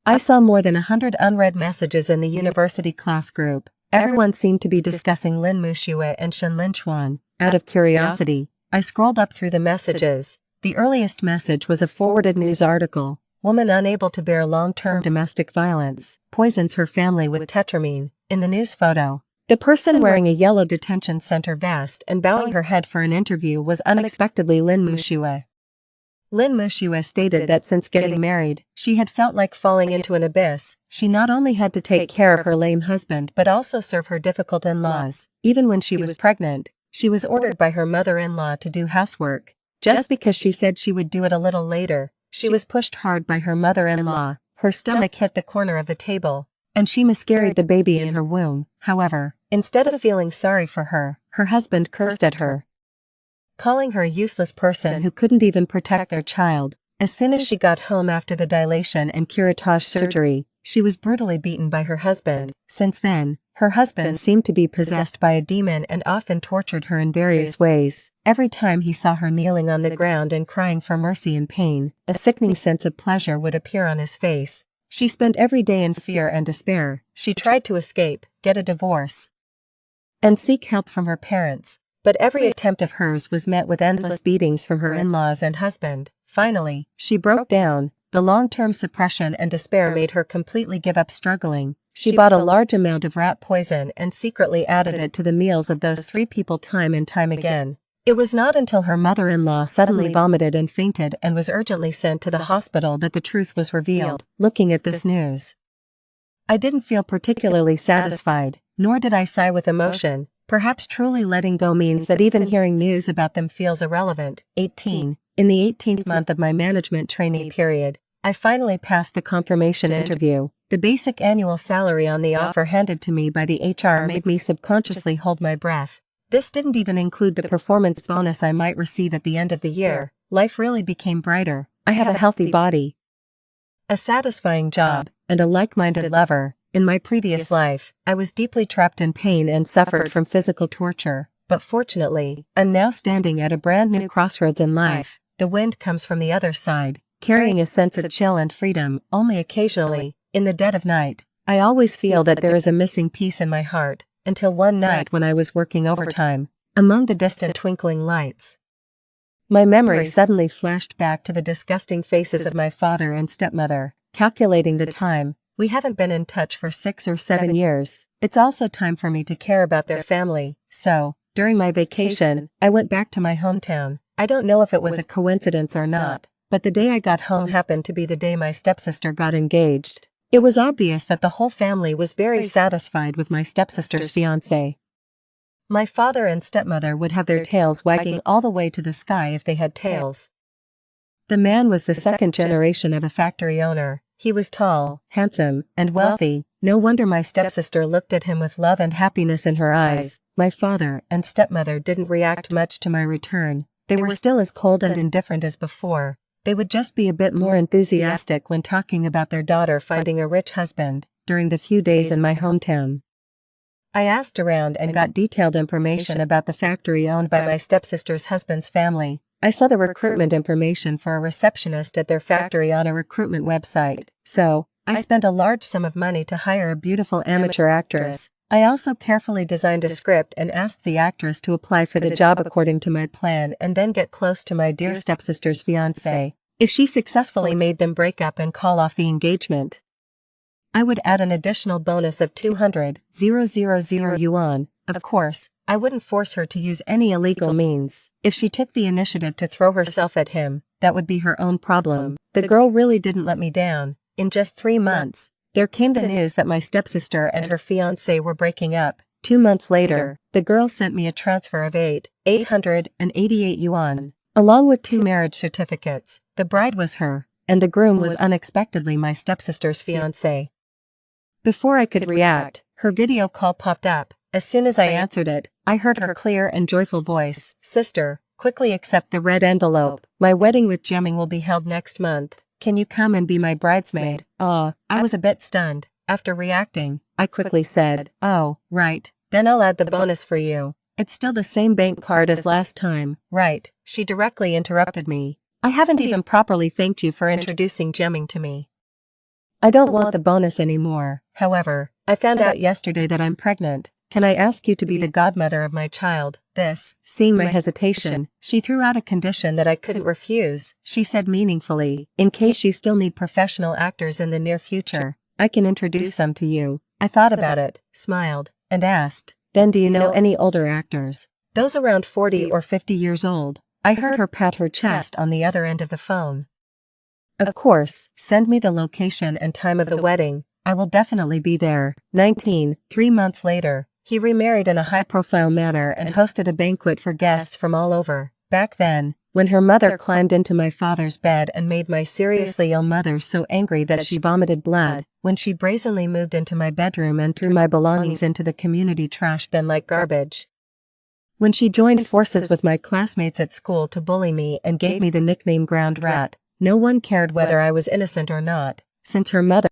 I saw more than 100 unread messages in the university class group. Everyone seemed to be discussing Lin Muxue and Shen Linchuan. Out of curiosity, I scrolled up through the messages. The earliest message was a forwarded news article. Woman unable to bear long-term domestic violence, poisons her family with tetramine. In the news photo, the person wearing a yellow detention center vest and bowing her head for an interview was unexpectedly Lin Muxue. Lin Muxue stated that since getting married, she had felt like falling into an abyss. She not only had to take care of her lame husband but also serve her difficult in-laws. Even when she was pregnant, she was ordered by her mother-in-law to do housework. Just because she said she would do it a little later, she was pushed hard by her mother-in-law. Her stomach hit the corner of the table, and she miscarried the baby in her womb. However, instead of feeling sorry for her, her husband cursed at her, calling her a useless person who couldn't even protect their child. As soon as she got home after the dilation and curettage surgery, she was brutally beaten by her husband. Since then, her husband seemed to be possessed by a demon and often tortured her in various ways. Every time he saw her kneeling on the ground and crying for mercy and pain, a sickening sense of pleasure would appear on his face. She spent every day in fear and despair. She tried to escape, get a divorce, and seek help from her parents. But every attempt of hers was met with endless beatings from her in-laws and husband. Finally, she broke down. The long-term suppression and despair made her completely give up struggling. She bought a large amount of rat poison and secretly added it to the meals of those 3 people time and time again. It was not until her mother-in-law suddenly vomited and fainted and was urgently sent to the hospital that the truth was revealed. Looking at this news, I didn't feel particularly satisfied, nor did I sigh with emotion. Perhaps truly letting go means that even hearing news about them feels irrelevant. 18. In the 18th month of my management trainee period, I finally passed the confirmation interview. The basic annual salary on the offer handed to me by the HR made me subconsciously hold my breath. This didn't even include the performance bonus I might receive at the end of the year. Life really became brighter. I have a healthy body, a satisfying job, and a like-minded lover. In my previous life, I was deeply trapped in pain and suffered from physical torture. But fortunately, I'm now standing at a brand new crossroads in life. The wind comes from the other side, carrying a sense of chill and freedom. Only occasionally, in the dead of night, I always feel that there is a missing piece in my heart, until one night when I was working overtime, among the distant twinkling lights, my memory suddenly flashed back to the disgusting faces of my father and stepmother. Calculating the time, we haven't been in touch for 6 or 7 years. It's also time for me to care about their family. So, during my vacation, I went back to my hometown. I don't know if it was a coincidence or not, but the day I got home happened to be the day my stepsister got engaged. It was obvious that the whole family was very satisfied with my stepsister's fiancé. My father and stepmother would have their tails wagging all the way to the sky if they had tails. The man was the second generation of a factory owner. He was tall, handsome, and wealthy. No wonder my stepsister looked at him with love and happiness in her eyes. My father and stepmother didn't react much to my return. They were still as cold and indifferent as before. They would just be a bit more enthusiastic when talking about their daughter finding a rich husband. During the few days in my hometown, I asked around and got detailed information about the factory owned by my stepsister's husband's family. I saw the recruitment information for a receptionist at their factory on a recruitment website, so I spent a large sum of money to hire a beautiful amateur actress. I also carefully designed a script and asked the actress to apply for the job according to my plan and then get close to my dear stepsister's fiancé. If she successfully made them break up and call off the engagement, I would add an additional bonus of 200,000 yuan. Of course, I wouldn't force her to use any illegal means. If she took the initiative to throw herself at him, that would be her own problem. The girl really didn't let me down. In just 3 months, there came the news that my stepsister and her fiancé were breaking up. 2 months later, the girl sent me a transfer of 888 yuan, along with 2 marriage certificates. The bride was her, and the groom was unexpectedly my stepsister's fiancé. Before I could react, her video call popped up. As soon as I answered it, I heard her clear and joyful voice. "Sister, quickly accept the red envelope. My wedding with Jemming will be held next month. Can you come and be my bridesmaid?" I was a bit stunned. After reacting, I quickly said, "Oh, right. Then I'll add the bonus for you. It's still the same bank card as last time, right?" She directly interrupted me. "I haven't even properly thanked you for introducing Jemming to me. I don't want the bonus anymore. However, I found out yesterday that I'm pregnant. Can I ask you to be the godmother of my child?" Seeing my hesitation, she threw out a condition that I couldn't refuse. She said meaningfully, "In case you still need professional actors in the near future, I can introduce some to you." I thought about it, smiled, and asked, "Then do you know any older actors? Those around 40 or 50 years old?" I heard her pat her chest on the other end of the phone. "Of course, send me the location and time of the wedding. I will definitely be there." 3 months later, he remarried in a high-profile manner and hosted a banquet for guests from all over. Back then, when her mother climbed into my father's bed and made my seriously ill mother so angry that she vomited blood, when she brazenly moved into my bedroom and threw my belongings into the community trash bin like garbage, when she joined forces with my classmates at school to bully me and gave me the nickname Ground Rat, no one cared whether I was innocent or not. Since her mother